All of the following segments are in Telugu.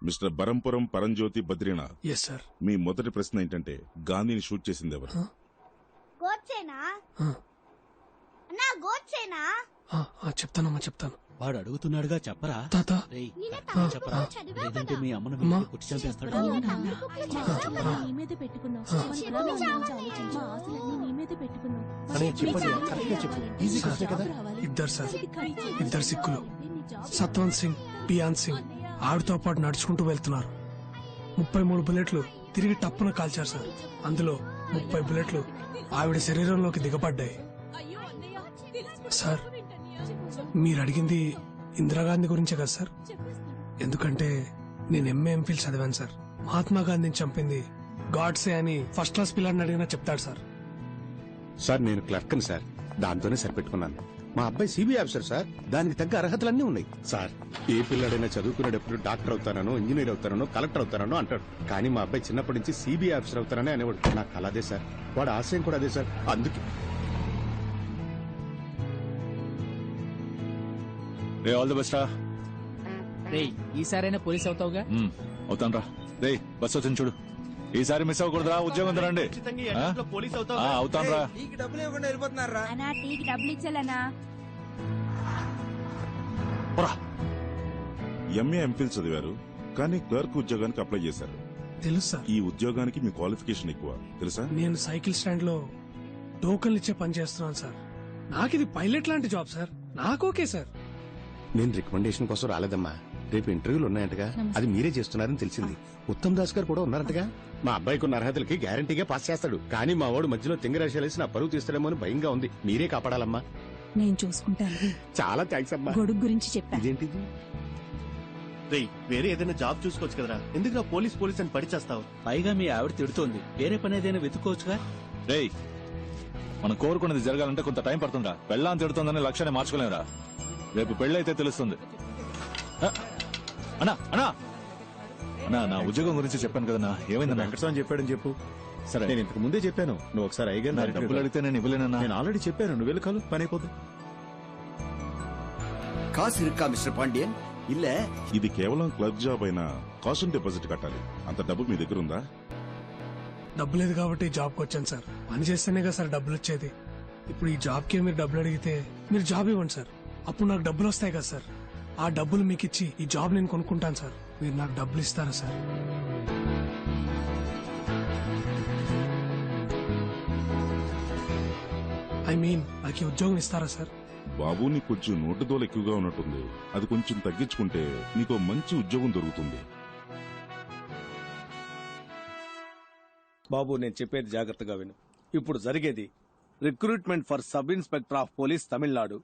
Mister Barampuram Paranjyothi Badrinath. Yes sir. మీ మొదటి ప్రశ్న ఏంటంటే గాంధీని షూట్ చేసింది ఎవరు? గోడ్సేనా? అన్నా గోడ్సేనా? చెప్తానమ్మా చెప్తాను. వాడు అడుగుతున్నాడుగా చెప్పరా తాత చెప్పరా లేదంటే మీ అమ్మను అమ్మా. కుట్టి చంపేస్తాడు. ఇద్దరు సార్, ఇద్దరు సిక్కులు, సత్వంత్ సింగ్, బియాన్ సింగ్ ఆవిడతో పాటు నడుచుకుంటూ వెళ్తున్నారు. 33 బుల్లెట్లు తిరిగి టప్పున కాల్చారు సార్. అందులో 30 బుల్లెట్లు ఆవిడ శరీరంలోకి దిగబడ్డాయి. సార్ మీరు అడిగింది ఇందిరాగాంధీ గురించే కదా సార్? ఎందుకంటే నేను ఎంఏ ఎంఫిల్ చదివాను సార్. మహాత్మా గాంధీని చంపింది గాడ్సే అని ఫస్ట్ క్లాస్ పిల్లాడిని అడిగినా చెప్తాడు సార్. సార్ నేను క్లర్క్ని సార్, దాంతోనే సరిపెట్టుకున్నాను. మా అబ్బాయి సిబిఐ ఆఫీసర్ సార్, దానికి తగ్గ అర్హతలన్నీ ఉన్నాయి సార్. ఏ పిల్లాడైనా చదువుకునేటప్పుడు డాక్టర్ అవుతానో, ఇంజనీర్ అవుతానో, కలెక్టర్ అవుతానో అంటాడు. కానీ మా అబ్బాయి చిన్నప్పటి నుంచి సిబిఐ ఆఫీసర్ అవుతానని అనేవాడు. నాకు కల అదే సార్, వాడు ఆశయం కూడా అదే సార్. అందుకే ఆల్ ది బెస్ట్ రా. రేయ్ ఈసారైనా పోలీస్ అవుతావుగా? అవుతాను రా. రే బస్ వచ్చింది చూడు, ఈసారి మిస్ అవ్వకూడదురా. ఉద్యోగం రండి. అవుతాను రా. అన్నా టీకి డబ్బులు ఇచ్చాలన్నా. ఎంఏ ఎంఫిల్ చదివారు కానీ క్లర్క్ ఉద్యోగానికి అప్లై చేశారు. తెలుసు సార్. ఈ ఉద్యోగానికి మీ క్వాలిఫికేషన్ ఎక్కువ తెలుసా? నేను సైకిల్ స్టాండ్ లో టోకన్లు ఇచ్చే పని చేస్తున్నాను సార్. నాకు ఇది పైలట్ లాంటి జాబ్ సార్. నాకు ఓకే సార్. నేను రికమెండేషన్ కోసం రాలేదమ్మా. రేపు ఇంటర్వ్యూలు ఉన్నాయంటగా, అది మీరే చేస్తున్నారని తెలిసింది. ఉత్తమ్ దాస్ గారు కూడా ఉన్నారంటగా. మా అబ్బాయికి ఉన్న అర్హతలకి గ్యారంటీగా పాస్ చేస్తాడు. కానీ మా వాడు మధ్యలో తింగరాశలేసి నా పరువు తీస్తాడేమో అని భయంగా ఉంది. మీరే కాపాడాలమ్మా. నేను చూసుకుంటాను. చాలా థ్యాంక్స్ అమ్మా. గొడుగు గురించి చెప్పా. ఇదేంటిది? వేరే ఏదైనా జాబ్ చూసుకోవచ్చు కదరా, ఎందుకు నా పోలీస్ అని పడిచేస్తావు? పైగా మీ ఆవిడ తిడుతోంది, వేరే పని ఏదైనా వెతుక్కోవచ్చుగా. రేయ్ మనం కోరుకున్నది జరగాలంటే కొంత టైం పడుతుందా? పెళ్ళాం తిడుతుందని లక్ష్యాన్ని మార్చుకోలేమురా. రేపు పెళ్ళైతే తెలుస్తుంది. అన్నా అన్నా అన్నా నా ఉద్యోగం గురించి చెప్పాను కదన్నా, ఏమైందన్నా? వెంకటస్వామి చెప్పాడని చెప్పు. సరే నేను ఇంతకు ముందే చెప్పాను, నువ్వు ఒకసారి నా డబ్బులు అడిగితే నేను ఇవ్వలేనన్నా. నేను ఆల్రెడీ చెప్పాను, నువ్వు వెళ్ళి కాలు పని అయిపోతుంది. காசு இருக்கா மிஸ்டர் பாண்டியன்? இல்ல ఇది కేవలం క్లర్క్ జాబ్ అయినా కాస్ట్ డిపాజిట్ కట్టాలి. అంత డబ్బు మీ దగ్గర ఉందా? డబ్బు లేదు కాబట్టి జాబ్కి వచ్చాను సార్. పని చేస్తేనే కదా సార్ డబ్బులు వచ్చేది. ఇప్పుడు ఈ జాబ్కి మీరు డబ్బులు అడిగితే మీరు జాబ్ ఇవ్వండి సార్. అప్పుడు నాకు డబ్బులు వస్తాయి కదా సార్. ఆ డబ్బులు మీకు ఇచ్చి ఈ జాబ్ నేను కొనుక్కుంటాను సార్. మీరు నాకు డబ్బులు ఇస్తారా సార్? నాకు ఈ ఉద్యోగం ఇస్తారా సార్? బాబు నీకు కొంచెం నోటుదోలు ఎక్కువగా ఉన్నట్టుంది. అది కొంచెం తగ్గించుకుంటే నీకు మంచి ఉద్యోగం దొరుకుతుంది. బాబు నేను చెప్పేది జాగ్రత్తగా విను. ఇప్పుడు జరిగేది recruitment for sub inspector of police Tamil Nadu.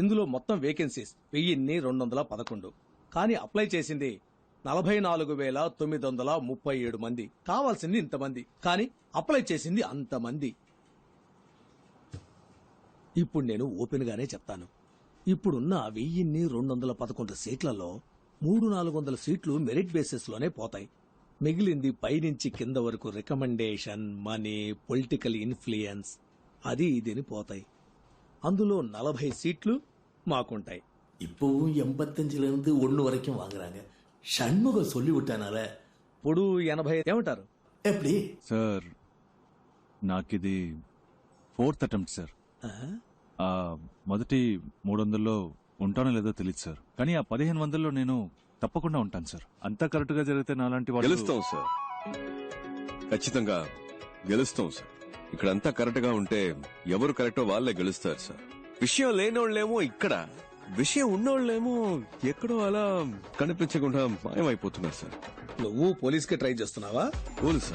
ఇందులో మొత్తం వేకెన్సీస్ 1211. కానీ అప్లై చేసింది 44,937 మంది. కావాల్సింది ఇంతమంది, కానీ అప్లై చేసింది అంతమంది. ఇప్పుడు నేను ఓపెన్ గానే చెప్తాను. ఇప్పుడున్న 1211 సీట్లలో 300-400 సీట్లు మెరిట్ బేసిస్ లోనే పోతాయి. మిగిలింది పైనుంచి కింద వరకు రికమెండేషన్, మనీ, పొలిటికల్ ఇన్ఫ్లుయెన్స్ అది ఇదిని పోతాయి. అందులో 40 సీట్లు మాకుంటాయి. இப்பவும் 85ல இருந்து 1 வரைக்கும் வாங்குறாங்க. షణ్ముగం சொல்லி விட்டானால ఇప్పుడు 80 ఏమంటారు? எப்படி సార్ నాకిది 4th అటెంప్ట్ సార్. మొదటి 300లో ఉంటానో లేదో తెలియదు సార్. కానీ ఆ 1500లో నేను తప్పకుండా ఉంటాను సార్. అంతా కరెక్ట్ గా జరిగితే నాలాంటి వాళ్ళు గెలుస్తాం సార్. ఖచ్చితంగా గెలుస్తాం సార్. ఇక్కడ అంతా కరెక్ట్ గా ఉంటే ఎవరు కరెక్టో వాళ్ళే గెలుస్తారు సార్. విషయం లేనోళ్ళేమో ఇక్కడ, విషయం ఉన్నోళ్ళేమో ఎక్కడో అలా కనిపించకుండా మాయమైపోతున్నారు సార్. నువ్వు పోలీస్ కి ట్రై చేస్తున్నావా? పోలీస్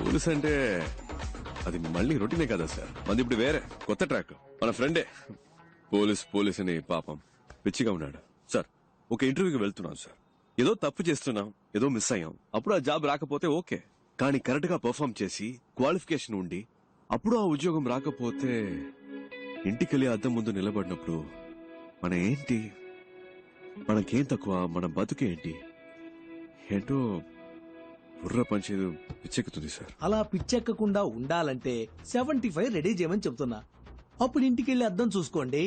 పోలీస్ అంటే అది మళ్ళీ రొటీనే కదా సార్. మంది ఇప్పుడు వేరే కొత్త ట్రాక్. మన ఫ్రెండే పోలీస్ అని పాపం పిచ్చిగా ఉన్నాడు సార్. ఒక ఇంటర్వ్యూకి వెళ్తున్నాం సార్. ఏదో తప్పు చేస్తున్నాం, ఏదో మిస్ అయ్యాం. అప్పుడు ఆ జాబ్ రాకపోతే ఓకే, కానీ కరెక్ట్ గా పర్ఫార్మ్ చేసి క్వాలిఫికేషన్ ఉండి అప్పుడు ఆ ఉద్యోగం రాకపోతే ఇంటికెళ్ళి అద్దం ముందు నిలబడినప్పుడు మన ఏంటి, మనకేం తక్కువ, మన బతుకేంటి ఏంటో బుర్ర పంచేది పిచ్చెక్కుతుంది సార్. అలా పిచ్చెక్కకుండా ఉండాలంటే 75 రెడీ చేయమని చెప్తున్నా. అప్పుడు ఇంటికెళ్ళి అద్దం చూసుకోండి,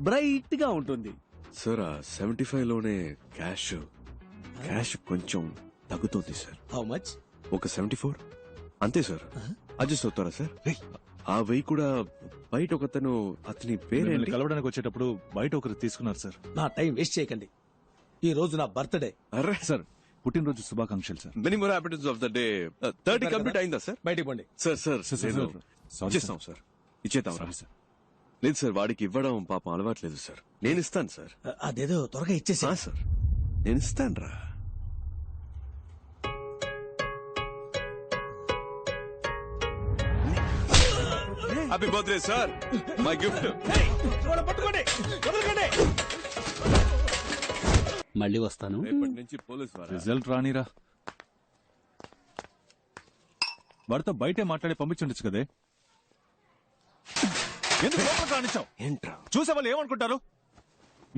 బ్రైట్ గా ఉంటుంది సార్. ఆ 75లోనే క్యాష్, క్యాష్ కొంచెం తగ్గుతుంది సార్. How much? ఒక 74 అంతే సార్. అడ్జస్ట్ అవుతారా సార్? ఆ వెయ్యి కూడా బయట ఒకతను, అతని పేరేంటి? కలవడానికి వచ్చేటప్పుడు బయట ఒకరు తీసుకున్నారు సార్. నా టైం వేస్ట్ చేయకండి. ఈ రోజు నా బర్త్డే. అరే సార్ పుట్టినరోజు శుభాకాంక్షలు sir. Many more happiness of the day. 30 complete అయిందా సార్? బయటికి పోండి. సార్ సార్ సార్, ఇచ్చేస్తాం సార్. ఇచ్చేద్దాం సార్. లేదు సార్, వాడికి ఇవ్వడం పాపం అలవాట్లేదు సార్. నేను ఇస్తాను సార్. అదేదో త్వరగా ఇచ్చేసి. సార్ నేను ఇస్తాను రా. Happy birthday sir, my gift. మళ్ళీ వస్తాను. రేపటి నుంచి పోలీస్ రిజల్ట్ రానిరా. వాడితో బయటే మాట్లాడి పంపించుండొచ్చు కదే. ఎందుకు లోపలికి రానిచ్చావు? ఏంట్రా చూసే వాళ్ళు ఏమనుకుంటారు?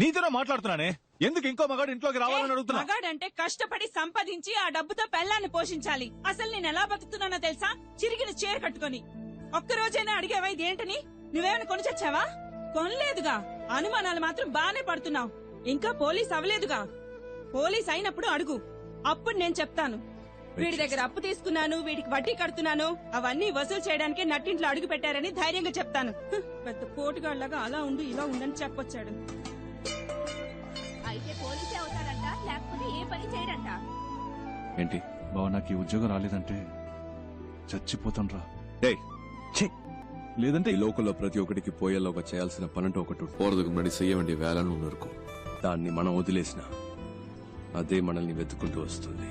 నీతోనే మాట్లాడుతున్నానే, ఎందుకు ఇంకో మగాడు ఇంట్లోకి రావాలని అడుగుతున్నా? మగాడంటే కష్టపడి సంపాదించి ఆ డబ్బుతో పెళ్ళాన్ని పోషించాలి. అసలు నేను ఎలా బతుకుతున్నానో తెలుసా? చిరిగిన చీర కట్టుకొని. ఒక్కరోజైనా అడిగావా ఇదేంటని? నువ్వేమైనా కొని చచ్చావా? కొనలేదుగా. అనుమానాలు మాత్రం బానే పడుతున్నావు. ఇంకా పోలీస్ అవ్వలేదుగా. పోలీస్ అయినప్పుడు అడుగు, అప్పుడు నేను చెప్తాను. వీడి దగ్గర అప్పు తీసుకున్నాను, వీడికి వడ్డీ కడుతున్నాను, అవన్నీ వసూలు చేయడానికే నట్టింట్లో అడుగు పెట్టారని ధైర్యంగా చెప్తాను. పెద్ద పోటుగాళ్లాగా అలా ఉండు ఇలా ఉండని చెప్పొచ్చాడు. అయితే పోలీసే అవుతాడంట, లేకపోతే ఏ పని చేయడంట. ఏంటి బావ, నాకు ఈ ఉద్యోగం రాలేదంటే చచ్చిపోతాను రా. లేదంటే ఈ లోకల్లో ప్రతి ఒక్కటికి పోయేలోగా చేయాల్సిన పనంటూ ఒకటి పోరదుకు ముன்னாడి చెయ్య వేண்டிய వేలను ఉన్నారు. దాన్ని మనం వదిలేసిన అదే మనల్ని వెతుక్కుంటూ వస్తుంది.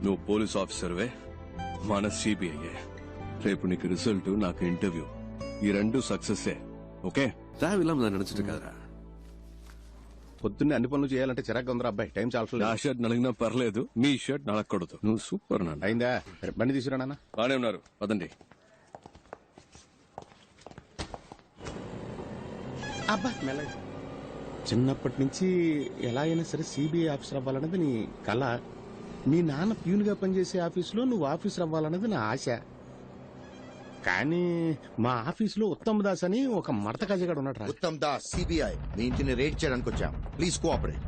నువ్వు పోలీస్ ఆఫీసర్వే, మన సిబిఐ. రేపు నీకు రిజల్ట్, నాకు ఇంటర్వ్యూ, ఈ రెండు సక్సెస్. ఓకే ఇలా నడుచుట కదరా. పొద్దున్నే అన్ని పనులు చేయాలంటే చిరాకు ఉందిరా అబ్బాయి. టైం చాలా. నా షర్ట్ నలిగినా పర్లేదు, మీ షర్ట్ నలగకూడదు. నువ్వు సూపర్ నాన్న. అయిందా? బండి తీసుకురా నాన్న. బానే ఉన్నారు, పదండి. అబ్బా మెల్లగా. చిన్నప్పటి నుంచి ఎలా అయినా సరే సిబిఐ ఆఫీసర్ అవ్వాలన్నది నీ కళ. మీ నాన్న ప్యూన్ గా పనిచేసే ఆఫీసులో నువ్వు ఆఫీసర్ అవ్వాలన్నది నా ఆశ. కానీ మా ఆఫీసులో ఉత్తమ్ దాస్ అని ఒక మడత కజగాడు ఉన్నాడు. ఉత్తమ్ దాస్ సిబిఐ మీ ఇంటిని రేడ్ చేయడానికి వచ్చాం. Please cooperate.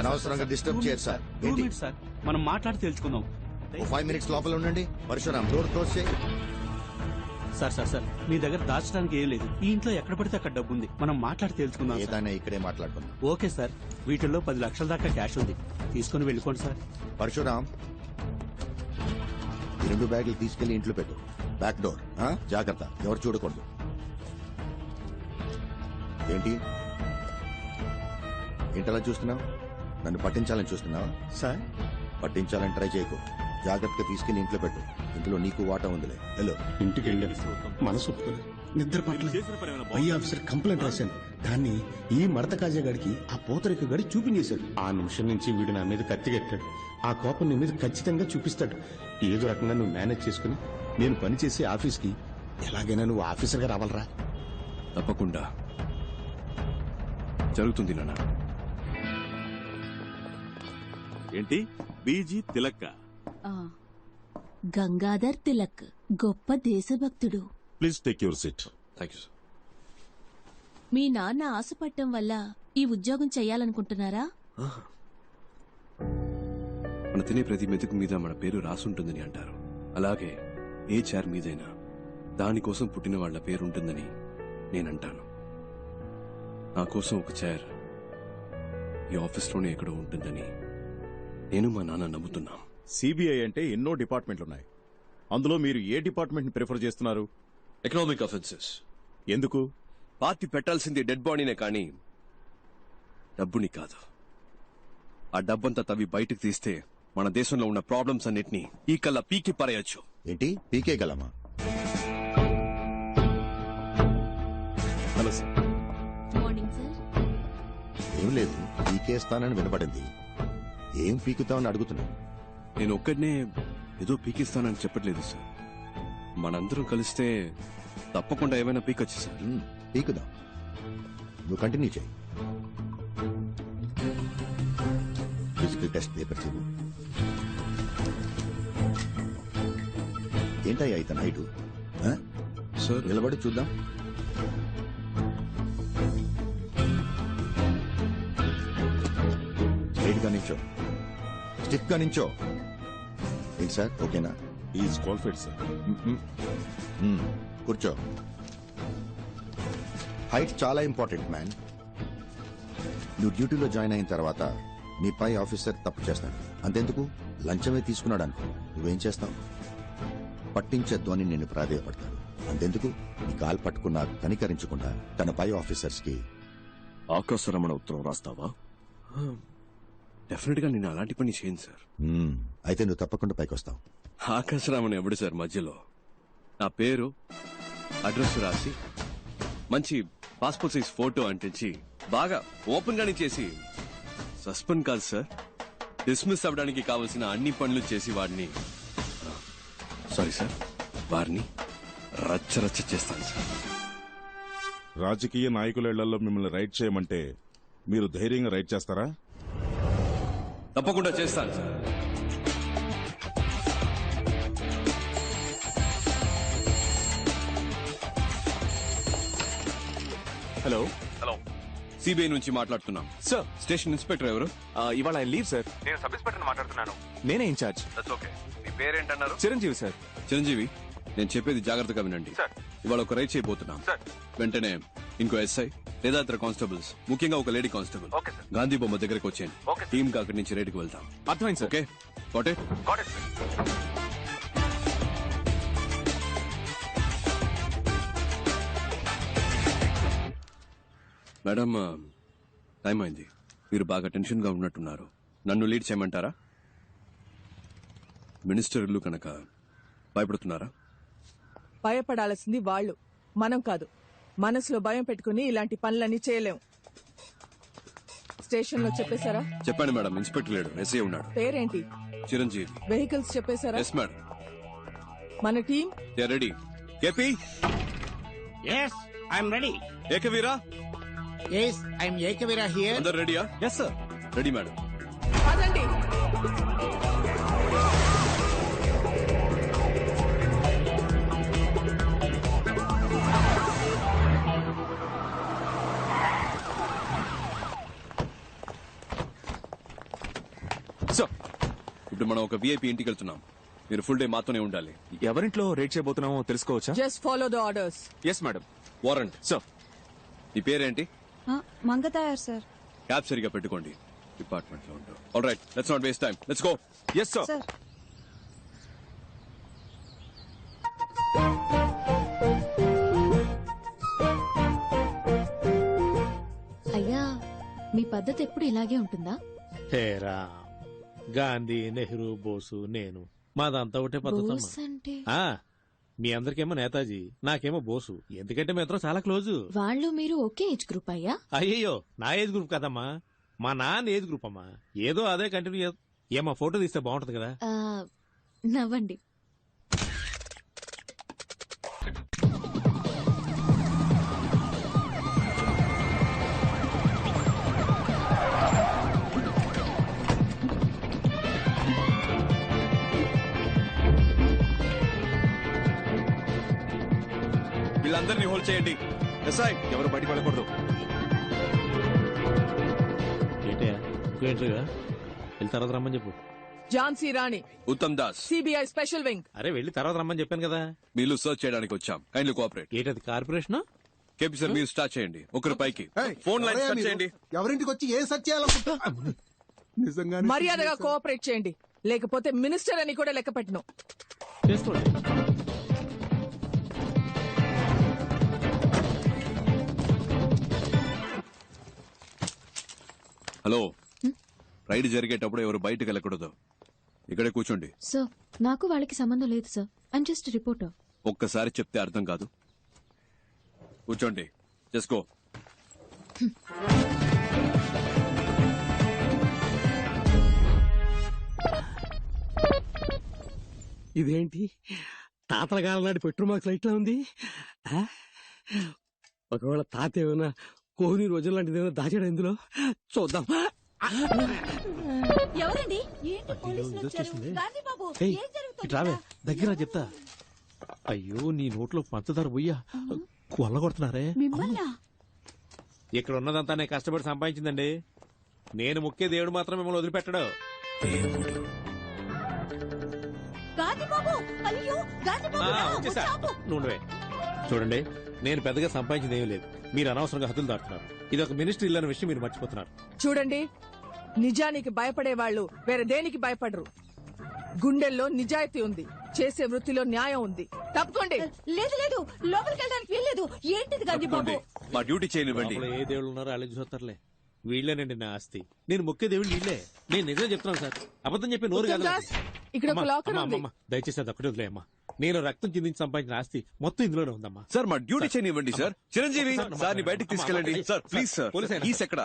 అనవసరంగా డిస్టర్బ్ చేయరు సార్. ఏంటి సార్, మనం మాట్లాడి తెలుసుకుందాం. 5 minutes లోపల ఉండండి. పరశురామ్ డోర్ క్లోజ్ చేయి. సార్ సార్ సార్, మీ దగ్గర దాచడానికి ఏం లేదు. ఈ ఇంట్లో ఎక్కడ పడితే అక్కడ డబ్బు ఉంది. మనం మాట్లాడి తెలుసుకుందాం. ఏదైనా ఇక్కడే మాట్లాడుకుందాం. ఓకే సార్, వీటిల్లో 10 లక్షల దాకా క్యాష్ ఉంది. తీసుకుని వెళ్ళిపోండి సార్. పరశురామ్, ఈ 2 బ్యాగులు తీసుకెళ్లి ఇంట్లో పెట్టు. బ్యాక్ డోర్ జాగ్రత్త, ఎవరు చూడకూడదు. ఏంటి ఏంటలా చూస్తున్నావు? నన్ను పట్టించాలని చూస్తున్నావా? సార్ పట్టించాలని ట్రై చేయకు. జాగ్రత్తగా తీసుకెళ్లి ఇంట్లో పెట్టు. ఇంట్లో నీకు వాటా ఉందిలే. హలో, ఇంటికి వెళ్ళాను. మనసు ఒప్పుకోలేదు, నిద్ర పట్టలేదు. పై ఆఫీసర్ కంప్లైంట్ రాశాను. దాన్ని ఈ మడత కాజాగాడికి ఆ పోతరిక గడి చూపించేశాడు. ఆ నిమిషం నుంచి వీడు నా మీద కత్తిగట్టాడు. ఆ కోపం నీ మీద ఖచ్చితంగా చూపిస్తాడు. ఏదో రకంగా నువ్వు మేనేజ్ చేసుకుని నేను పనిచేసే ఆఫీస్కి ఎలాగైనా నువ్వు ఆఫీసర్గా రావాలరా. తప్పకుండా జరుగుతుంది నాన్న. ఏంటి బీజీ తిలక్క? గంగాధర్ తిలక్ గొప్ప దేశభక్తుడు. Please take your seat. Thank you sir. మీ నాన్న ఆశపట్టం వల్ల ఈ ఉద్యోగం చెయ్యాలనుకుంటున్నారా? మన తినే ప్రతి మెతుకు మీద మన పేరు రాసుంటుందని అంటారు. అలాగే ఏ చైర్ మీదైనా దానికోసం పుట్టిన వాళ్ల పేరు ఉంటుందని నేనంటాను. నా కోసం ఒక చైర్ ఈ ఆఫీస్లోనే ఎక్కడో ఉంటుందని నేను మా నాన్న నమ్ముతున్నా. సిబిఐ అంటే ఎన్నో డిపార్ట్మెంట్లు ఉన్నాయి. అందులో మీరు ఏ డిపార్ట్మెంట్ ని ప్రిఫర్ చేస్తున్నారు? Economic offences. ఎందుకు? పాతి పెట్టాల్సింది డెడ్ బాడీనే కానీ డబ్బుని కాదు. ఆ డబ్బంతా తవ్వి బయటకు తీస్తే మన దేశంలో ఉన్న ప్రాబ్లమ్స్ అన్నిటినీ ఈ కల్లా పీకి పారేయొచ్చు. ఏంటి పీకే గలమా? Hello sir. Morning sir. ఏం లేదు, పీకేస్తానని వినపడింది. ఏం పీకుతామని అడుగుతున్నా. నేను ఒక్కడనే ఏదో పీకిస్తానని చెప్పట్లేదు సార్. మనందరం కలిస్తే తప్పకుండా ఏమైనా పీకొచ్చు సార్. పీకుదాం, నువ్వు కంటిన్యూ చేయి. ఫిజికల్ టెస్ట్ పేపర్ చూడు. ఏంటయ్యా ఇతను హైటు? సార్ నిలబడి చూద్దాం. స్ట్రైట్ గా నిల్చో. స్టిఫ్ గా నించో. ఏంటి సార్, ఓకేనా? Is qualified sir. కూర్చో. హైట్ చాలా ఇంపార్టెంట్ మ్యాన్. నువ్వు డ్యూటీలో జాయిన్ అయిన తర్వాత నీ పై ఆఫీసర్ తప్పు చేస్తాడు, అంతెందుకు లంచమే తీసుకున్నాడు అనుకో, నువ్వేం చేస్తావు? పట్టించొద్దు అని నేను ప్రాధేయపడతాడు, అంతెందుకు నీ కాలు పట్టుకున్నా కనికరించకుండా తన పై ఆఫీసర్స్ కి ఆకాశరమణ ఉత్తరం రాస్తావా? డెఫినెట్ గా నేను అలాంటి పని చేయను సార్. అయితే నువ్వు తప్పకుండా పైకి వస్తావు. ఆకాశరామన్ ఎవడు సార్ మధ్యలో? నా పేరు, అడ్రస్ రాసి మంచి పాస్పోర్ట్ సైజ్ ఫోటో అంటించి బాగా ఓపెన్ గానే చేసి, సస్పెండ్ కాదు సార్, డిస్మిస్ అవ్వడానికి కావలసిన అన్ని పనులు చేసి వాడిని, సారీ సార్, వారిని రచ్చరచ్చ చేస్తాను సార్. రాజకీయ నాయకుల ఇళ్లలో మిమ్మల్ని రైడ్ చేయమంటే మీరు ధైర్యంగా రైడ్ చేస్తారా? తప్పకుండా చేస్తాను సార్. హలో హలో, సిబిఐ నుంచి మాట్లాడుతున్నాం సార్. స్టేషన్ ఇన్స్పెక్టర్ ఎవరు? ఇవాళ ఆయన లీవ్ సార్. నేను సబ్ ఇన్స్పెక్టర్ మాట్లాడుతున్నాను. నేనే ఇన్ఛార్జ్. ఓకే, మీ పేరేంటన్నారు? చిరంజీవి సార్. చిరంజీవి, నేను చెప్పేది జాగ్రత్తగా వినండి. ఇవాళ ఒక రైడ్ చేయబోతున్నాం. వెంటనే ఇంకో ఎస్ఐ లేదా ఇతర కానిస్టేబుల్స్, ముఖ్యంగా ఒక లేడీ కానిస్టేబుల్ గాంధీ బొమ్మ దగ్గరకు వచ్చేయండి. టీమ్ గా అక్కడి నుంచి రైడ్కి వెళ్తాం. అర్థమైంది sir. Okay, got it? Madam, time అయింది. మీరు బాగా టెన్షన్ గా ఉన్నట్టున్నారు. నన్ను లీడ్ చేయమంటారా? మినిస్టర్ ఇల్లు కనుక భయపడుతున్నారా? భయపడాల్సింది వాళ్ళు, మనం కాదు. మనసులో భయం పెట్టుకుని ఇలాంటి పనులన్నీ చేయలేం. స్టేషన్ లో చెప్పేశారా? చెప్పండి మేడం, ఇన్స్పెక్టర్ లేడు, ఎస్ఐ ఉన్నాడు. పేరేంటి? చిరంజీవి. వెహికల్స్ చెప్పేశారా? Yes madam. మన team ready. KP? Yes, I'm ready. Ekaveera? Yes, I'm Ekaveera here. అందరు రెడీయా? Yes sir. Ready madam. అదండి. ఇప్పుడు మనం ఒక విఐపి ఇంటికి వెళ్తున్నాం. మీరు ఫుల్ డే మాతోనే ఉండాలి. ఎవరింట్లో రేట్ చేయబోతున్నామో తెలుసుకోవచ్చా? Just follow the orders. Yes madam. Warrant. Sir. నీ పేరేంటి? మంగతాయార్ సార్. క్యాబ్ సరిగా పెట్టుకోండి, డిపార్ట్మెంట్ లో ఉంటాం. All right, let's not waste time, let's go. Yes sir. అయ్యా, మీ పద్ధతి ఎప్పుడు ఇలాగే ఉంటుందా? హేరా, గాంధీ, నెహ్రూ, బోసు, నేను మాదంతా ఒకటే బోస్ పద్ధతి. అంటే మీ అందరికేమో నేతాజీ, నాకేమో బోసు. ఎందుకంటే మీ ఇద్దరం చాలా క్లోజు. వాళ్ళు మీరు ఒకే ఏజ్ గ్రూప్ అయ్యా? అయ్యయ్యో, నా ఏజ్ గ్రూప్ కదమ్మా, మా నాన్న ఏజ్ గ్రూప్ అమ్మా. ఏదో అదే కంటిన్యూ. ఏమో ఫోటో తీస్తే బాగుంటది కదా. నవ్వండి. వీళ్ళందరినీ హోల్డ్ చేయండి. ఎస్ఐ, ఎవరు బయటకు వెళ్ళకూడదు. ఏంటయ్యా, ఇంకో ఎంట్రీగా వెళ్ళి తర్వాత రమ్మని చెప్పు. Jhansi Rani, Uttam Das, CBI special wing. అరే వెళ్ళి తర్వాత రమ్మని చెప్పాను కదా. వీళ్ళు సర్చ్ చేయడానికి వచ్చాం. Kindly cooperate. ఏంటది కార్పొరేషన్? కేపీ సార్, మీరు స్టార్ట్ చేయండి. ఒకరు పైకి ఫోన్ లైన్ స్టార్ట్ చేయండి. ఎవరింటికి వచ్చి ఏం సెర్చ్ చేయాలనుకుంటా? నిజంగా మర్యాదగా కోఆపరేట్ చేయండి, లేకపోతే మినిస్టర్ అని కూడా లెక్క పెట్టను. చేసుకోండి. హలో, రైడ్ జరిగేటప్పుడు ఎవరు బయటకు వెళ్ళకూడదు. ఇక్కడే కూర్చోండి. సార్, నాకు వాళ్ళకి సంబంధం లేదు సార్. I'm just reporter. ఒక్కసారి చెప్తే అర్థం కాదు. కూర్చోండి, చేసుకో. ఇదేంటి తాతల కాలం నాటి పెట్రోల్ మార్క్స్ లైట్ లా ఉంది? ఒకవేళ తాత ఏమైనా కోహ్లీ రోజుల లాంటిది ఏమైనా దాచాడు ఇందులో? చూద్దాం. ఎవరండి? ఏంటి పోలీసులు వచ్చారు? గాంధీ బాబు, ఏయ్, ఏం జరుగుతోంది? ఇటు రావే, దగ్గర చెప్తా. అయ్యో, నీ నోట్లో పంచదార పోయ్యా కొల్లగొడుతున్నారే. మిమ్మల్నా? ఇక్కడ ఉన్నదంతా నేను కష్టపడి సంపాదించిందండి. నేను ముఖ్య దేవుడు మాత్రం మిమ్మల్ని వదిలిపెట్టడు. దేవుడు గాంధీ బాబు రా, వచ్చేసా ఆపు. నువ్వే చూడండి, నేను పెద్దగా సంపాదించింది ఏమీ లేదు. మీరు అనవసరంగా హద్దులు దాటుతున్నారు. ఇది ఒక మినిస్ట్రీ ఇల్లు అనే విషయం మీరు మర్చిపోతున్నారు. చూడండి, నిజానికి భయపడే వాళ్ళు వేరే దేనికి భయపడరు. గుండెల్లో నిజాయితీ ఉంది, చేసే వృత్తిలో న్యాయం ఉంది. తప్పుకోండి. లేదు లేదు, లోపలికి వెళ్ళడానికి వీల్లేదు. ఏంటిది గాంధీ బాబు? మా డ్యూటీ చేయనివ్వండి. లోపల ఏ దేవుళ్ళు ఉన్నారో అలాగే చూస్తారులే. వీళ్ళేనండి నా ఆస్తి. నేను మొక్కే దేవుళ్ళు వీళ్ళే. నేను నిజం చెప్తున్నాను సార్, అబద్ధం చెప్పి నోరు కాదు. ఉత్తమ్ దాస్, ఇక్కడ ఒక లాకర్ ఉంది. దయచేసి అది ఒకటి వదిలేయమ్మా. నేను రక్తం చిందించి సంపాదించిన ఆస్తి మొత్తం ఇందులోనే ఉందమ్మా. సార్ మా డ్యూటీ చేయనివ్వండి సార్. చిరంజీవి సార్ ని బయటికి తీసుకెళ్ళండి సార్, ప్లీజ్ సార్. కీస్ ఎక్కడ?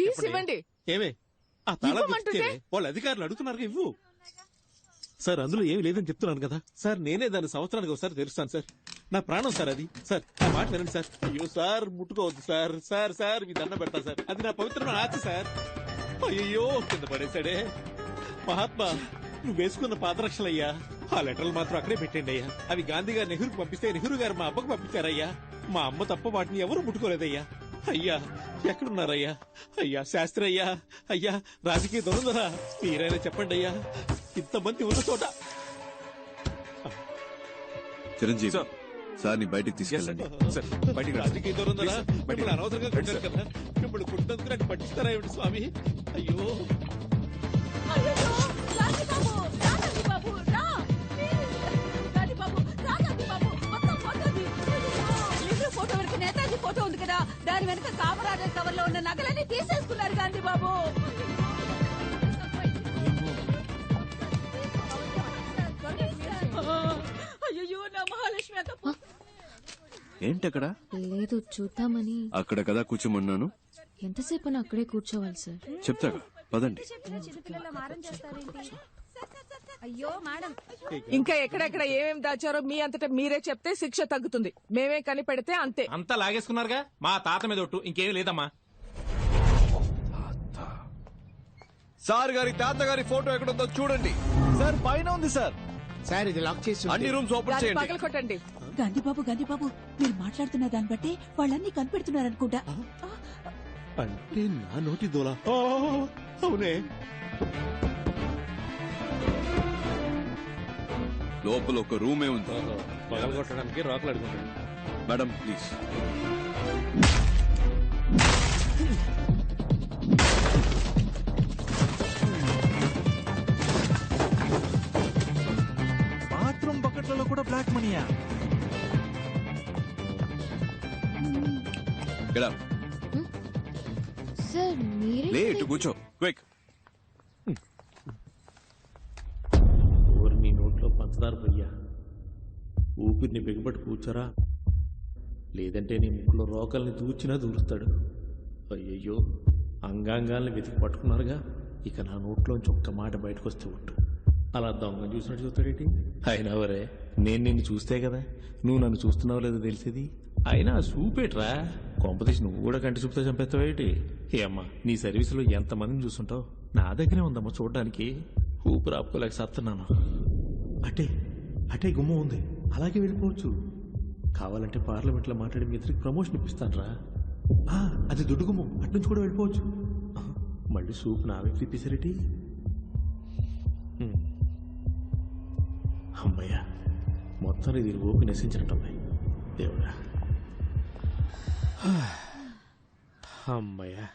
కీస్ ఇవ్వండి. ఏమే ఆ తాళం ఇవ్వమంటుంటే? ఇస్తే వాళ్ళ అధికారులు అడుగుతున్నారు, ఇవ్వు సార్. అందులో ఏమి లేదని చెప్తున్నాను కదా సార్. నేనే దాన్ని సంవత్సరానికి ఒకసారి తెరుస్తాను సార్. నా ప్రాణం సార్ అది. సార్ నా మాట వినండి సార్. అయ్యో సార్, ముట్టుకోవద్దు సార్. సార్ సార్ మీ దండం పెడతా సార్. అది నా పవిత్రమైన ఆస్తి సార్. అయ్యో కింద పడేశాడే. మహాత్మా, నువ్వు వేసుకున్న పాదరక్షలయ్యా. ఆ లెటర్లు మాత్రం అక్కడే పెట్టండి అయ్యా. అవి గాంధీ గారు నెహ్రూకి పంపిస్తే నెహ్రూ గారు మా అబ్బకు పంపించారయ్యా. మా అమ్మ తప్ప వాటిని ఎవరు ముట్టుకోలేదయ్యా. అయ్యా ఎక్కడున్నారయ్యా? అయ్యా శాస్త్రి అయ్యా, అయ్యా రాజకీయ దొరుకుదరా, మీరైనా చెప్పండి అయ్యా. ఇంతమంది ఉన్న చోట. చిరంజీవి సార్ ని బయటికి తీసుకెళ్ళండి. రాజకీయ దొరుకుదరా, మిమ్మల్ని అనవసరంగా కొట్టారు కదా. మిమ్మల్ని కొట్టినందుకు నాకు పట్టిస్తారా ఏమిటి స్వామి? అయ్యో అయ్యయ్యో, గాంధీ బాబు, రా గాంధీ బాబు, రా. గాంధీ బాబు, రా గాంధీ బాబు, మొత్తం ఫోటోది. నెహ్రూ ఫోటో వెనక నేతాజీ ఫోటో ఉంది కదా, దాని వెనక కామరాజర్ కవర్ లో ఉన్న నగలన్నీ తీసేసుకున్నారు గాంధీ బాబు. అయ్యో, నా మహాలక్ష్మి అక్క. ఏంటక్కడ? లేదు, చూద్దామని. అక్కడ కదా కూర్చోమన్నాను. ఎంతసేపు అక్కడే కూర్చోవాలి సార్? చెప్తాగా, పదండి. అయ్యో మేడం, ఇంకా ఎక్కడెక్కడ ఏమేమి దాచారో మీ అంతటా మీరే చెప్తే శిక్ష తగ్గుతుంది. మేమే కనిపెడితే అంతే. అంతా లాగేసుకున్నారుగా. మా తాత మీద ఒట్టు, ఇంకేం లేదమ్మా. సార్ గారి తాతగారి ఫోటో ఎక్కడుందో చూడండి సార్. పైన ఉంది సార్. సార్ ఇది లాక్ చేసి ఉంది. అన్ని రూమ్స్ ఓపెన్ దాన్ని చేయండి. పగలకొట్టండి. గాంధీ బాబు, గాంధీ బాబు, మీరు మాట్లాడుతున్న దాన్ని బట్టి వాళ్ళన్నీ కనిపెడుతున్నారనుకుంటా. అంటే నా నోటి దోలా? అవునే. లోపల ఒక రూమే ఉంది. పగలగొట్టడానికి రాకులు అడుగుతాడు. Madam please. బాత్రూమ్ బకెట్లలో కూడా బ్లాక్ మనీయా? సార్ మీరే లేట్ కూర్చో, క్విక్. నీ నోట్లో పంచదార పోయ్యా. ఊపిరిని బిగపట్టి కూర్చోరా, లేదంటే నీ ముక్కులో రోకల్ని దూచినా దూరుస్తాడు. అయ్యయ్యో, అంగాంగాల్ని వెతికి పట్టుకున్నారుగా. ఇక నా నోట్లోంచి ఒక్క మాట బయటకు వస్తే ఒట్టు. అలా దొంగ చూసినట్టు చూస్తాడేంటి? అయినా వరే, నేను నిన్ను చూస్తే కదా నువ్వు నన్ను చూస్తున్నావు లేదో తెలిసేది. అయినా చూపేట్రా, కొంపతీసి నువ్వు కూడా కంటి చూపుతో చంపేస్తావేటి? ఏ అమ్మా, నీ సర్వీసులో ఎంతమందిని చూస్తుంటావు? నా దగ్గరే ఉందమ్మా చూడడానికి. ఊపిరి ఆపుకోలేక సస్తున్నాను. అటే అటే గుమ్మ ఉంది, అలాగే వెళ్ళిపోవచ్చు. కావాలంటే పార్లమెంట్లో మాట్లాడి మీ ఇద్దరికి ప్రమోషన్ ఇప్పిస్తాను రా. అది దుడ్డు గుమ్మం, అట్నుంచి కూడా వెళ్ళిపోవచ్చు. మళ్ళీ సూప్ నా వ్యక్తి ఇప్పిసరేటి? అమ్మయ్యా, మొత్తం ఇది ఓపి నశించినట్టు అమ్మాయి. దేవుడా, అమ్మయ్యా.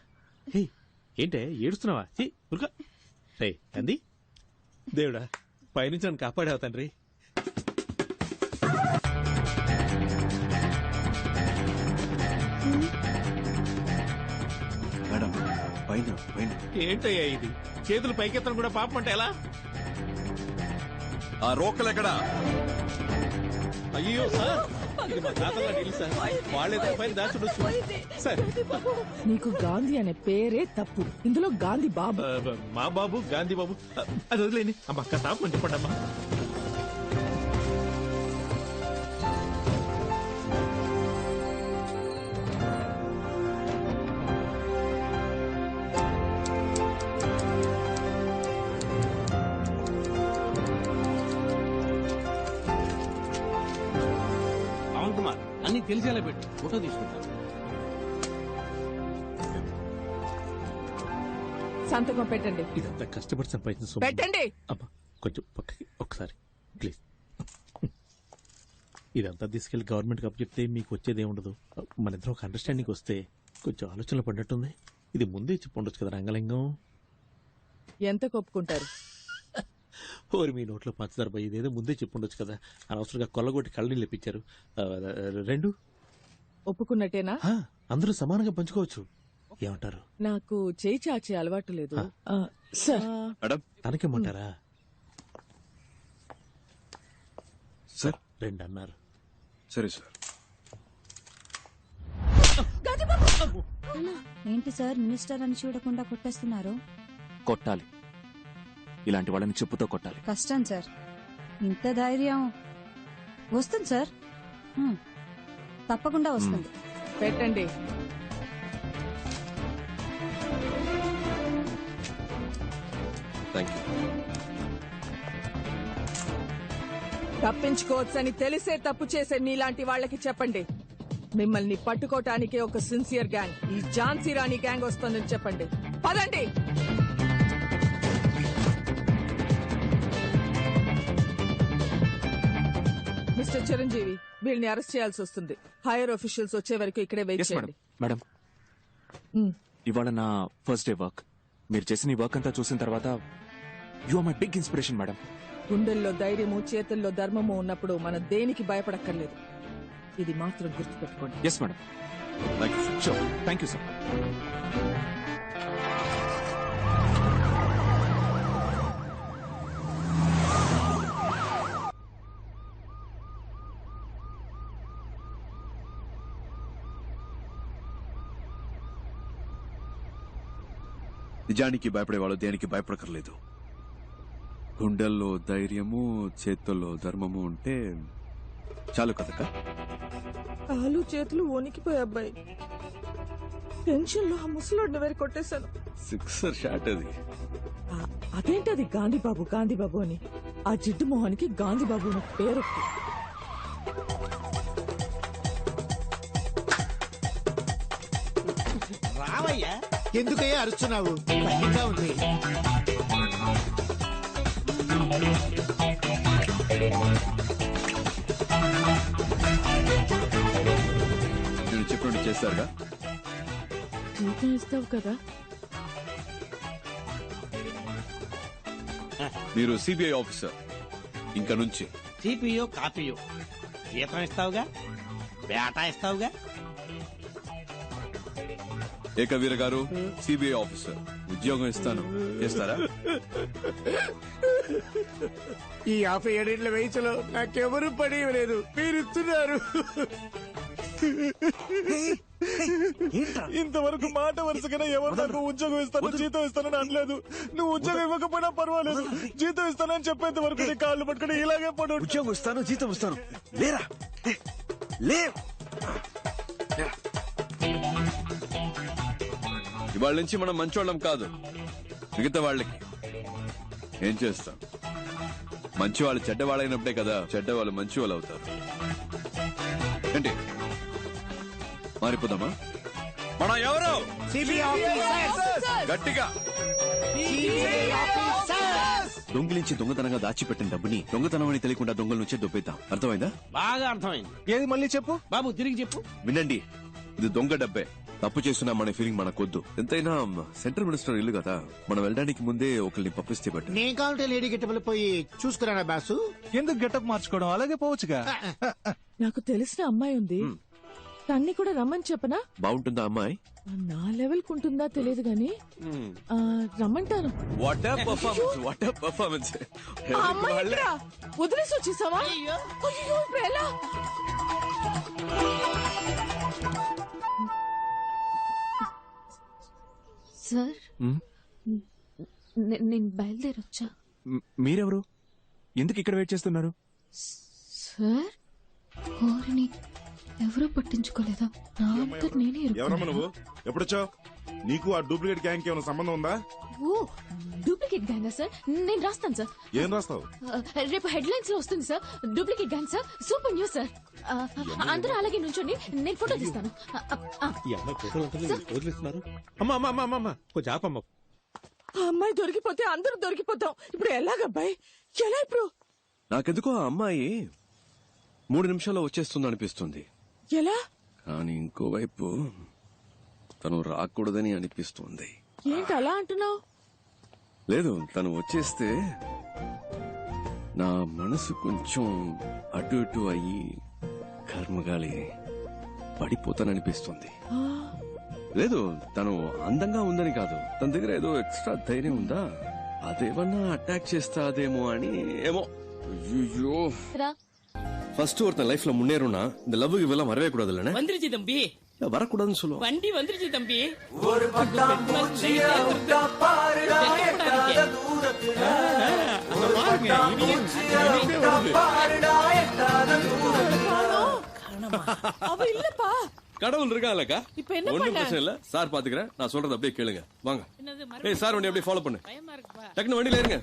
ఏంటే ఏడుస్తున్నావా? ఉరుక రే అంది. దేవుడా, పైనుంచి నన్ను కాపాడావు తండ్రి. మేడం పైన పైన. ఏంటయ్యా ఇది? చేతులు పైకెత్తడం కూడా పాపం అంటే ఎలా? ఆ రోకలెక్కడా? అయ్యో సార్, ఇది మా తాతల నీళ్ళు సార్. వాళ్ళేదో పైన దాచుడొచ్చు సార్. నీకు గాంధీ అనే పేరే తప్పు. ఇందులో గాంధీ బాబు. మా బాబు గాంధీ బాబు అది వదిలేని. అమ్మ అక్క తాపని చెప్పండి అమ్మా. పవన్ కుమార్, అన్ని తెలిసేలా పెట్టు, ఫోటో తీసుకుంటాను. సంతకం పెట్టండి. ఇదంతా కష్టపడి సంపాదించిన సొమ్ము. పెట్టండి. అమ్మా కొంచెం పక్కకి ఒకసారి ప్లీజ్. ఇదంతా తీసుకెళ్లి గవర్నమెంట్కి అప్పచెప్తే మీకు వచ్చేదే ఉండదు. మన ఇద్దరం ఒక అండర్స్టాండింగ్ వస్తే కొంచెం ఆలోచనలు పడినట్టుంది. ఇది ముందే చెప్పి ఉండొచ్చు కదా రంగలింగం. ఎంత కొప్పుకుంటారు? ఓరి మీ నోట్లో పంచదార పోయి ఇదేదో ముందే చెప్పి ఉండొచ్చు కదా. అనవసరంగా కొల్లగొట్టి కళ్ళని ఇప్పించారు. 2 ఒప్పుకున్నట్టేనా? అందరూ సమానంగా పంచుకోవచ్చు. ఏమంటారు? నాకు చేయి చాచే అలవాటు లేదు. సార్ తనకేమంటారా? సార్ 2 అన్నారు. సరే సార్. ఏంటి సార్ మినిస్టర్ అని చూడకుండా కొట్టేస్తున్నారు? కొట్టాలి, ఇలాంటి వాళ్ళని చెప్పుతో కొట్టాలి. కష్టం సార్. ఇంత ధైర్యం వస్తుంది సార్, తప్పకుండా వస్తుంది. పెట్టండి. తప్పించుకోవచ్చని తెలిసే తప్పు చేసే మీలాంటి వాళ్ళకి చెప్పండి. మిమ్మల్ని పట్టుకోటానికే ఒక సిన్సియర్ గ్యాంగ్, ఈ ఝాన్సీ రాణి గ్యాంగ్ వస్తుందని చెప్పండి. పదండి. మిస్టర్ చిరంజీవి, వీళ్ళని అరెస్ట్ చేయాల్సి వస్తుంది. హైయర్ ఆఫీషియల్స్ వచ్చే వరకు ఇక్కడే వెయిట్ చేయండి. మేడం, ఇవాళ నా ఫస్ట్ డే వర్క్. మీరు చేసిన ఈ వర్క్ అంతా చూసిన తర్వాత you are my big inspiration madam. గుండెల్లో ధైర్యము, చేతుల్లో ధర్మము ఉన్నప్పుడు మనం దేనికి భయపడక్కర్లేదు. ఇది మాత్రం గుర్తుపెట్టుకోండి. Yes madam. Sure. Thank you sir. నిజానికి భయపడేవాళ్ళు దేనికి భయపడకర్లేదు. గుండెల్లో ధైర్యము, చేతుల్లో ధర్మము ఉంటే చాలు కదక. కాలు చేతులు వణికిపోయి అబ్బాయి. టెన్షన్ లో ఆ ముసలోడిని వేరు కొట్టేశాను. 6 షాట్ అది. అదేంటది గాంధీబాబు గాంధీబాబు అని. ఆ జిడ్డు మొహానికి గాంధీబాబు అని పేరు. రావయ్యా, ఎందుకయ్యా అరుస్తున్నావు? భయంగా ఉంది. నేను చెప్పినట్టు చేస్తారుగా. జీతం ఇస్తావు కదా? మీరు సిబిఐ ఆఫీసర్. ఇంకా నుంచి సిపియో కాపీయో జీతం ఇస్తావుగా, బేటా ఇస్తావుగా. ఏకవీర గారు, సిబిఐ ఆఫీసర్, ఉద్యోగం ఇస్తాను, చేస్తారా? ఈ 57 వయసులో నాకెవరు పని ఇవ్వలేదు, మీరు ఇస్తున్నారు. ఇంతవరకు మాట వరుసగా ఎవరు నాకు ఉద్యోగం ఇస్తాను, జీతం ఇస్తానని అనలేదు. నువ్వు ఉద్యోగం ఇవ్వకపోయినా పర్వాలేదు, జీతం ఇస్తానని చెప్పేంత వరకు నీ కాళ్ళు పట్టుకుని ఇలాగే పడు. ఉద్యోగం ఇస్తాను, జీతం ఇస్తాను. లేరా లే. ఇవాళ నుంచి మనం మంచోళ్ళం కాదు. మిగతా వాళ్ళకి ఏం చేస్తాం? మంచివాళ్ళు చెడ్డవాళ్ళైనప్పుడే కదా చెడ్డవాళ్ళు మంచి వాళ్ళు అవుతారు. ఏంటి మారిపోదామా? మనం ఎవరు? గట్టిగా. దొంగిలించి దొంగతనంగా దాచిపెట్టిన డబ్బుని దొంగతనం అని తెలియకుండా దొంగల నుంచే దొబ్బేద్దాం. అర్థమైందా? బాగా అర్థమైంది. ఏది మళ్ళీ చెప్పు బాబు, తిరిగి చెప్పు. వినండి, ఇది దొంగ డబ్బే. తప్పు చేస్తున్నా మన ఫీలింగ్ మనకొద్దు. ఎంతైనా సెంట్రల్ మినిస్టర్ ఇల్లు కదా, మనం వెళ్ళడానికి ముందే ఒకరిని పంపిస్తే బట్టి. నేను కావాలంటే లేడీ గెటబుల్ పోయి చూసుకురానా బాసు? ఎందుకు గెటప్ మార్చుకోవడం? అలాగే పోవచ్చుగా. నాకు తెలిసిన అమ్మాయి ఉంది, తన్ని కూడా రమ్మని చెప్పనా? బాగుంటుందా అమ్మాయి? నా లెవెల్ కుంటుందా తెలియదు గాని రమ్మంటాను. What a performance, what a performance. వదిలేసి వచ్చేసావా? అయ్యో, ఇప్పుడు ఎలా? సార్, నేను బయలుదేరొచ్చా? మీరెవరు? ఎందుకు ఇక్కడ వెయిట్ చేస్తున్నారు? సార్, కోరిని ఎవరూ పట్టించుకోలేదా? నా అంతటి నేనే ఎవరమ్మా నువ్వు? ఎప్పుడొచ్చావు? నీకు ఆ డూప్లికేట్ గ్యాంగ్ ఏమైనా సంబంధం ఉందా? ఓ, డూప్లికేట్ గ్యాంగ్ సార్? నేను రాస్తాను సార్. ఏం రాస్తావు? రేపు హెడ్లైన్స్ లో వస్తుంది sir. Duplicate gang sir, super news sir. అందరూ అలాగే నుంచోండి, నేను ఫోటో తీస్తాను. వదిలేస్తున్నారు. అమ్మా అమ్మా అమ్మా అమ్మా, కొంచెం ఆపమ్మ. ఆ అమ్మాయి దొరికిపోతే అందరూ దొరికిపోతాం. ఇప్పుడు ఎలాగబ్బాయి? ఎలా ఇప్పుడు? నాకెందుకో ఆ అమ్మాయి 3 నిమిషాల్లో వచ్చేస్తుంది అనిపిస్తుంది. ఎలా? కానీ ఇంకోవైపు తను రాకూడదని అనిపిస్తుంది. ఏంటి అలా అంటున్నావు? లేదు, తను వచ్చేస్తే నా మనసు కొంచెం అటు ఇటు అయ్యి కర్మగాలి పడిపోతాననిపిస్తుంది. లేదు, తను అందంగా ఉందని కాదు, తన దగ్గర ఏదో ఎక్స్ట్రా ధైర్యం ఉందా, అదేమన్నా అటాక్ చేస్తాదేమో అని. ఏమో. ஐயோ, ஃபர்ஸ்ட் ஒருத்தன் லைஃப்ல முன்னேறும்னா இந்த லவ்வுக்கு இதெல்லாம் வரவே கூடாதுல்ல. வந்துருச்சு தம்பி. வரக்கூடாதுன்னு சொல்லுவோம். வண்டி வந்துருச்சு தம்பி. ஒரு பட்டாம் பூச்சியா விட்டா பாருடா எட்டாத தூரத்துல. ஒரு பட்டாம் பூச்சியா விட்டா பாருடா எட்டாத தூரத்துல. அவ இல்லப்பா. கடவுள் இருக்கான்லக்கா. இப்ப என்ன ஒண்ணும் பண்ண? பிரச்சனை இல்ல, சார் பாத்துக்கிறேன். நான் சொல்றது அப்படியே கேளுங்க. வாங்க. ஏய் சார், வண்டி அப்படியே ஃபாலோ பண்ணு. டக்குனு வண்டியில இருங்க.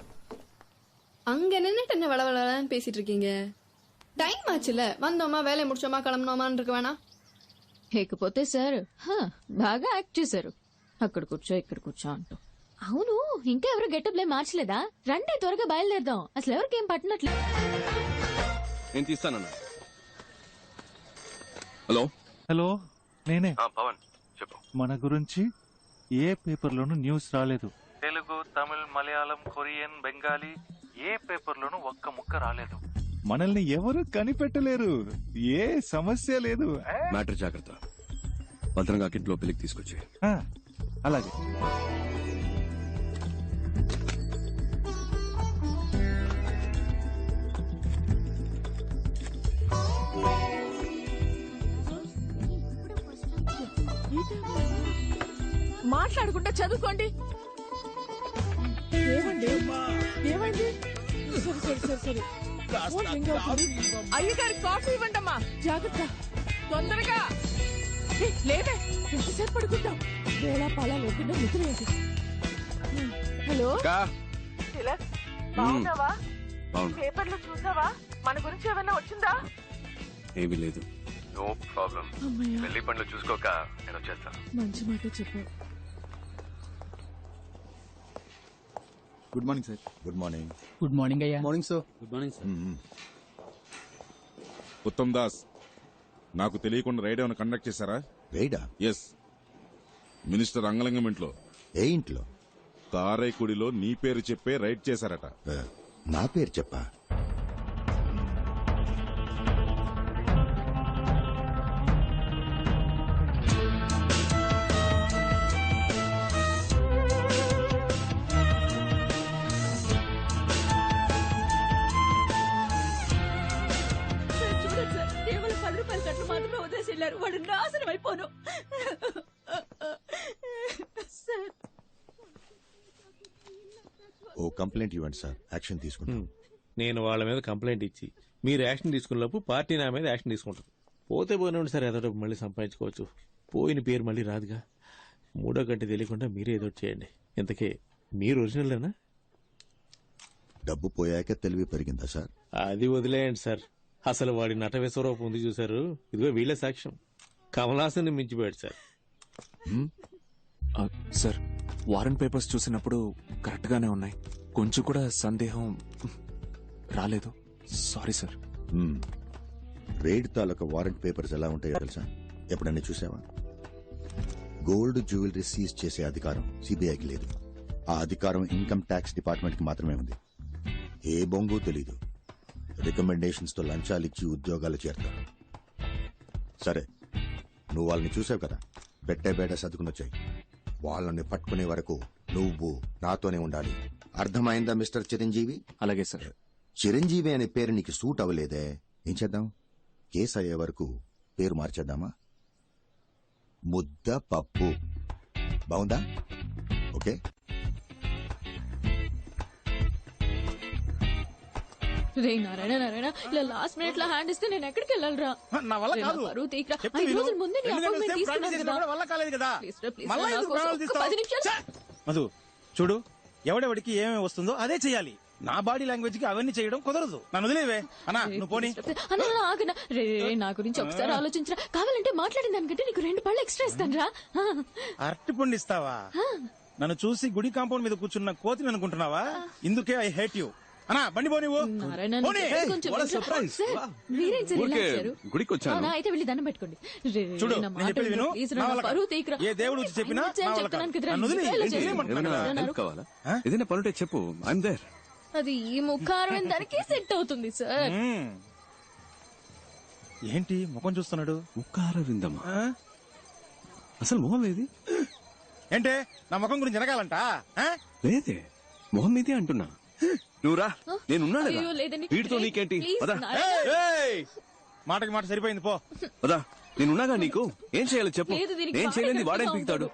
அங்க நின்னுட்டு என்ன வளவளன்னு பேசிட்டு இருக்கீங்க? టైం ఆச்சுல వందోమా వేలే ముడిచోమా కళంనోమా అని ఇరుకు వేణా. లేకపోతే సార్ బాగా యాక్ట్ చేశారు. అక్కడ కూర్చో ఇక్కడ కూర్చో అంటూ. అవును, ఇంకా ఎవరు గెటప్లే మార్చలేదా? రండి త్వరగా బయలుదేరదాం. అసలు ఎవరికేం పట్టినట్లే. నేను తీస్తానన్నా. హలో హలో, నేనే. పవన్ చెప్పు. మన గురించి ఏ పేపర్లోనూ న్యూస్ రాలేదు. తెలుగు, తమిళ్, మలయాళం, కొరియన్, బెంగాలీ ఏ పేపర్లోనూ ఒక్క ముక్క రాలేదు. మనల్ని ఎవరు కనిపెట్టలేరు. ఏ సమస్య లేదు. మ్యాటర్ జాగ్రత్త. భద్రంగా ఇంట్లో పెళ్లికి తీసుకొచ్చి. అలాగే. మాట్లాడుకుంటే చదువుకోండి. ఏమండి? ఏమైంది? సరే. అయ్యగారి కాఫీ ఇవ్వండమ్మా. జాగ్రత్త, తొందరగా. లేదే, ఎంతసేపు పడుకుంటాం? వేళ పాలా లేకుండా నిద్రలేదు. హలో తిలక్, బాగున్నావా? పేపర్లో చూసావా? మన గురించి ఏమైనా వచ్చిందా? ఏమీ లేదు. No problem. అమ్మయ్య. పెళ్లి పనులు చూసుకోక నేను వచ్చేస్తాను. మంచి మాట చెప్పావు. Good morning sir. Good morning. Good morning అయ్యా. Morning sir. Good morning sir. Uttam Das, నాకు తెలియకుండా రైడ్ ఏమైనా కండక్ట్ చేశారా? రైడా? ఎస్. మినిస్టర్ అంగలింగం ఇంట్లో. ఏ ఇంట్లో? కారైకుడిలో నీ పేరు చెప్పే రైడ్ చేశారట. నా పేరు చెప్పా? చూడండి సార్, కేవలం 10 రూపాయల కట్లు మాత్రమే వదిలేసి వెళ్ళారు. వాడు నాశనం అయిపోను. ఓ కంప్లైంట్ ఇవ్వండి సార్, యాక్షన్ తీసుకుంటాం. నేను వాళ్ళ మీద కంప్లైంట్ ఇచ్చి మీరు యాక్షన్ తీసుకున్నప్పుడు పార్టీ నా మీద యాక్షన్ తీసుకుంటారు. పోతే పోయినండి సార్, ఏదో మళ్ళీ సంపాదించుకోవచ్చు. పోయిన పేరు మళ్ళీ రాదుగా. మూడో గంట తెలియకుండా మీరే ఏదో చేయండి. ఇంతకే మీరు ఒరిజినల్లేనా? డబ్బు పోయాక తెలివి పెరిగిందా సార్? అది వదిలేయండి సార్. అసలు వాడి నట విశ్వరూపం ఉంది చూసారు. ఇదిగో వీళ్ళ సాక్ష్యం. కమలాసన్ని మించిపోయాడు సార్. సార్, వారెంట్ పేపర్స్ చూసినప్పుడు కరెక్ట్ గానే ఉన్నాయి. కొంచెం కూడా సందేహం రాలేదు. Sorry sir. రైడ్ తాలూకా వారెంట్ పేపర్స్ ఎలా ఉంటాయో తెలుసా? ఎప్పుడన్నా చూసావా? గోల్డ్ జ్యువెలరీ సీజ్ చేసే అధికారం సిబిఐకి లేదు. ఆ అధికారం ఇన్కమ్ ట్యాక్స్ డిపార్ట్మెంట్ కి మాత్రమే ఉంది. ఏ బొంగు తెలీదు. రికమెండేషన్స్ తో లంచాలిచ్చి ఉద్యోగాలు చేరతారు. సరే, నువ్వు వాళ్ళని చూసావు కదా, పెట్టే బేట సర్దుకునొచ్చాయి. వాళ్ళని పట్టుకునే వరకు నువ్వు నాతోనే ఉండాలి. అర్థమైందా మిస్టర్ చిరంజీవి? అలాగే సార్. చిరంజీవి అనే పేరు నీకు సూట్ అవ్వలేదే, ఏం చేద్దాం? కేసు అయ్యే వరకు పేరు మార్చేద్దామా? ముద్ద పప్పు. బాగుందా? ఓకే. రే నారాయణ నారాయణ, ఇలా లాస్ట్ మినిట్ లో హ్యాండ్ ఇస్తే నేను ఎక్కడికి వెళ్ళాలరా? నా వల్ల కాదు. 5 రోజుల ముందే నీ అపాయింట్మెంట్ తీసుకున్నాను కదా. వల్ల కాలేదు కదా. ప్లీజ్ రా, ప్లీజ్ మళ్ళా రా, ఎందుకు నా కోసం ప్రాణాలు ఒక్క 10 నిమిషాలు. మధు చూడు, ఎవడెవడికి ఏమేమి వస్తుందో అదే చెయ్యాలి. నా బాడీ లాంగ్వేజ్ కి అవన్నీ చేయడం కుదరదు. నన్ను వదిలేవే అన్నా, నువ్వు పోనీ. అన్న ఆగనా. రే నా గురించి ఒకసారి ఆలోచించరా. కావాలంటే మాట్లాడిన దానికంటే నీకు 2 పళ్ళు ఎక్స్ట్రా ఇస్తాను రా. అరటి పండు ఇస్తావా? నన్ను చూసి గుడి కాంపౌండ్ మీద కూర్చున్న కోతిని అనుకుంటున్నావా? ఇందుకే ఐ హేట్ యూ. అన్నా బండి పో నువ్వు నారాయణ పోనీ. కొంచెం what a వింటరా? surprise. Sir, Wow. మీరేం సార్ ఇలా ఊరికే వచ్చారు? గుడికి వచ్చాను. అవునా, అయితే వెళ్ళి దండం పెట్టుకోండి. చూడు నా నేను మాట చెప్పేది విను విను. ప్లీజ్ నా నా వల్ల పరువు కాదు. తీయకురా. ఏ దేవుడు వచ్చి చెప్పినా ఆయన నా వల్ల చెప్తున్నాను కాదు. కదరా, నన్ను వదిలి ఇలా ఏం చేసి. ఏమైనా హెల్ప్ కావాలా ఏదైనా పనుంటే చెప్పు ఐఎమ్ దేర్. అది ఈ ముఖారం దానికి సెట్ అవుతుంది సార్. ఏంటి ముఖం చూస్తున్నాడు? ముఖార విందమా? అసలు మొహం ఏది? ఏంటే నా ముఖం గురించి వెనకాలంట? లేదే మొహం మీదే అంటున్నా. నువ్వురా నేనున్నాను అయ్యో, లేదండి. వీటితో నీకేంటి? ప్లీజ్, పదా మాటకి మాట సరిపోయింది పో. పదా నేనున్నాగా నీకు ఏం చేయాలో చెప్పు. లేదు, దీనికి నేను చేయలేని వాడే వాడేం గట్టిగా పీకుతాడు.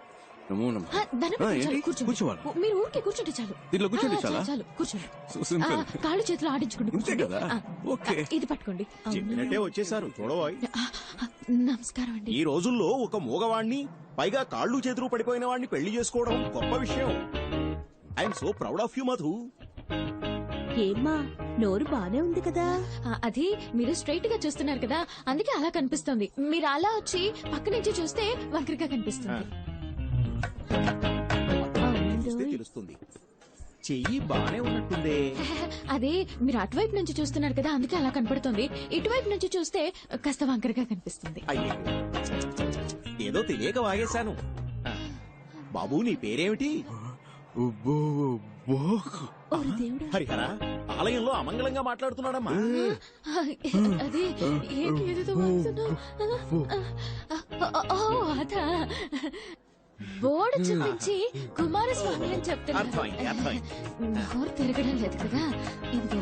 నమో నమః. దండం ఆ, పెట్టుకోండి, ఏంటి? కూర్చోండి. కూర్చోవాలి. మీరు ఊరికే కూర్చుంటే చాలు. దీంట్లో కూర్చుంటే చాలా? చాలు కూర్చోండి. So simple. కాళ్ళు చేతులు ఆడించుకోండి, ఇంతే కూర్చోండి. కదా? ఓకే. ఇది పట్టుకోండి. చెప్పినట్టే వచ్చేసారు చూడబోయ్. నమస్కారం అండి. ఈ రోజుల్లో ఒక మూగవాణ్ణి పైగా కాళ్ళు చేతులు పడిపోయిన వాడిని పెళ్లి చేసుకోవడం గొప్ప విషయం. I'm so proud of you Madhu. ఏమ్మా నోరు బానే ఉంది కదా? అది మీరు స్ట్రైట్ గా చూస్తున్నారు కదా, అందుకే అలా కనిపిస్తుంది. మీరు అలా వచ్చి పక్క నుంచి చూస్తే వంకరగా కనిపిస్తుంది. చూస్తే తెలుస్తుంది. చెయ్యి బానే ఉన్నట్టుందే. అదే మీరు అటువైపు నుంచి చూస్తున్నారు కదా, అందుకే అలా కనపడుతుంది. ఇటువైపు నుంచి చూస్తే కాస్త వంకరగా కనిపిస్తుంది. అయ్యే ఏదో తెలియక వాగేశాను. బాబు నీ పేరేమిటి? హరిహర ఆలయంలో అమంగళంగా మాట్లాడుతున్నాడమ్మా. అదే ఏంటి ఏదేదో వాగుతున్నావ్? అదా బోర్డు చూపించి కుమారస్వామి అని చెప్తున్నారు. అర్థమైంది, అర్థమైంది. నోరు తిరగడం లేదు కదా. ఇది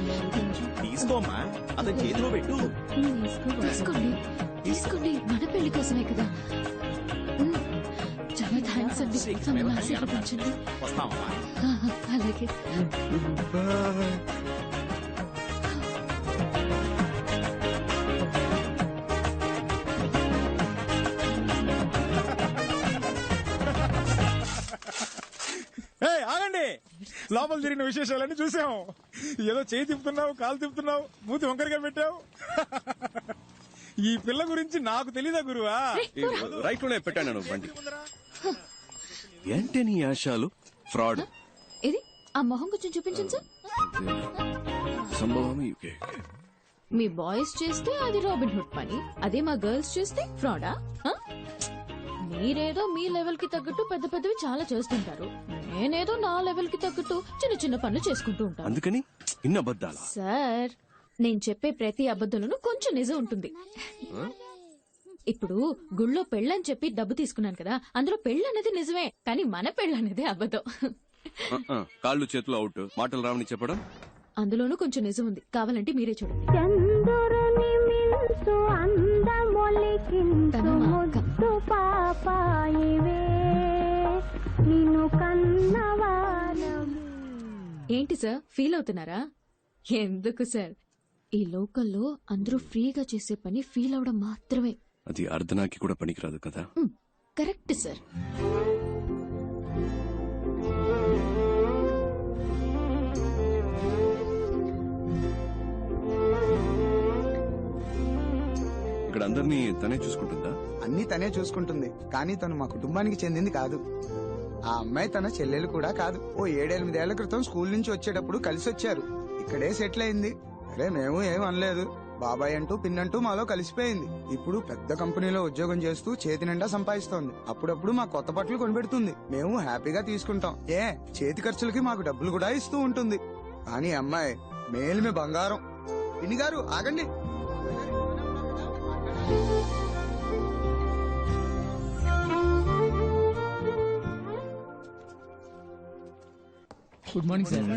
తీసుకోమ్మా అతని చేతిలో పెట్టు. తీసుకోండి తీసుకోండి, మన పెళ్లి కోసమే కదా. చాలా థ్యాంక్స్ అండి, నన్ను ఆశీర్వదించండి. వస్తామమ్మా. అలాగే. ఆగండి, లోపల జరిగిన విశేషాలన్నీ చూసాం. ఏదో చేయి తిప్పుతున్నావు, కాలు తిప్పుతున్నావు, మూతి వంకరగా పెట్టావు. ఈ పిల్ల గురించి నాకు తెలీదా గురువా? రైట్ లోనే పెట్టాను బండి. ఏంటి నీ ఆశాలు? ఫ్రాడ్. ఇది ఆ మొహం కొంచెం చూపించండి సార్. సంభవం. మీ బాయ్స్ చేస్తే అది రాబిన్ హుడ్ పని, అదే మా గర్ల్స్ చేస్తే ఫ్రాడా? మీరేదో మీ లెవెల్ కి తగ్గట్టు పెద్ద పెద్దవి చాలా చేస్తుంటారు, నేనేదో నా లెవెల్ కి తగ్గట్టు చిన్న చిన్న పనులు చేసుకుంటూ ఉంటాను. అందుకని ఇన్న అబద్ధాలా? సార్, నేను చెప్పే ప్రతి అబద్ధంలోనూ కొంచెం నిజం ఉంటుంది. ఇప్పుడు గుళ్ళో పెళ్ళని చెప్పి డబ్బు తీసుకున్నాను కదా, అందులో పెళ్ళి అనేది నిజమే, కానీ మన పెళ్ళి అనేది అబద్ధం. కాళ్ళు చేతులు అవుట్, మాటలు రావని చెప్పడం అందులోనూ కొంచెం నిజం ఉంది, కావాలంటే మీరే చూడండి. తను మా అక్క. ఏంటి సార్ ఫీల్ అవుతున్నారా? ఎందుకు సార్, ఈ లోకల్లో అందరూ ఫ్రీగా చేసే పని ఫీల్ అవడం మాత్రమే. అది అర్ధనాకి కూడా పనికిరాదు కదా. Correct sir. ఇక్కడ అందరినీ తనే చూసుకుంటుందా? అన్ని తనే చూసుకుంటుంది, కానీ తను మా కుటుంబానికి చెందింది కాదు. ఆ అమ్మాయి తన చెల్లెలు కూడా కాదు. ఓ 7-8 ఏళ్ల క్రితం స్కూల్ నుంచి వచ్చేటప్పుడు కలిసి వచ్చారు, ఇక్కడే సెటిల్ అయింది. అరే మేము ఏం అనలేదు, బాబాయ్ అంటూ పిన్నంటూ మాలో కలిసిపోయింది. ఇప్పుడు పెద్ద కంపెనీలో ఉద్యోగం చేస్తూ చేతి నిండా సంపాదిస్తోంది. అప్పుడప్పుడు మా కొత్త బట్టలు కొనిపెడుతుంది, మేము హ్యాపీగా తీసుకుంటాం. చేతి ఖర్చులకి మాకు డబ్బులు కూడా ఇస్తూ ఉంటుంది. కానీ అమ్మాయి మేలిమి బంగారం. పిన్ని గారు ఆగండి. Good morning sir.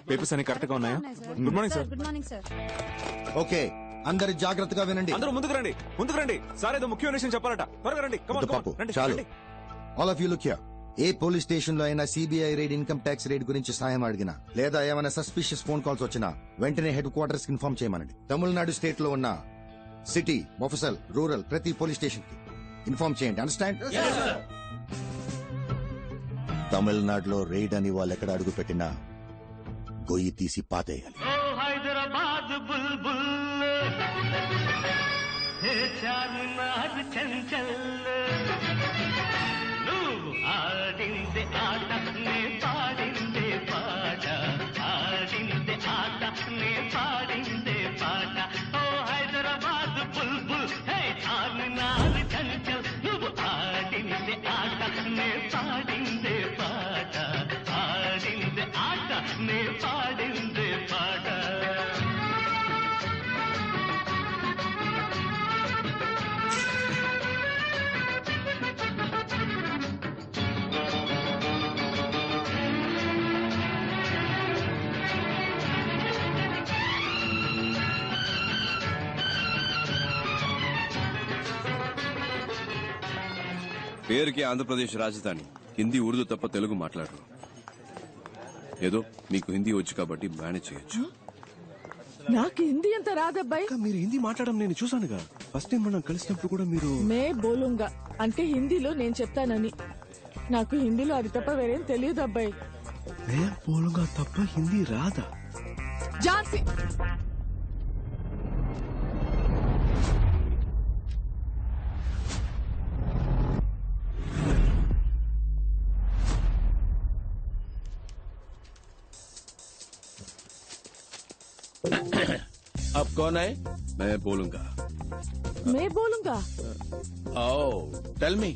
పేపర్స్ అన్ని కరెక్ట్ గా ఉన్నాయా? Good morning sir. Good morning sir. Okay, అందరు జాగ్రత్తగా వినండి. అందరూ ముందుకు రండి, ముందుకు రండి. సార్ ఏదో ముఖ్యమైన విషయం చెప్పాలట, త్వరగా రండి. పాపు చాలు. All of you look here. A police station లో అయినా CBI raid, income tax raid గురించి సాయం అడిగినా, లేదా ఏమైనా సస్పిషియస్ ఫోన్ కాల్స్ వచ్చినా వెంటనే హెడ్ క్వార్టర్స్ కి ఇన్ఫార్మ్ చేయమనండి. తమిళనాడు స్టేట్ లో ఉన్న సిటీ, మొఫసల్, రూరల్ ప్రతి పోలీస్ స్టేషన్ కి ఇన్ఫార్మ్ చేయండి. అండర్స్టాండ్? తమిళనాడులో రైడ్ అని వాళ్ళు ఎక్కడ అడుగు పెట్టినా గొయ్యి తీసి పాతేయాలి. హైదరాబాద్ బుల్బుల్ చార్మినార్ చంచల్, నువ్వు ఆడిందే ఆట నే పాడిందే పాట, ఆడిందే ఆట నే పాడిందే పాట ఓ హైదరాబాద్ బుల్బుల్ హే చార్మినార్ చంచల్ నువ్వు ఆడిందే ఆట నే పాడిందే పాట ఆడిందే ఆట నే పాడిందే పాట పేరుకి ఆంధ్రప్రదేశ్ రాజధాని హిందీ ఉర్దూ తప్ప తెలుగు మాట్లాడరు ఏదో మీకు హిందీ వచ్చు కాబట్టి మేనేజ్ చేయొచ్చు నాకు హిందీ అంత రాదబ్బాయి. మీరు హిందీ మాట్లాడడం నేను చూసానుగా ఫస్ట్ టైం మనం కలిసినప్పుడు కూడా మీరు మే బోలుంగా అంటే హిందీలో నేను చెప్తానని. నాకు హిందీలో అది తప్ప వేరేం తెలియదు అబ్బాయి. మే బోలుగా తప్ప హిందీ రాదా? ఝాన్సీ अब कौन है? मैं बोलूंगा మే బోలుంగా. Oh, tell me.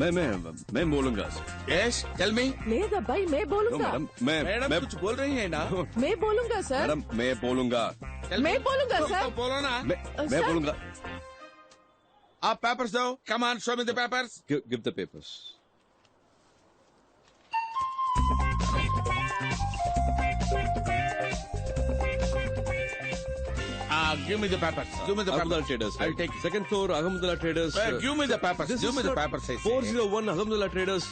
मैं बोलूंगा Yes, tell me. లేదబ్బాయి మే బోలుంగా. मैडम कुछ बोल रही है ना? మే బోలుంగా సార్. मैडम मैं बोलूंगा మే బోలుంగా तो సార్. बोलो ना. मैं बोलूंगा आप पेपर्स दो. Come on, show me the papers. Give the papers Give me the papers. Give me the Ahmedullah papers. Traders. I'll take it. Second floor, Ahmedullah Traders. Give me the papers. This Give is me the for papers. I say. 401 Ahmedullah Traders.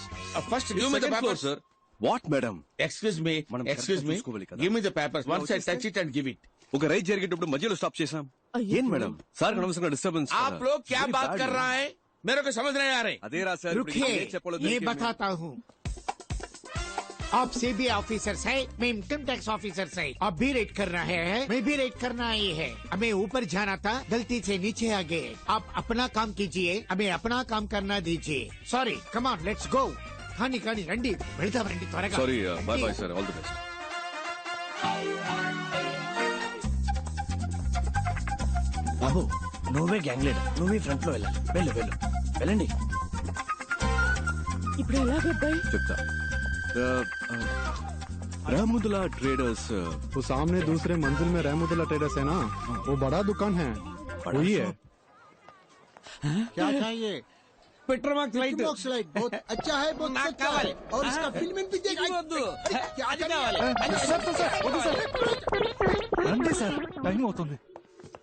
First, give me the Second floor, papers. sir. What, madam? Excuse me. మనం Excuse correct గా me. చూసుకోవాలి కదా. Give me the papers. ఇలా Once I touch it and give it. ఒక రైడ్ జరిగేటప్పుడు మధ్యలో స్టాప్ చేసాం. అయ్యో. ఏం మేడం సార్ అనవసరంగా డిస్టర్బెన్స్ आप लोग क्या बात कर रहा है? मेरे को समझ नहीं आ रहे. అదే రా సార్ रुकिए, ये बताता हूँ. आप सीबी ऑफिसर्स है, मैं इनकम टैक्स ऑफिसर्स है. आप भी रेड करना है, मैं भी रेड करना ही है. हमें ऊपर जाना था, गलती से नीचे आ गए. आप अपना काम कीजिए, हमें अपना काम करना दीजिए. Sorry, come on, let's go. खानी खानी रंडी, వెళ్దాం రండి త్వరగా. Sorry bye bye sir all the best. బాబు నువ్వే గ్యాంగ్ లీడర్, నువ్వే ఫ్రంట్ లో వెళ్ళాలి. వెళ్ళు వెళ్ళు వెళ్ళండి. ఇప్పుడు ఎలాగబ్బాయి? చెప్తా. रहमुदुल्ला ट्रेडर्स वो सामने दूसरे मंजिल में रहमुदुल्ला ट्रेडर्स है ना, वो बड़ा दुकान है, वही है. क्या चाहिए? Petromax light. पेट्रोमाक्स लाइट बहुत अच्छा है, बहुत अच्छा है. और इसका फिल्म भी देखा. क्या రండి సార్ టైం అవుతుంది.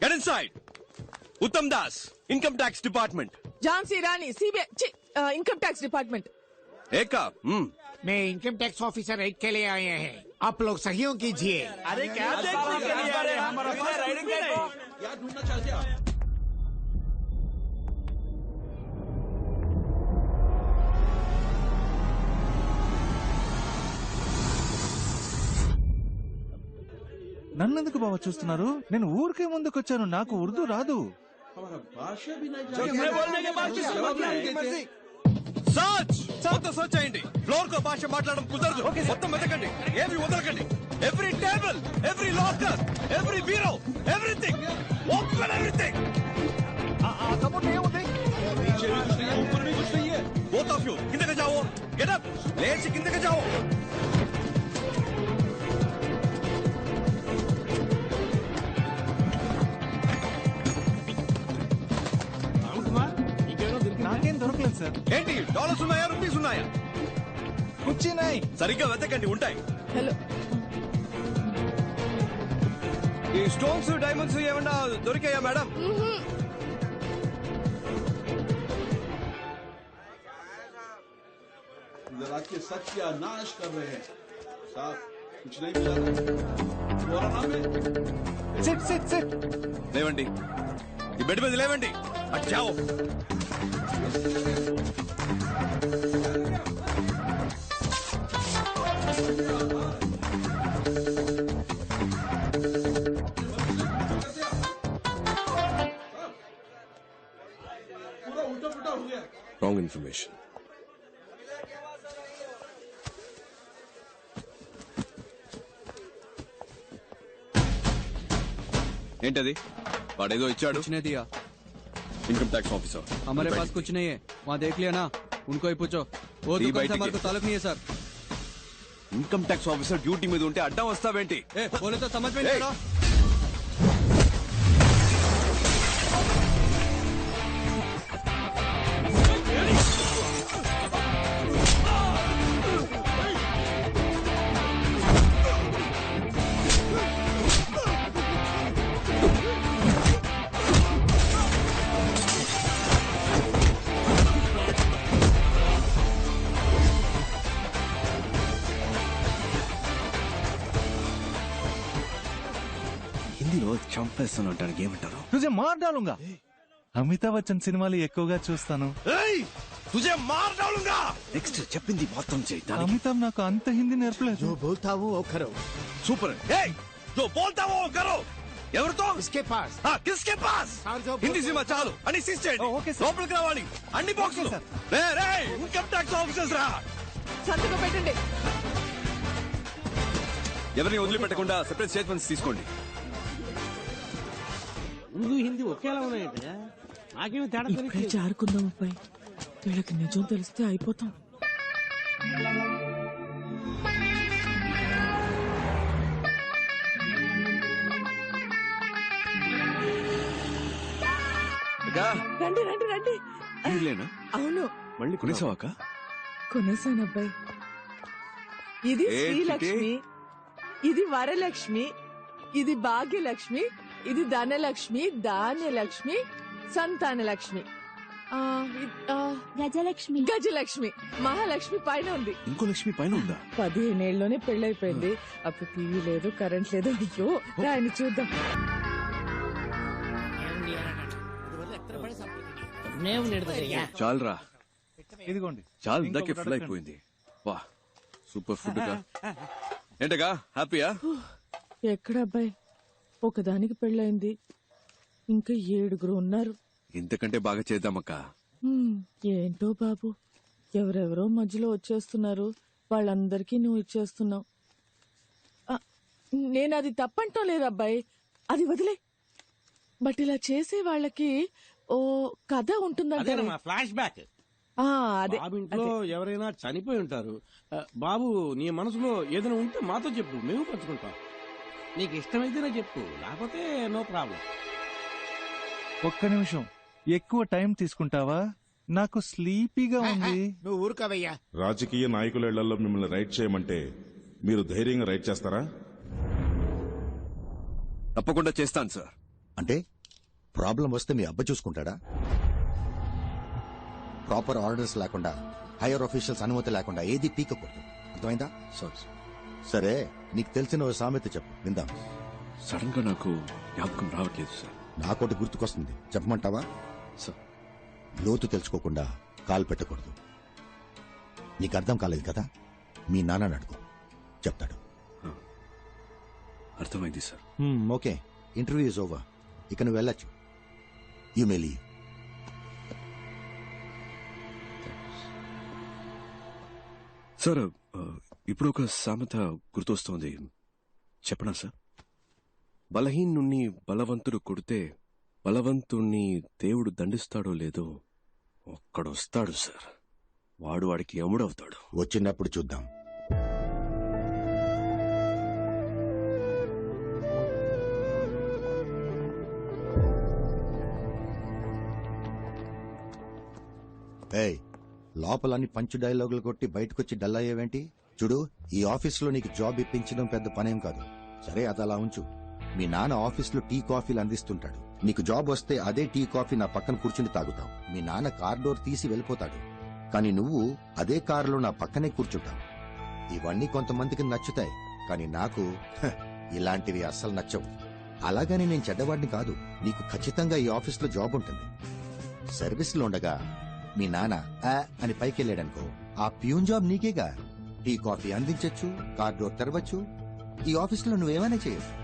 Get inside. उत्तम दास इनकम टैक्स डिपार्टमेंट. ఝాన్సీ రాణి సిబిఐ ఇన్కమ్ ట్యాక్స్ డిపార్ట్మెంట్. एका मैं इनकम टैक्स ऑफिसर रेड के लिए आए हैं. आप लोग सहयोग कीजिए. अरे क्या देखने के लिए आ रहे हैं? हमारा पास राइडिंग भी नहीं. क्या ढूंढना चाहते हो? నన్నెందుకు బావ చూస్తున్నారు? నేను ఊరికే ముందుకొచ్చాను, నాకు ఉర్దూ రాదు. हमारा भाषा भी नहीं. मैं बोलने के बाद किसी को नहीं मर्जी. సర్చ్ మొత్తం సర్చ్ చేయండి. ఫ్లోర్ కో భాష మాట్లాడడం కుదరదు. మొత్తం వెతకండి, ఏమి వదలకండి. Every table, every locker, every bureau, everything open everything. नीचे भी कुछ नहीं है, ऊपर भी कुछ नहीं है. बोथ ऑफ यू किंदे जाओ. गेट अप, लेट से किंदे जाओ. నాకేం దొరకలేదు సార్. ఏంటి డాలర్స్ ఉన్నాయా, రూపీస్ ఉన్నాయా? కూర్చున్నాయి. సరిగ్గా వెతకండి, ఉంటాయి. హలో, ఈ స్టోన్స్ డైమండ్స్ ఏమన్నా దొరికాయా మేడం? जरा के सत्य नाश कर रहे हैं. साहब कुछ नहीं मिला. SIT SIT SIT. లేవండి, ఈ బెడ్ మీద లేవండి. అచ్చావు. पूरा उल्टा पुल्टा हो गया. Wrong information. ఏంటది వాడేదో ఇచ్చాడు दिया ఇన్కమ్ ట్యాక్స్ ఆఫీసర్ हमारे पास कुछ नहीं है वहाँ देख लिया ना उनको ही पूछो वो दी दुकान भाई से हमारे टिकट। को ताल्लुक नहीं है sir income tax officer duty మీద ఉంటే అడ్డం వస్తావేంటి ए बोले तो समझ में नहीं आ रहा హిందీలో చంపేస్తాను అంటానికి ఏమంటారు తుజే మార్ డాలుంగా అమితాబ్ బచ్చన్ సినిమాలు ఎక్కువగా చూస్తాను తుజే మార్ డాలుంగా నెక్స్ట్ చెప్పింది మొత్తం చేయి అమితాబ్ నాకు అంత హిందీ నేర్పలేదు जो बोलता हूँ वो करो సూపర్ जो बोलता वो करो ఎవరితో इसके पास కిస్కే పాస్ హిందీ సినిమా చాలు అని సీజ్ చేయండి లోపలికి రావాలి అన్ని బాక్సులు రే రే ఇన్కమ్ ట్యాక్స్ ఆఫీసర్స్ రా సంతకం పెట్టండి ఎవరిని వదిలిపెట్టకుండా సెపరేట్ స్టేట్మెంట్స్ తీసుకోండి ఉర్దూ హిందీ ఒకేలా ఉన్నాయంటే నాకేమీ తేడా ఇప్పుడే జారుకుందాం అబ్బాయి వీళ్ళకి నిజం తెలిస్తే అయిపోతాం రండి రండి రండి వీళ్ళేనా అవును మళ్ళీ కొనేసావాక కొనేసాను అబ్బాయి ఇది ఏ శ్రీలక్ష్మి ఇది వరలక్ష్మి ఇది భాగ్యలక్ష్మి ఇది ధనలక్ష్మి ధాన్యలక్ష్మి సంతానలక్ష్మి గజలక్ష్మి గజలక్ష్మి మహాలక్ష్మి పైన ఉంది ఇంకో లక్ష్మి పైన ఉందా 15 ఏళ్ళలోనే పెళ్ళైపోయింది అప్పుడు టీవీ లేదు కరెంట్ లేదు అయ్యో ఆయన చూద్దాం చాలరా ఇదిగోండి చాలు ఇందాకే ఫుల్ అయిపోయింది వా సూపర్ ఫుడ్ గా ఏంటగా హ్యాపీయా ఎక్కడ అబ్బాయి ఒకదానికి పెళ్ళైంది ఇంకా 7 ఉన్నారు ఇంతకంటే బాగా చేద్దామక్క ఏంటో బాబు ఎవరెవరో మధ్యలో వచ్చేస్తున్నారు వాళ్ళందరికీ నువ్వు ఇచ్చేస్తున్నావు నేను అది తప్పంటం లేదు అబ్బాయి అది వదిలే బట్ ఇలా చేసే వాళ్ళకి ఓ కథ ఉంటుందంటే ఫ్లాష్ బ్యాక్ అదే బాబు ఇంట్లో ఎవరైనా చనిపోయి ఉంటారు బాబు నీ మనసులో ఏదైనా ఉంటే మాతో చెప్పు మేము పంచుకుంటాం నీకు ఇష్టమైతేనే చెప్పు లేకపోతే నో ప్రాబ్లం ఒక్క నిమిషం ఎక్కువ టైం తీసుకుంటావా నాకు స్లీపీగా ఉంది నువ్వు ఊరుకోవయ్యా రాజకీయ నాయకుల ఇళ్లలో మిమ్మల్ని రైడ్ చేయమంటే మీరు ధైర్యంగా రైడ్ చేస్తారా? తప్పకుండా చేస్తాను సార్. అంటే ప్రాబ్లం వస్తే మీ అబ్బ చూసుకుంటాడా? ప్రాపర్ ఆర్డర్స్ లేకుండా హైయర్ ఆఫీషియల్స్ అనుమతి లేకుండా ఏది పీకకూడదు, అర్థమైందా? సరే, నీకు తెలిసిన ఓ సామెత చెప్పు విందాం. సడన్ గా నాకు జ్ఞాపకం రావట్లేదు సార్. నాకోటి గుర్తుకొస్తుంది, చెప్పమంటావా? లోతు తెలుసుకోకుండా కాలు పెట్టకూడదు. నీకు అర్థం కాలేదు కదా, మీ నాన్న అడుగు, చెప్తాడు. అర్థమైంది sir. Okay, interview is over, ఇక నువ్వు వెళ్ళొచ్చు. You may leave. సార్, ఇప్పుడు ఒక సామెత గుర్తొస్తోంది, చెప్పనా సార్? బలహీనుణ్ణి బలవంతుడు కొడితే బలవంతుణ్ణి దేవుడు దండిస్తాడో లేదో ఒక్కడొస్తాడు సార్, వాడు వాడికి యముడవుతాడు. వచ్చినప్పుడు చూద్దాం. ఏయ్, లోపలని పంచు డైలాగులు కొట్టి బయటకొచ్చి డల్ అయ్యేవేంటి? చూడు, ఈ ఆఫీసులో నీకు జాబ్ ఇప్పించడం పెద్ద పనేం కాదు. సరే, అది అలా ఉంచు. మీ నాన్న ఆఫీసులో టీ కాఫీలు అందిస్తుంటాడు. నీకు జాబ్ వస్తే అదే టీ కాఫీ నా పక్కన కూర్చుని తాగుతావు. మీ నాన్న కార్ డోర్ తీసి వెళ్ళిపోతాడు, కానీ నువ్వు అదే కారులో నా పక్కనే కూర్చుంటావు. ఇవన్నీ కొంతమందికి నచ్చుతాయి, కానీ నాకు ఇలాంటివి అస్సలు నచ్చవు. అలాగని నేను చెడ్డవాడిని కాదు. నీకు ఖచ్చితంగా ఈ ఆఫీసులో జాబ్ ఉంటుంది. సర్వీస్లో ఉండగా మీ నాన్న అని పైకి వెళ్ళాడనుకో, ఆ ప్యూన్ జాబ్ నీకేగా. టీ కాఫీ అందించచ్చు, కార్ డోర్ తెరవచ్చు, ఈ ఆఫీసులో నువ్వేమైనా చేయొచ్చు.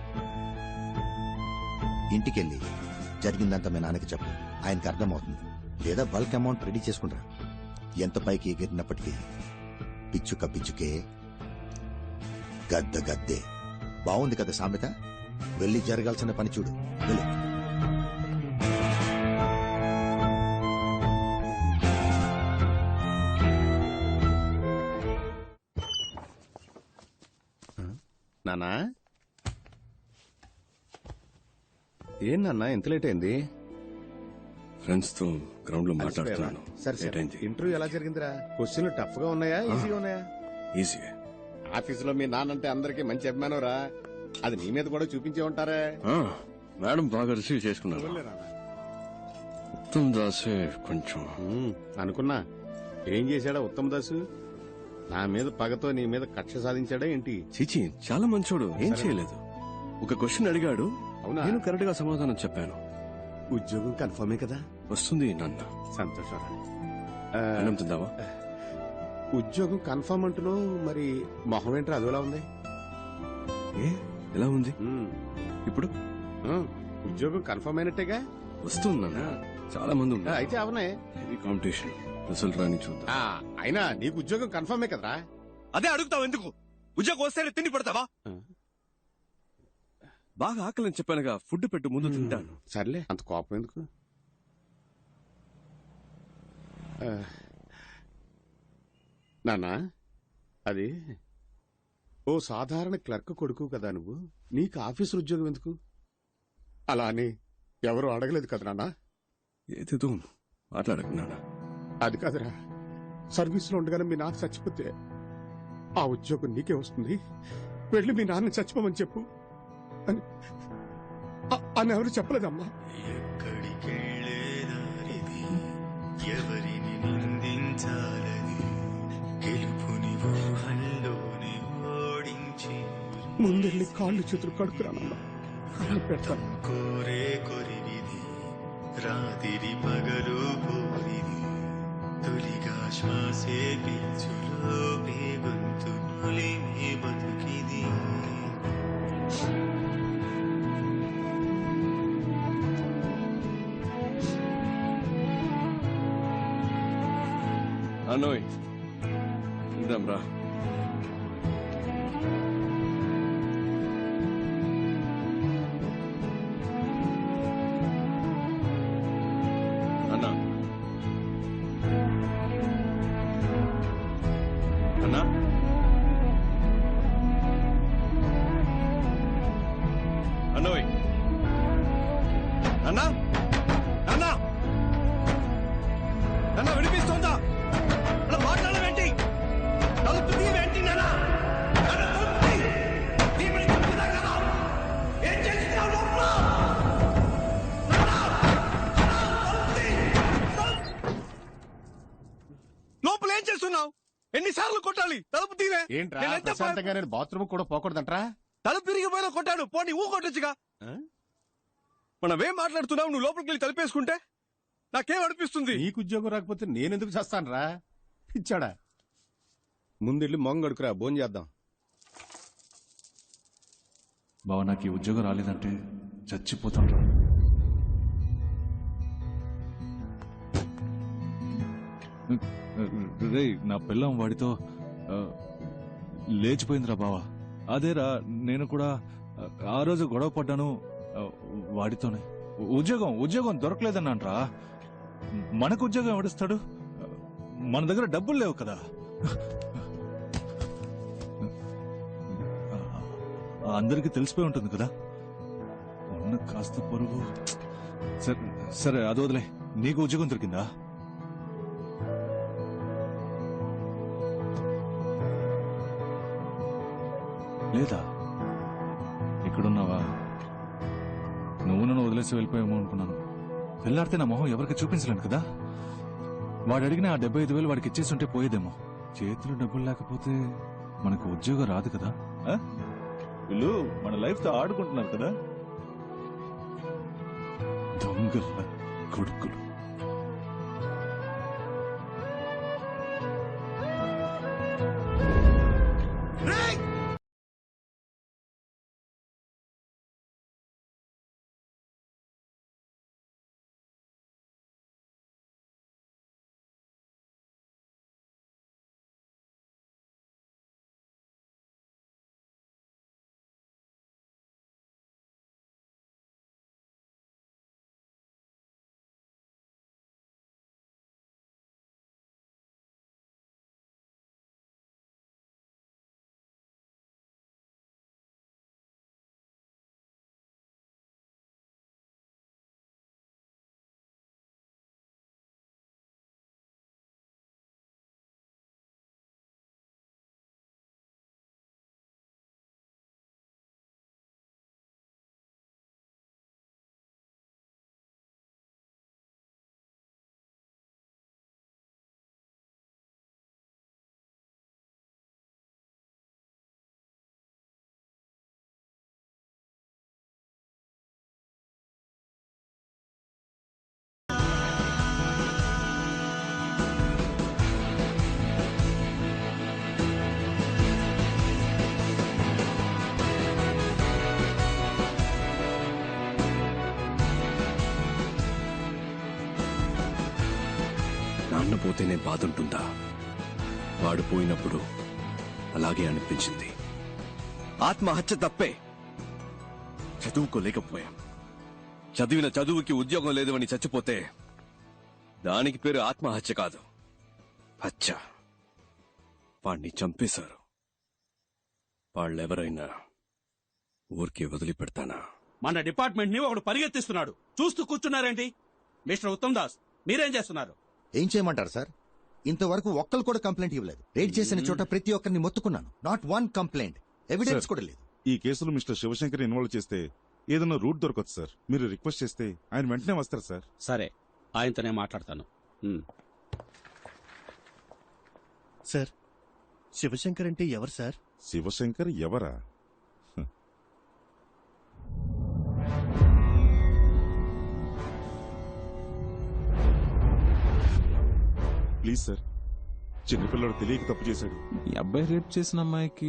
ఇంటికెళ్ళి జరిగిందంతా మీ నాన్నకి చెప్పు, ఆయనకి అర్థమవుతుంది. లేదా బల్క్ అమౌంట్ రెడీ చేసుకుంటా. ఎంత పైకి ఎగిరినప్పటికీ పిచ్చుక పిచ్చుకే, గద్ద గద్దే. బాగుంది కదా సామెత? వెళ్ళి జరగాల్సిన పని చూడు. వెళ్ళు. నానా ఏం నాన్న ఎంత లేట్ అయింది? ఫ్రెండ్స్ తో గ్రౌండ్ లో మాట్లాడుతున్నాను. సరే సరే ఇంటర్వ్యూ ఎలా జరిగిందిరా? క్వశ్చన్లు టఫ్ గా ఉన్నాయా ఈజీగా ఉన్నాయా? ఈజీ. ఆఫీసులో మీ నాన్నంటే అందరికి మంచి అభిమానం రా. అది నీ మీద కూడా చూపించే ఉంటారే. మేడం బాగా రిసీవ్ చేసుకున్నారు. ఉత్తమ్ దాసే కొంచెం అనుకున్నా. ఏం చేశాడా ఉత్తమ్ దాసు? నా మీద పగతో నీ మీద కక్ష సాధించాడా ఏంటి? చీచి చాలా మంచోడు. ఏం చేయలేదు. ఒక క్వశ్చన్ అడిగాడు, అవునా? నేను కరెక్ట్ గా సమాధానం చెప్పాను. ఉద్యోగం కన్ఫర్మే కదా? వస్తుంది నాన్న. సంతోషం. అన్నం తిందావా? ఉద్యోగం కన్ఫర్మ్ అంటున్నావు, మరి మొహం ఏంట్రా అదోలా ఉంది? ఏ ఎలా ఉంది ఇప్పుడు? ఉద్యోగం కన్ఫర్మ్ అయినట్టేగా? వస్తుంది నాన్న. చాలా మంది ఉన్నారు. అయితే అవునే. Heavy competition. రిజల్ట్ రాని చూద్దాం. అయినా నీకు ఉద్యోగం కన్ఫర్మే కదరా? అదే అడుగుతావు ఎందుకు? ఉద్యోగం వస్తేనే తిండి పడతావా? బాగా ఆకలిని చెప్పానుగా, ఫుడ్ పెట్టు ముందు తింటాను. సర్లే అంత కోపం ఎందుకు? నానా అది ఓ సాధారణ క్లర్క్ కొడుకు కదా నువ్వు. నీకు ఆఫీసు ఉద్యోగం ఎందుకు? అలా అని ఎవరు అడగలేదు కదా నాన్న. ఏదేదో మాట్లాడకు నాన్న. అది కాదురా, సర్వీసులో ఉండగానే మీ నాన్న చచ్చిపోతే ఆ ఉద్యోగం నీకే వస్తుంది. వెళ్ళి మీ నాన్న చచ్చిపోమని చెప్పు అని ఎవరు చెప్పలేదమ్మా. ఎవరిని నిందించాలని గెలుపుని ఊహల్లోనే ఓడించి ముందెళ్ళి కాళ్ళు చేతులు కడుక్కురానమ్మా. పెడతాను. కోరే కొరివిది రాతిరి పగలు పోరిది తొలిగా శ్వాసే పీల్చులో గొంతు నులిమే బతుకిది. అనోయ్ ఇందాం రా. అన్నా అన్నా అనోయ్ అన్నా అన్నా అన్నా వినిపిస్తోందా? అలా మాట్లాడవేంటి? తలుపు తీవేంటి నానా? ఏం చేస్తున్నావు లోపల? లోపల ఏం చేస్తున్నావు? ఎన్నిసార్లు కొట్టాలి? తలుపు తీవే. ఏంట్రా ప్రశాంతంగా నేను బాత్రూమ్ కూడా పోకూడదంట్రా? తలుపు తిరిగిపోయినా కొట్టాడు. పోనీ ఊ కొట్టొచ్చుగా. మనమేం మాట్లాడుతున్నావు? నువ్వు లోపలికి వెళ్ళి తలుపేసుకుంటే నాకేం అనిపిస్తుంది? నీకు ఉద్యోగం రాకపోతే నేనెందుకు చేస్తానురా? ఇచ్చాడా? ముందెళ్ళి మొంగడుకురా, భోజనం చేద్దాం. బావ నాకు ఈ ఉద్యోగం రాలేదంటే చచ్చిపోతాను. రే నా పిల్లం వాడితో లేచిపోయిందిరా బావా. అదేరా నేను కూడా ఆ రోజు గొడవ పడ్డాను వాడితోనే. ఉద్యోగం దొరకలేదన్నాన్రా. మనకు ఉద్యోగం ఎవడిస్తాడు? మన దగ్గర డబ్బులు లేవు కదా. అందరికీ తెలిసిపోయి ఉంటుంది కదా. ఉన్న కాస్త పొరుగు. సరే అది వదిలే. నీకు ఉద్యోగం దొరికిందా? లేదా? ఇక్కడున్నావా? నువ్వు నన్ను వదిలేసి వెళ్ళిపోయామో అనుకున్నాను. వెళ్ళాడితే నా మొహం ఎవరికి చూపించలేను కదా. వాడు అడిగిన ఆ 75,000 వాడికి ఇచ్చేస్తుంటే పోయేదేమో. చేతిలో డబ్బులు లేకపోతే మనకు ఉద్యోగం రాదు కదా. వీళ్ళు మన లైఫ్ తో ఆడుకుంటున్నారు కదా. దొంగల కొడుకులు. నాన్న పోతేనే బాధ ఉంటుందా? వాడు పోయినప్పుడు అలాగే అనిపించింది. ఆత్మహత్య తప్పే, చదువుకోలేకపోయాం. చదివిన చదువుకి ఉద్యోగం లేదు అని చచ్చిపోతే దానికి పేరు ఆత్మహత్య కాదు, హత్య. వాణ్ణి చంపేశారు. వాళ్ళెవరైనా ఊరికి వదిలిపెడతానా? మన డిపార్ట్మెంట్ ని ఒకడు పరిగెత్తిస్తున్నాడు, చూస్తూ కూర్చున్నారేంటి? మిస్టర్ ఉత్తమ్ దాస్, మీరేం చేస్తున్నారు? ఏం చేయమంటారు సార్? ఇంతవరకు ఒక్కరు కూడా కంప్లైంట్ ఇవ్వలేదు. రేడ్ చేసిన చోట ప్రతి ఒక్కరిని మొత్తుకున్నాను. నాట్ వన్ కంప్లైంట్, ఎవిడెన్స్ కూడా లేదు. ఈ కేసులో మిస్టర్ శివశంకర్ ఇన్వాల్వ్ చేస్తే ఏదైనా రూట్ దొరకదు సార్. మీరు రిక్వెస్ట్ చేస్తే ఆయన వెంటనే వస్తారు సార్. సరే, ఆయనతోనే మాట్లాడతాను. సార్, శివశంకర్ అంటే ఎవరు సార్? శివశంకర్ ఎవరా? ప్లీజ్ సార్, చిన్నపిల్లడు తెలియక తప్పు చేశాడు. ఈ అబ్బాయి రేప్ చేసిన అమ్మాయికి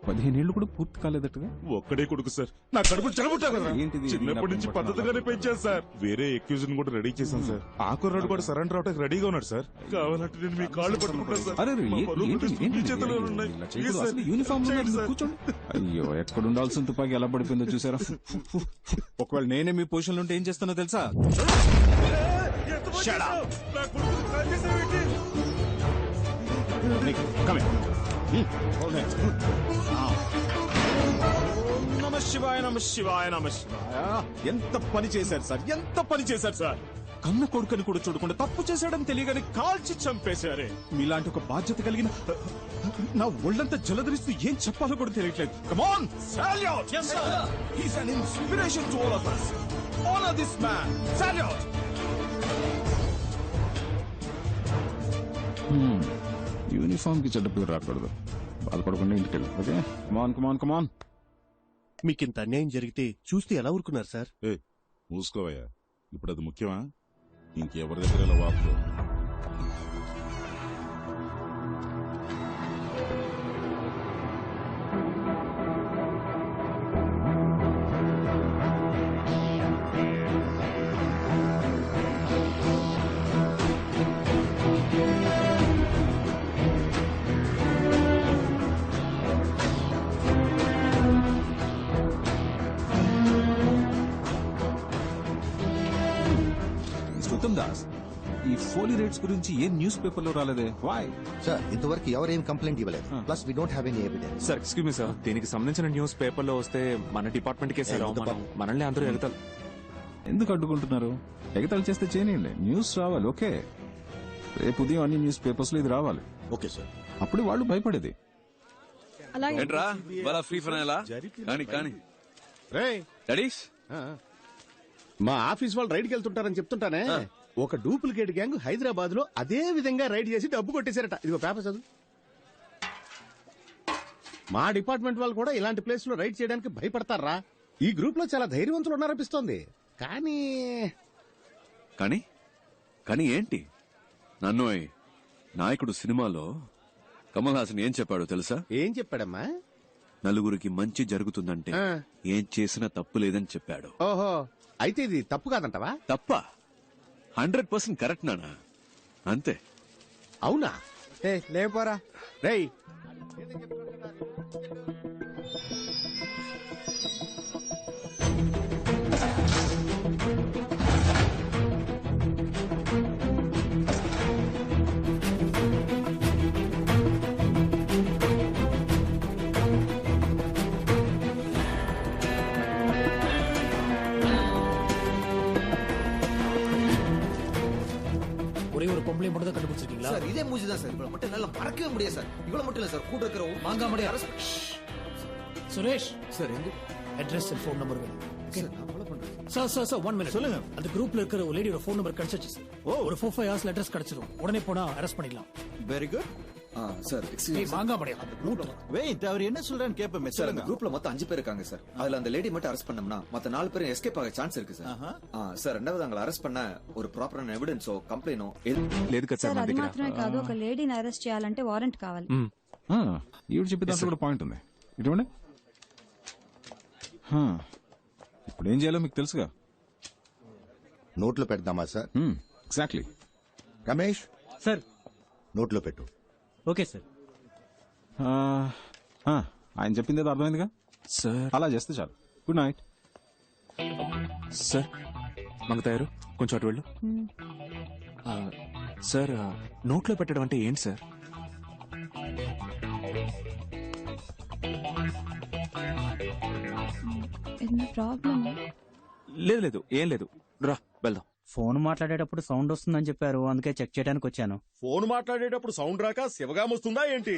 15 ఏళ్లు కూడా పూర్తి కాలేదట్టుగా. ఒక్కడే కొడుకు సార్. నా కడుపు చెడగొట్టా కదా. ఏంటిది? చిన్నప్పటి నుంచి పద్ధతిగానే పెంచాను సార్. వేరే ఎక్యూజన్ కూడా రెడీ చేశాను సార్. ఆ కుర్రాడు కూడా సరెండర్ అవడానికి రెడీగా ఉన్నాడు సార్. కావాలంటే నేను మీ కాళ్ళు పట్టుకుంటాను సార్. అరే, మా పరువు ప్రతిష్టలు మీ చేతిలో ఉన్నాయి. ప్లీజ్ సార్, యూనిఫామ్ చేయండి సార్. కూర్చోండి. అయ్యో, ఎక్కడ ఉండాల్సిన తుపాకి ఎలా పడిపోయిందో చూసారా? ఒకవేళ నేనే మీ పొజిషన్ ఉంటే ఏం చేస్తానో తెలుసా? Shut up. నా కొడుకుని కాల్ చేశావేంటి? నమ శివాయ, నమ శివాయ, నమ శివాయ. ఎంత పని చేశారు సార్, ఎంత పని చేశారు సార్. కన్న కొడుకుని కూడా చూడకుండా తప్పు చేశాడని తెలియగానే కాల్చి చంపేశారే. మీలాంటి ఒక బాధ్యత కలిగిన నా ఒళ్ళంతా జలధరిస్తూ ఏం చెప్పాలో కూడా తెలియట్లేదు. Come on, salute. Yes sir. He's an inspiration to all of us. Honor this man. Salute. Uniform కి చెడ్డ పేరు రాకూడదు. బాధపడకుండా ఇంటికి వెళ్ళి. ఓకే, కమాన్ కమాన్ కమాన్. మీకింత అన్యాయం జరిగితే చూస్తే ఎలా ఊరుకున్నారు సార్? మూసుకోవయ్యా, ఇప్పుడు అది ముఖ్యమా? ఇంకెవరి దగ్గర ఇలా వాపు. దాస్, ఈ ఫోలీ రేట్స్ గురించి ఏ న్యూస్ పేపర్ లో రాలేదే? వై సార్, ఇంతవరకు ఎవరేం కంప్లైంట్ ఇవ్వలేదు. Plus we don't have any evidence. Sir, excuse me sir, దీనికి సంబంధించిన న్యూస్ పేపర్ లో వస్తే మన డిపార్ట్మెంట్ కే సార్ అవమానం. మనల్ని అందరూ ఎగతాలు ఎందుకు అడ్డుకుంటున్నారు? ఎగతాలు చేస్తే చేయనియండి, న్యూస్ రావాలి. ఓకే, రేపు ఉదయం అన్ని న్యూస్ పేపర్స్ లో ఇది రావాలి. Okay sir. అప్పుడు వాళ్ళు భయపడేది. ఏంట్రా వాళ్ళ ఫ్రీ ఫైనలా? కానీ డాడీస్, మా ఆఫీస్ వాళ్ళు రైడ్కి వెళ్తుంటారని చెప్తుంటానే. ఒక డూప్లికేట్ గ్యాంగ్ హైదరాబాద్ లో అదే విధంగా రైడ్ చేసి డబ్బు కొట్టేశారట. ఇదిగో పేపర్ చదువు. మా డిపార్ట్మెంట్ వాళ్ళు కూడా ఇలాంటి ప్లేస్ లో రైడ్ చేయడానికి భయపడతారా? ఈ గ్రూప్ లో చాలా ధైర్యవంతులు ఉన్నారనిపిస్తోంది. కానీ కానీ ఏంటి? నన్నోయ్, నాయకుడు సినిమాలో కమల్ హాసన్ ఏం చెప్పాడో తెలుసా? ఏం చెప్పాడమ్మా? నలుగురికి మంచి జరుగుతుందంటే ఏం చేసినా తప్పు లేదని చెప్పాడు. ఓహో, అయితే ఇది తప్పు కాదంటవా? తప్ప 100% కరెక్ట్ నానా, అంతే. అవునా? లేపోరా రేయ్, ஒரே ஒரு பொம்பளை மட்டும் தான் கண்டுபிடிச்சிருக்கீங்களா? சார், இதே மூஞ்சி தான் சார். இவ்வளவு மட்டும் என்னால மறக்கவே முடியாது சார். இவ்வளவு மட்டும் இல்ல சார், கூட இருக்கிற மாங்கா முடிய சுரேஷ் சார், எங்க அட்ரஸ் அண்ட் ஃபோன் நம்பர் வேணும். சார், நான் ஃபாலோ பண்றேன். சார் 1 மினிட் சொல்லுங்க. அந்த குரூப்ல இருக்கிற ஒரு லேடியோட ஃபோன் நம்பர் கிடைச்சிச்சு சார். ஒரு 4-5 ஹவர்ஸ்ல அட்ரஸ் கிடைச்சிரும். உடனே போனா அரெஸ்ட் பண்ணிடலாம். Very good. சார், ஏய் மாங்கா முடியா வெயிட், அவர் என்ன சொல்றான்னு கேப்பமே. சார், அந்த குரூப்ல மொத்தம் 5 பேர் இருக்காங்க சார். அதுல அந்த லேடி மட்டும் அரெஸ்ட் பண்ணோம்னா மத்த 4 பேரும் எஸ்கேப் ஆக சான்ஸ் இருக்கு சார். సార్, రెండవది అంగళ అరెస్ట్ పన్న ఒక ప్రాపర్ ఎవిడెన్స్ కంప్లైంట్ లేదు కదా సార్. అది మాత్రమే కాదు, ఒక లేడీని అరెస్ట్ చేయాలంటే వారెంట్ కావాలి. ఈవిడ చెప్పే దాంట్లో కూడా పాయింట్ ఉంది. ఇటువంటి ఇప్పుడు ఏం చేయాలో మీకు తెలుసుగా. నోట్లో పెడదామా సార్? ఎగ్జాక్ట్లీ. రమేష్, సార్ నోట్లో పెట్టు. Okay sir. ఆయన చెప్పింది ఏదో అర్థమైందిగా సార్. అలా చేస్తే చాలు. Good night sir. మంగతాయారు కొంచెం అటు వెళ్ళు. సార్ నోట్లో పెట్టడం అంటే ఏంటి సార్? లేదు లేదు ఏం లేదు, రా వెళ్దాం. ఫోన్ మాట్లాడేటప్పుడు సౌండ్ వస్తుందని చెప్పారు, అందుకే చెక్ చేయడానికి వచ్చాను. ఫోన్ మాట్లాడేటప్పుడు సౌండ్ రాక శివగాం వస్తుందా ఏంటి?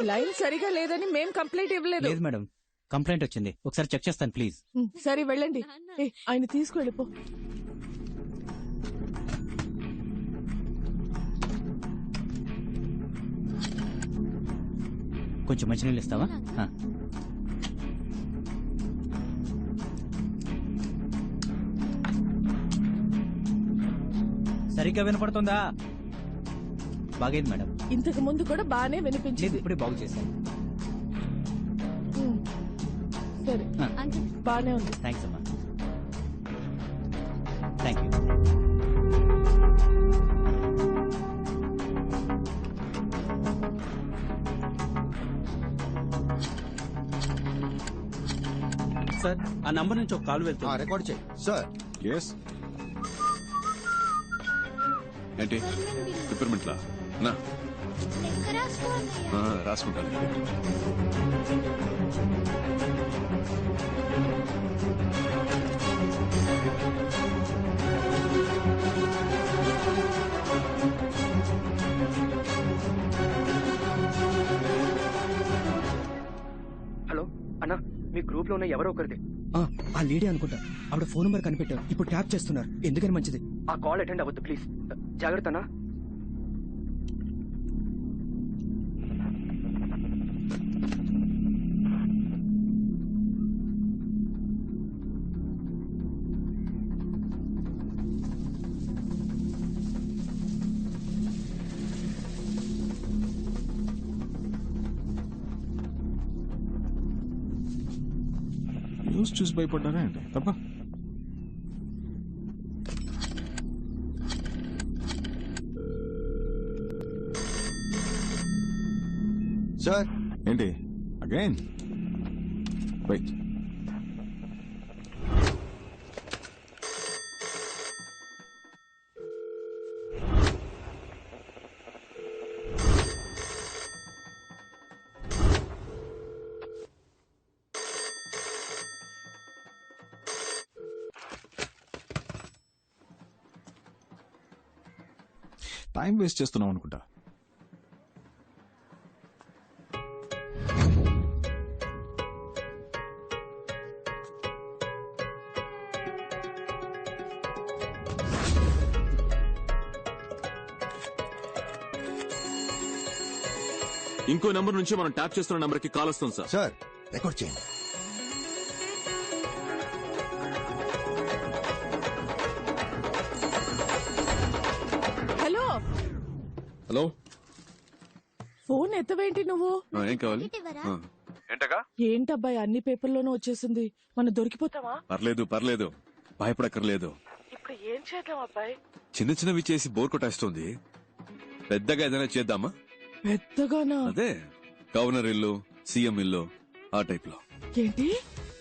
లైన్ సరిగా లేదని మేం కంప్లైంట్ ఇవ్వలేదు. లేదు మేడం, కంప్లైంట్ వచ్చింది, ఒకసారి చెక్ చేస్తాను ప్లీజ్. సరే వెళ్ళండి. ఆయన తీసుకువెళ్ళిపో. కొంచెం మంచినీళ్ళు ఇస్తావా? సరిగ్గా వినపడుతుందా? బాగైంది మేడం. ఇంతకు ముందు కూడా బానే వినిపించింది. ఇప్పుడే బాగు చేశాను. సరే బానే ఉంది. థ్యాంక్స్ అమ్మా. Thank you. సార్ ఆ నంబర్ నుంచి ఒక కాల్ వెళ్తుంది. రికార్డ్ చేయి సార్. ఎస్. ఏంటి పిప్పర్మెంట్లా నా రాసుకుంటాను. హలో అన్నా, మీ గ్రూప్ లో ఉన్న ఎవరో ఒకరిది. ఆ లేడీ అనుకుంటా. ఆవిడ ఫోన్ నెంబర్ కనిపెట్టారు, ఇప్పుడు ట్యాప్ చేస్తున్నారు. ఎందుకని మంచిది. ఆ కాల్ అటెండ్ అవ్వద్దు ప్లీజ్. జాగ్రత్త అన్నా. న్యూస్ చూసి భయపడ్డారా ఏంటి? తప్ప సార్. ఏంటి అగైన్? వెయిట్. టైం వేస్ట్ చేస్తున్నాం అనుకుంటా. ఇంకో నంబర్ నుంచి మనం ట్యాప్ చేస్తున్న నంబర్ కి కాల్ వస్తుంది సార్. సార్ రికార్డ్ చేయండి. హలో హలో, ఫోన్ ఎత్తవేంటి నువ్వు? ఏం కావాలి? ఏంటగా? ఏంటబ్బాయి అన్ని పేపర్లోనూ వచ్చేసింది, మనం దొరికిపోతావా? పర్లేదు పర్లేదు, భయపడక్కర్లేదు. ఇప్పుడు ఏం చేద్దాం అబ్బాయి? చిన్న చిన్నవి చేసి బోర్ కొట్టేస్తుంది. పెద్దగా ఏదైనా చేద్దామా? పెద్దగానా? అదే గవర్నర్ ఇల్లు, సీఎం ఇల్లు, ఆ టైప్ లో. ఏంటి?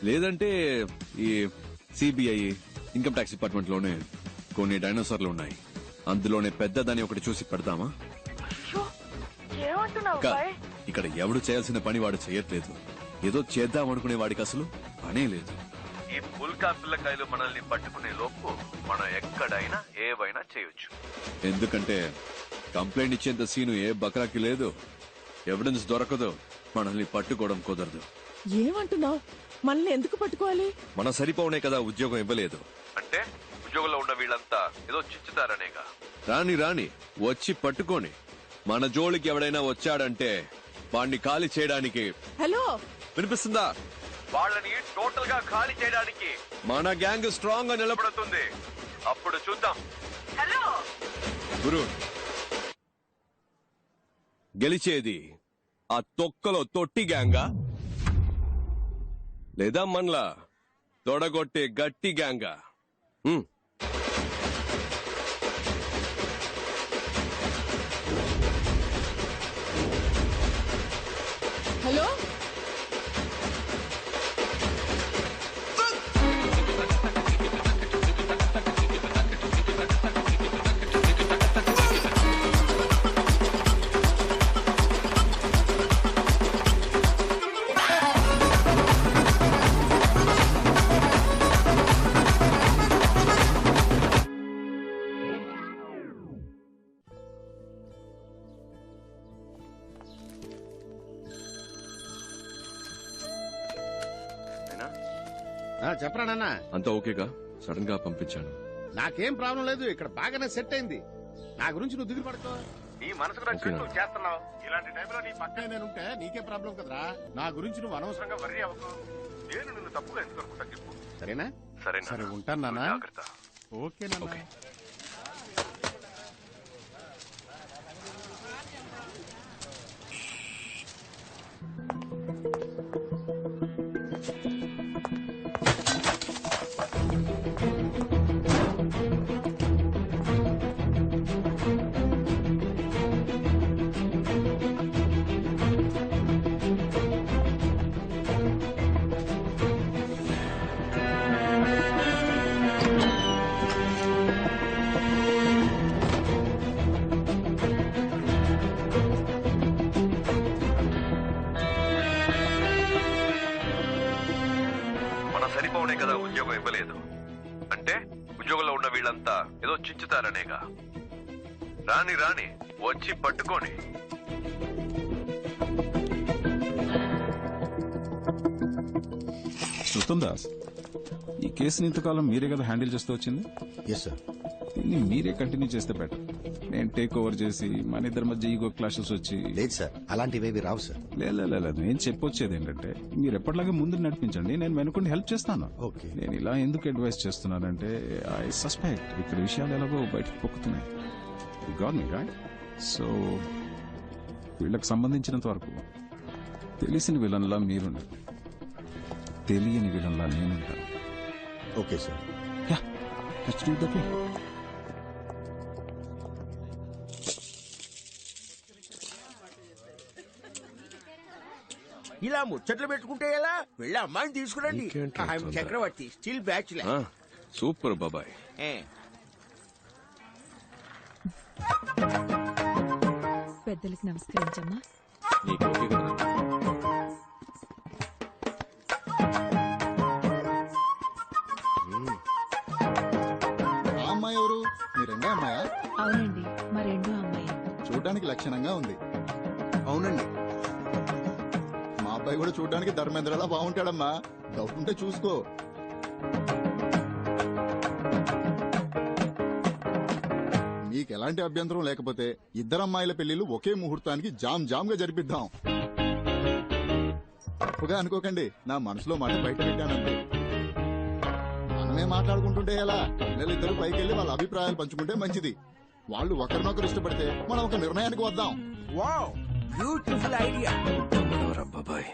లేదంటే ఈ సిబిఐ, ఇన్కమ్ ట్యాక్స్ డిపార్ట్మెంట్ లోనే కొన్ని డైనోసార్లు ఉన్నాయి, అందులోనే పెద్దదాన్ని ఒకటి చూసి పెడదామా? ఇక్కడ ఎవడు చేయాల్సిన పని వాడు చేయట్లేదు. ఏదో చేద్దాం అనుకునే వాడికి అసలు పనే లేదు. ఈ పుల్కా పిల్లకాయలు మనల్ని పట్టుకునే లోపు మనం ఎక్కడైనా ఏవైనా చేయొచ్చు. ఎందుకంటే కంప్లైంట్ ఇచ్చేంత సీను ఏ బక్రాకి లేదు. ఎవిడెన్స్ దొరకదు, మనల్ని పట్టుకోవడం కుదరదు. ఏమంటున్నావు? మనల్ని ఎందుకు పట్టుకోవాలి? మన సరిపోనే కదా ఉద్యోగం ఇవ్వలేదు అంటే ఉద్యోగంలో ఉన్న వీళ్ళంతా ఏదో చిచ్చుతారనేగా. రాని రాని వచ్చి పట్టుకోని. మన జోలికి ఎవడైనా వచ్చాడంటే వాడిని ఖాళీ చేయడానికి. హలో, వినిపిస్తుందా? వాళ్ళని టోటల్ గా ఖాళీ చేయడానికి మన గ్యాంగ్ స్ట్రాంగ్ గా నిలబడుతుంది. అప్పుడు చూద్దాం. హలో గురు, గెలిచేది ఆ తొక్కలో తొట్టి గ్యాంగా లేదా మనలా తొడగొట్టే గట్టి గ్యాంగా? చెప్పరా నాన్న. అంతా ఓకేగా? సడన్ గా పంపించాను. నాకేం ప్రాబ్లం లేదు, ఇక్కడ బాగానే సెట్ అయింది. నా గురించి నువ్వు దిగులు పడుకో. నీ మనసుకు నచ్చినట్టు నువ్వు చేస్తున్నావు. ఇలాంటి టైంలో నీ పక్కనే నేనుంటే నీకే ప్రాబ్లం కదరా. నా గురించి నువ్వు అనవసరంగా వర్రీ అవ్వకు. నేను నిన్ను తప్పుగా ఎందుకు అనుకుంటా చెప్పు. సరేనా? సరే ఉంటాను నాన్న. ఓకే నాన్న. సరిపోవనే కదా ఉద్యోగం ఇవ్వలేదు అంటే ఉద్యోగంలో ఉన్న వీళ్ళంతా ఏదో చించుతారనేగా. రాని రాని వచ్చి పట్టుకొని. ఉత్తమ్ దాస్, ఈ కేసుని ఇంతకాలం మీరే కదా హ్యాండిల్ చేస్తూ వచ్చింది? Yes sir. దీన్ని మీరే కంటిన్యూ చేస్తే బెటర్. నేను టేక్ ఓవర్ చేసి మన ఇద్దరి మధ్య ఈగో క్లాషెస్ వచ్చి. లేదు సార్, అలాంటివేవి రావు సార్. లేదు నేను చెప్పొచ్చేది ఏంటంటే మీరు ఎప్పటిలాగే ముందు నడిపించండి, నేను వెనుకుండి హెల్ప్ చేస్తాను. ఓకే. నేను ఇలా ఎందుకు అడ్వైస్ చేస్తున్నానంటే ఐ సస్పెక్ట్ ఇక్కడ విషయాలు ఎలాగో బయటకు పొక్కుతున్నాయి. You got me right? So వీళ్ళకి సంబంధించినంత వరకు తెలిసిన విలన్లా మీరుండరు, తెలియని విలన్లా నేనుంటాను. Okay sir. Yeah, let's do that way. ఇలా ముచ్చట్లు పెట్టుకుంటే ఎలా? వెళ్ళి అమ్మాయిని తీసుకురండి. చక్రవర్తి స్టిల్ బ్యాచులర్. సూపర్ బాబాయ్. పెద్దలకు నమస్కరించమ్మా. అమ్మాయి ఎవరు? మీ రెండో అమ్మాయా? అవునండి, మా రెండో అమ్మాయి. చూడడానికి లక్షణంగా ఉంది. అవునండి, మా అబ్బాయి కూడా చూడడానికి ధర్మేంద్రలా బాగుంటాడమ్మా. డౌట్ ఉంటే చూసుకో. మీకు ఎలాంటి అభ్యంతరం లేకపోతే ఇద్దరు అమ్మాయిల పెళ్లిళ్ళు ఒకే ముహూర్తానికి జామ్ గా జరిపిద్దాం. తప్పుగా అనుకోకండి, నా మనసులో మాట బయట పెట్టానండి. మనమే మాట్లాడుకుంటుంటే ఎలా? పిల్లలిద్దరూ పైకి వెళ్లి వాళ్ళ అభిప్రాయాలు పంచుకుంటే మంచిది. వాళ్ళు ఒకరినొకరు ఇష్టపడితే మనం ఒక నిర్ణయానికి వద్దాం. Wow, beautiful idea. బాబాయ్,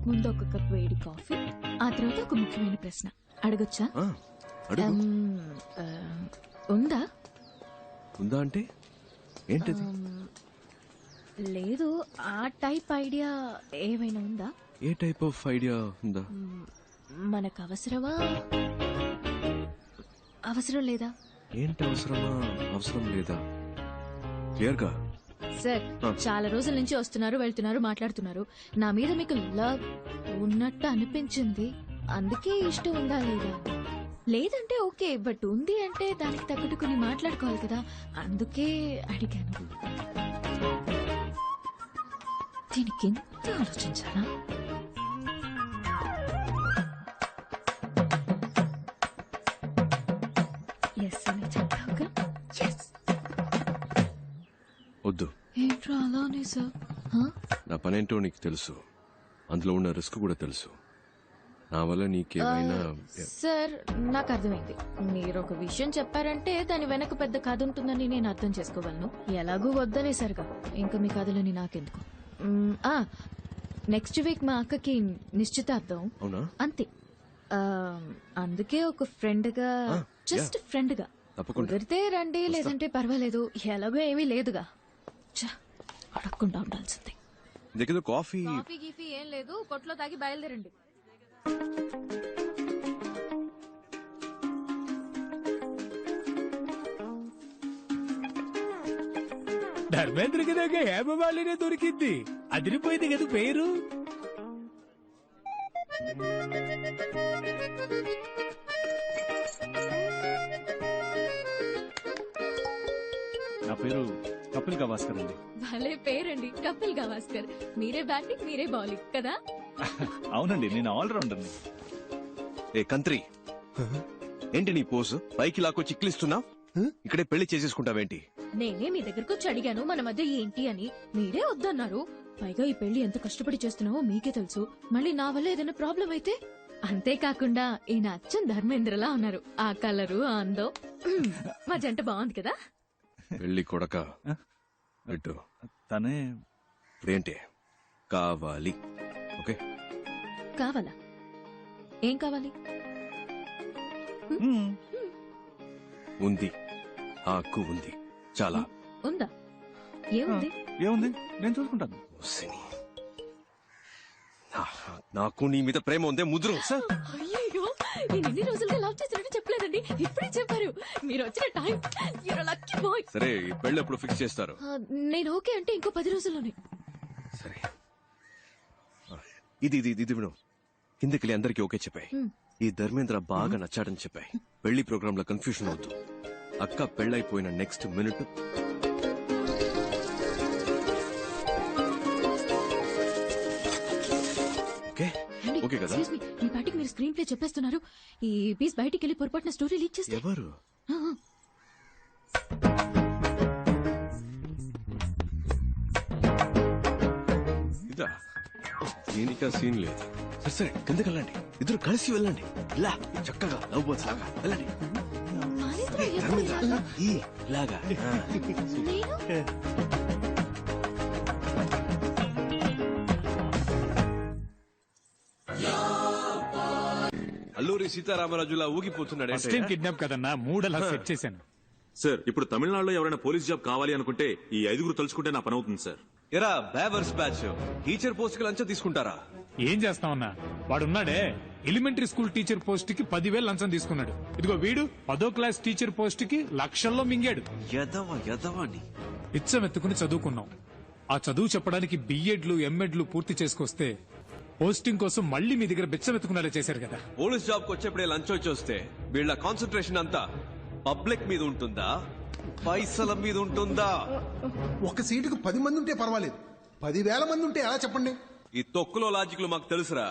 ముందు ఒక కప్ వేడి కాఫీ, ఆ తర్వాత ఒక ముఖ్యమైన ప్రశ్న అడగొచ్చా? ఉందా? ఉందా అంటే ఏంటిది? లేదు, ఆ టైప్ ఐడియా ఏమైనా ఉందా? ఏ టైప్ ఆఫ్ ఐడియా ఉందా? మనకు అవసరమా, అవసరం లేదా? ఏంటి అవసరమా, అవసరం లేదా? క్లియర్ గా సార్, చాలా రోజుల నుంచి వస్తున్నారు, వెళ్తున్నారు, మాట్లాడుతున్నారు. నా మీద మీకు లవ్ ఉన్నట్టు అనిపించింది, అందుకే ఇష్టం ఉందా లేదా? లేదంటే ఓకే, బట్ ఉంది అంటే దానికి తగ్గట్టు కొన్ని మాట్లాడుకోవాలి కదా, అందుకే అడిగాను. దీనికి ఎంత ఆలోచించానా? ఎస్ అని చెప్పావుగా? ఎస్. వద్దు. ఏంట్రా అలానే సార్? నా పనేంటో నీకు తెలుసు, అందులో ఉన్న రిస్క్ కూడా తెలుసు. నా వల్ల నీకేమైనా. సార్, నాకు అర్థమైంది. మీరు ఒక విషయం చెప్పారంటే దాని వెనక పెద్ద కథ ఉంటుందని నేను అర్థం చేసుకోగలను. ఎలాగూ వద్దనేసరిగా ఇంకా మీ కథలని నాకెందుకు. నెక్స్ట్ వీక్ మా అక్కకి నిశ్చితార్థం. అవునా? అంతే. అందుకే ఒక ఫ్రెండ్ గా, జస్ట్ ఫ్రెండ్ గా కుదిరితే రండి, లేదంటే పర్వాలేదు, ఎలాగో ఏమీ లేదుగా. అడగకుండా ఉండాల్సింది. దగ్గర కాఫీ గీఫీ ఏం లేదు, కొట్లో తాగి బయలుదేరండి. ధర్మేంద్రకి దగ్గర హేమమాలినే దొరికింది. అదిరిపోయింది కదా పేరు. నా పేరు కపిల్ గవాస్కర్ అండి. భలే పేరండి, కపిల్ గవాస్కర్. మీరే బ్యాటింగ్, మీరే బౌలింగ్ కదా? అవునండి, నేను ఆల్రౌండర్ని. ఏ కంత్రి, ఏంటి నీ పోసు? పైకి లాక్కొచ్చి చిక్లిస్తున్నా? ఇక్కడే పెళ్లి చేసేసుకుంటావేంటి? నేనే మీ దగ్గరకు వచ్చి అడిగాను మన మధ్య ఏంటి అని, మీరే వద్దన్నారు. పైగా ఈ పెళ్లి ఎంత కష్టపడి చేస్తున్నావో మీకే తెలుసు. మళ్ళీ నా వల్ల ఏదైనా ప్రాబ్లం అయితే? అంతేకాకుండా ఈయన అచ్చం ధర్మేంద్రలా ఉన్నారు. ఆ కలరు, ఆ అందం, మా జంట బాగుంది కదా. పెళ్లి కొడక పెట్టు. తనే ఇప్పుడేంటి కావాలి? ఓకే, కావాలా? ఏం కావాలి? ఉంది, హక్కు ఉంది. చాలా ఉందా? ఏముంది? ఏముంది, నేను చూసుకుంటాను. నాకు నీ మీద ప్రేమ ఉందే ముద్రు. అయ్యో, నేను ఎన్ని రోజులుగా లవ్ చేసినట్టు చెప్పలేదండి, ఇప్పుడే చెప్పారు. మీరు వచ్చిన time, you're a lucky boy. సరే, ఈ పెళ్లి ఎప్పుడు ఫిక్స్ చేస్తారు? నేను ఓకే అంటే ఇంకో 10 రోజుల్లోనే. సరే, ఇది ఇది ఇది విను. కిందకెళ్ళి అందరికి ఓకే చెప్పాయి. ఈ ధర్మేంద్ర బాగా నచ్చాడని చెప్పాయి. పెళ్లి ప్రోగ్రామ్ లో కన్ఫ్యూషన్ అవుతూ అక్క పెళ్ళైపోయిన నెక్స్ట్ మినిట్ ఓకే ఓకే కదా? Excuse me, మీ పార్టీకి మీరు స్క్రీన్ ప్లే చెప్పేస్తున్నారు. ఈ పీస్ బయటికి వెళ్ళి పొరపాటున స్టోరీ లీక్ చేస్తే ఎవరు? ఇదా, దీనికా సీన్ లేదు. సరే సరే, కిందకి వెళ్ళండి, ఇద్దరు కలిసి వెళ్ళండి. ఇలా చక్కగా లవ్ బర్డ్స్ లాగా వెళ్ళండి. ధర్మేంద్ర, ఈ లాగా. అల్లూరి సీతారామరాజులా ఊగిపోతున్నాడు. కిడ్నాప్ కదన్నా, మూడలా సెట్ చేశాను. సార్, ఇప్పుడు తమిళనాడులో ఎవరైనా పోలీస్ జాబ్ కావాలి అనుకుంటే ఈ 5 తలుచుకుంటే నా పని అవుతుంది సార్. ఎరా బేవర్స్ బ్యాచ్, టీచర్ పోస్ట్ కి లంచం తీసుకుంటారా? ఏం చేస్తామన్నా, వాడున్నాడే ఎలిమెంటరీ స్కూల్ టీచర్ పోస్ట్ కి 10,000 లంచం తీసుకున్నాడు. ఇదిగో వీడు 10వ క్లాస్ టీచర్ పోస్ట్ కి లక్షల్లో మింగాడు. ఇచ్చమెత్తుకుని చదువుకున్నాం. ఆ చదువు చెప్పడానికి బిఎడ్లు ఎంఎడ్లు పూర్తి చేసుకొస్తే పోస్టింగ్ కోసం మళ్ళీ మీ దగ్గర బిచ్చమెత్తుకునేలా చేశారు కదా. పోలీస్ జాబ్ కు వచ్చేప్పుడే లంచం వచ్చేస్తే వీళ్ళ కాన్సన్ట్రేషన్ అంతా పబ్లిక్ మీద ఉంటుందా, పైసల మీద ఉంటుందా? ఒక సీటుకు 10 మంది ఉంటే పర్వాలేదు, 10,000 మంది ఉంటే ఎలా చెప్పండి? ఈ తొక్కులో లాజిక్లు మాకు తెలుసురా.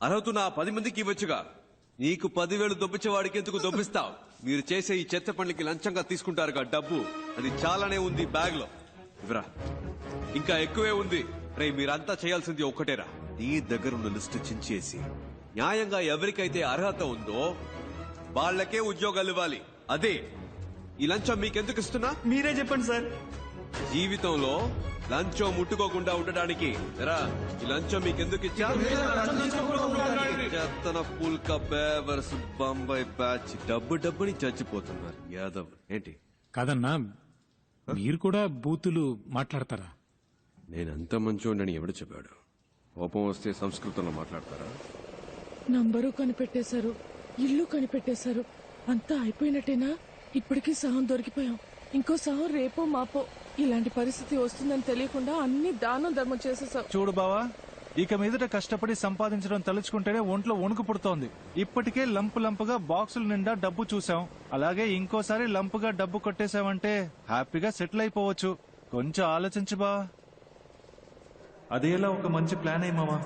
అర్హత నా 10 మందికి ఇవ్వచ్చుగా. నీకు 10,000 దొబ్బించేవాడికి ఎందుకు దొబ్బిస్తావు? మీరు చేసే ఈ చెత్త పనులకి లంచంగా తీసుకుంటారుగా డబ్బు, అది చాలానే ఉంది బ్యాగ్ లో. ఇవరా, ఇంకా ఎక్కువే ఉంది. రే, మీరంతా చేయాల్సింది ఒక్కటేరా, నీ దగ్గరున్న లిస్టు చించేసి న్యాయంగా ఎవరికైతే అర్హత ఉందో వాళ్ళకే ఉద్యోగాలు ఇవ్వాలి. అదే ఈ లంచం మీకెందుకు ఇస్తున్నా? మీరే చెప్పండి సార్. జీవితంలో లంచం ముట్టుకోకుండా ఉండడానికి ఈ లంచం మీకెందుకు ఇచ్చా? పుల్క బేవర్స్ బొంబాయి బ్యాచ్ డబ్బుని చచ్చిపోతున్నారు యాదవ్. ఏంటి కాదన్నా, మీరు కూడా బూతులు మాట్లాడతారా? నేనంత మంచోడని ఎవడు చెప్పాడు? కోపం వస్తే సంస్కృతంలో మాట్లాడతారా? నంబరు కనిపెట్టేశారు, ఇల్లు కనిపెట్టేశారు, అంతా అయిపోయినట్టేనా? ఇప్పటికీ సహం దొరికిపోయాం. ఇంకో సహం రేపో మాపో. ఇలాంటి పరిస్థితి వస్తుందని తెలియకుండా అన్ని దానం ధర్మం చేసేసాం. చూడు బావా, ఇక మీదట కష్టపడి సంపాదించడం తలుచుకుంటేనే ఒంట్లో వణుకు పుడుతోంది. ఇప్పటికే లంపుగా బాక్సుల నిండా డబ్బు చూసాం. అలాగే ఇంకోసారి లంపుగా డబ్బు కొట్టేశామంటే హ్యాపీగా సెటిల్ అయిపోవచ్చు. కొంచెం ఆలోచించు బావా. అదేలా ఒక మంచి ప్లాన్ అయ్యి మావా.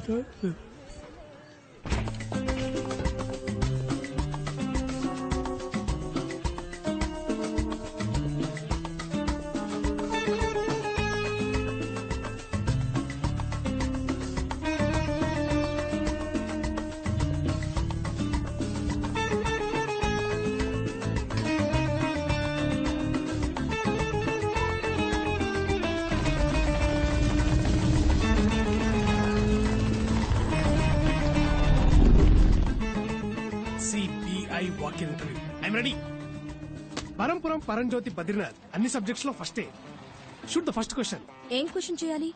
CBI walk in interview I'm ready. Parampuram Paranjyothi Badrinath అన్ని సబ్జెక్ట్స్ లో ఫస్టే. Shoot the first question. ఏం క్వశ్చన్ చేయాలి?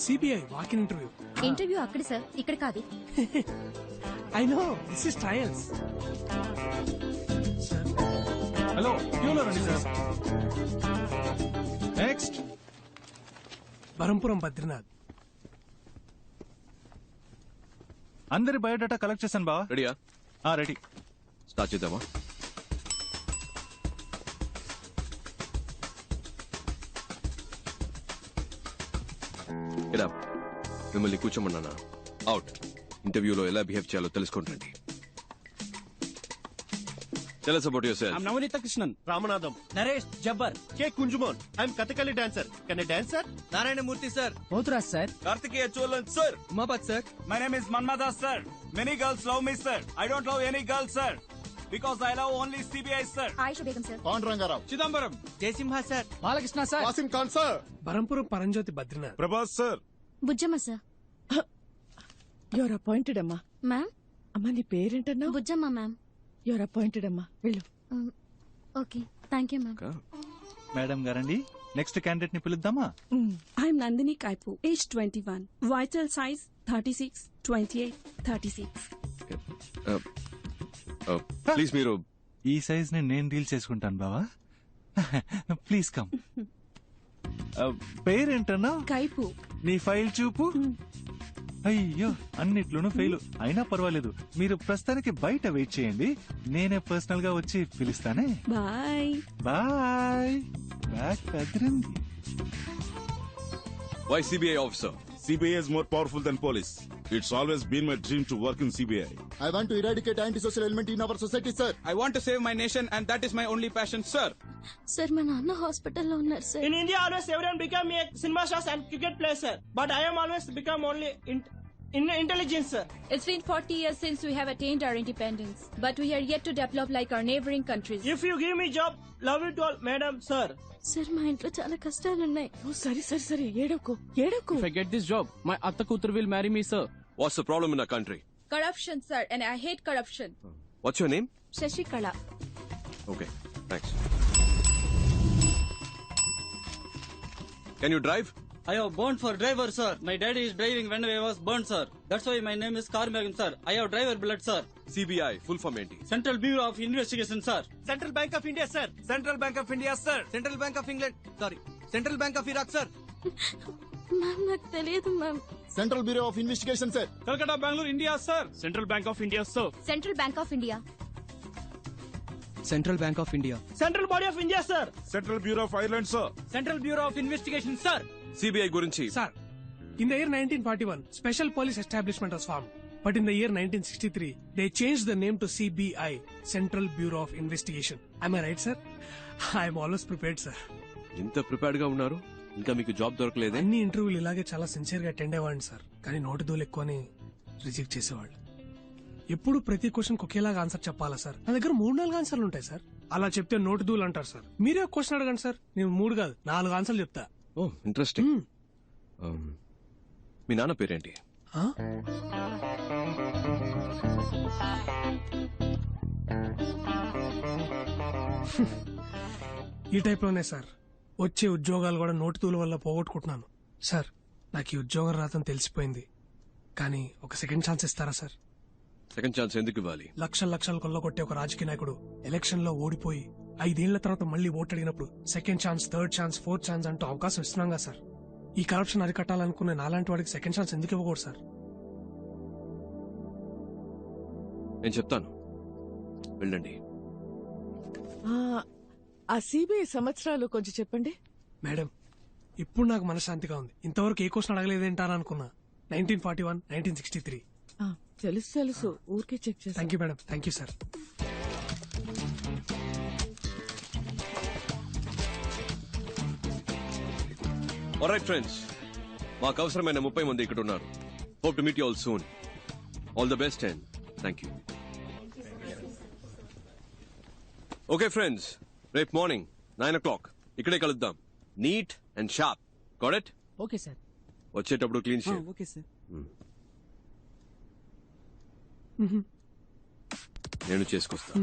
CBI walk in interview. Interview అక్కడ సార్, ఇక్కడ కాదు. I know this is trials. Hello క్యూలో రండి సార్. నెక్స్ట్. పరంపురం బద్రీనాథ్. అందరి బయోడేటా కలెక్ట్ చేశాను బావా. రెడీయా? రెడీ. స్టార్ట్ చేద్దామా? మిమ్మల్ని కూర్చోమన్నానా? అవుట్. ఇంటర్వ్యూలో ఎలా బిహేవ్ చేయాలో తెలుసుకుంటండి. Tell us about yourself. I'm Navanita Krishnan, Ramanadam. Naresh, Jabbar. K. Kunjumon. I'm Kathakali dancer. Can I dance, sir? Narayana Murthy, sir. Mothra, sir. Kartikeya Cholan, sir. Umapat, sir. My name is Manmada, sir. Many girls love me, sir. I don't love any girl, sir. Because I love only CBI, sir. Aisha Begum, sir. Pandurangarao. Chidambaram. Jaisimha, sir. Balakrishna, sir. Wasim Khan sir. Parampuram Paranjyothi Badrinath. Prabhas sir. Bujjamma, sir. Your appointed అమ్మా. మ్యామ్. అమ్మా నీ పేరేంటన్నా? బుజ్జమ్మ, మ్యామ్. యువర్ అపాయింటెడ్ అమ్మా, వెళ్ళు. Okay, thank you, ma'am. Madam గారండి, నెక్స్ట్ క్యాండిడేట్ ని పిలుద్దామా? I'm Nandini Kaipu, age 21, vital size 36, 28, 36. Please మీరు ఈ సైజ్ ని నేను డీల్ చేసుకుంటాను బావా. Please come. పేరేంటన్నా? కైపు. నీ ఫైల్ చూపు. అయ్యో, అన్నిట్లోనూ ఫెయిల్. అయినా పర్వాలేదు, మీరు ప్రస్తుతానికి బయట వెయిట్ చేయండి, నేనే పర్సనల్ గా వచ్చి పిలుస్తానే. Bye bye. బ్యాక్ కదిరింది. Why CBI officer? CBI is more powerful than police. It's always been my dream to work in CBI. I want to eradicate antisocial element in our society, sir. I want to save my nation and that is my only passion, sir. Sir, మా నాన్న హాస్పిటల్లో ఉన్నారు sir. In India, always everyone become a cinema stars and cricket players, sir. But I am always become only in intelligence, sir. It's been 40 years since we have attained our independence, but we are yet to develop like our neighboring countries. If you give me job, love it all, madam, sir. Sir, మా ఇంట్లో చాలా కష్టాలున్నాయి. సరే సరే సరే, ఏడవకు ఏడవకు. If I get this job, my atta kutur will marry me, sir. What's the problem in our country? Corruption, sir, and I hate corruption. What's your name? Shashikala. Okay, thanks. Can you drive? I have burned for driver, sir. My daddy is driving when I was burned, sir. That's why my name is Karmagam, sir. I have driver blood, sir. CBI, full form ఏంటి? Central Bureau of Investigation, sir. Central Bank of India, sir. Central Bank of India, sir. Central Bank of England. Sorry. Central Bank of Iraq, sir. Ma'am, నాకు తెలియదు ma'am. Central bureau of investigation, sir. Calcutta, Bangalore, India, sir. Central Bank of India, sir. Central bank of India. Central Bank of India. Central Body of India, sir. Central Bureau of Ireland, sir. Central Bureau of Investigation, sir. CBI గురించి. Sir, in the year 1941, Special Police Establishment was formed. But in the year 1963, they changed the name to CBI, Central Bureau of Investigation. Am I right, sir? I am always prepared, sir. ఇంత ప్రిపేర్డ్ గా ఉన్నారు, ఇంకా మీకు జాబ్ దొరకలేదే? అన్ని ఇంటర్వ్యూలు ఇలాగే చాలా సిన్సియర్ గా అటెండ్ అయ్యేవాడిని సార్, కానీ నోటి దూలు ఎక్కువని రిజెక్ట్ చేసేవాళ్ళు. ఎప్పుడు ప్రతి క్వశ్చన్ ఒకేలాగా ఆన్సర్ చెప్పాలా సార్? నా దగ్గర 3-4 ఆన్సర్లు ఉంటాయి సార్. అలా చెప్తే నోటి దూలు అంటారు సార్. మీరే ఒక క్వశ్చన్ అడగండి సార్, నేను 3 కాదు 4 ఆన్సర్లు చెప్తా. ఓ, ఇంట్రెస్టింగ్. మీ నాన్న పేరేంటి? ఈ టైప్ లోనే సార్ వచ్చే ఉద్యోగాలు కూడా నోటితూల వల్ల పోగొట్టుకుంటున్నాను సార్. నాకు ఈ ఉద్యోగం రాదని తెలిసిపోయింది, కానీ ఒక సెకండ్ ఛాన్స్ ఇస్తారా సార్? సెకండ్ ఛాన్స్ ఎందుకు ఇవ్వాలి? లక్షలు కొల్లగొట్టే ఒక రాజకీయ నాయకుడు ఎలక్షన్ లో ఓడిపోయి 5 ఏళ్ల తర్వాత మళ్ళీ ఓటు అడిగినప్పుడు second chance, third chance, fourth chance అంటూ అవకాశం ఇస్తున్నాం కదా సార్. ఈ కరప్షన్ అరికట్టాలనుకునే నాలాంటి వాడికి సెకండ్ ఛాన్స్ ఎందుకు ఇవ్వకూడదు సార్? నేను చెప్తాను, వెళ్ళండి. ఆ సిబిఐ సంవత్సరాలు కొంచెం చెప్పండి మేడం. ఇప్పుడు నాకు మనశ్శాంతిగా ఉంది. ఇంతవరకు ఏ క్వశ్చన్ అడగలేదేంటారా అనుకున్నా. 1941, 1963. తెలుసు తెలుసు, ఊరికే చెక్ చేసి. Thank you madam, thank you sir. Alright friends, మాకు అవసరమైన 30 మంది ఇక్కడ ఉన్నారు. Hope to meet you all soon. All the best and thank you. Okay friends, రేపు మార్నింగ్ 9 o'clock ఇక్కడే కలుద్దాం. Neat and sharp. Got it? Okay sir. వచ్చేటప్పుడు క్లీన్ షేవ్. Okay sir. నేను చేసుకొస్తా.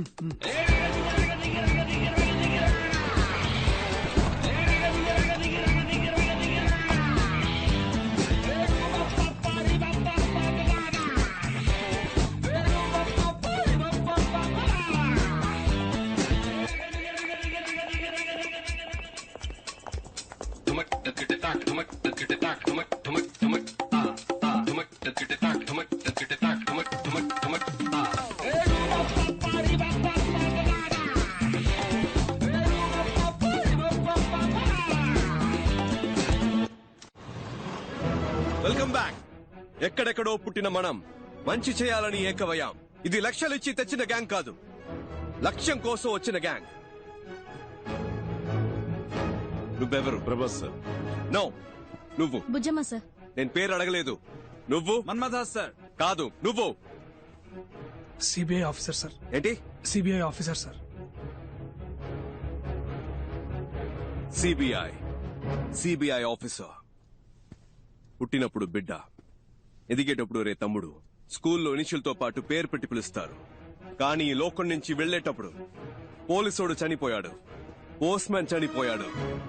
Welcome back. ఎక్కడెక్కడో పుట్టిన మనం మంచి చేయాలని ఏకవయ్యాం. ఇది లక్షలిచ్చి తెచ్చిన గ్యాంగ్ కాదు, లక్ష్యం కోసం వచ్చిన గ్యాంగ్. నువ్వెవరు? ప్రభాస్ సార్. నో, నువ్వు. బుజ్జమ్మ సార్. నేను పేరు అడగలేదు. నువ్వు? మన్మథాస్ సార్. కాదు, నువ్వు. CBI officer sir. ఏంటి? CBI officer sir. CBI officer. పుట్టినప్పుడు బిడ్డ, ఎదిగేటప్పుడు రే తమ్ముడు, స్కూల్లో ఇనిషియల్తో పాటు పేరు పెట్టి పిలుస్తారు. కానీ ఈ లోకం నుంచి వెళ్లేటప్పుడు పోలీసోడు చనిపోయాడు, పోస్ట్ మ్యాన్ చనిపోయాడు,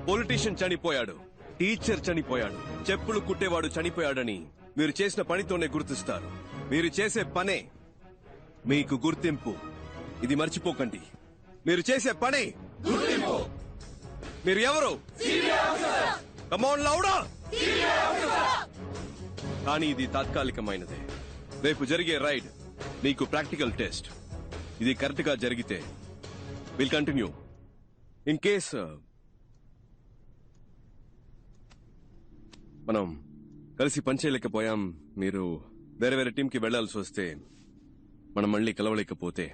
పొలిటీషియన్ చనిపోయాడు, టీచర్ చనిపోయాడు, చెప్పులు కుట్టేవాడు చనిపోయాడని మీరు చేసిన పనితోనే గుర్తిస్తారు. మీరు చేసే పనే మీకు గుర్తింపు. ఇది మర్చిపోకండి. మీరు చేసే పని గుర్తింపు. మీరు ఎవరు? కమ్ ఆన్ లౌడా. కానీ ఇది తాత్కాలికమైనదే. రేపు జరిగే రైడ్ మీకు ప్రాక్టికల్ టెస్ట్. ఇది కరెక్ట్ గా జరిగితే విల్ కంటిన్యూ. ఇన్ కేస్ మనం కలిసి పనిచేయలేకపోయాం, మీరు వేరే వేరే టీంకి వెళ్లాల్సి వస్తే, మనం మళ్ళీ కలవలేకపోతే,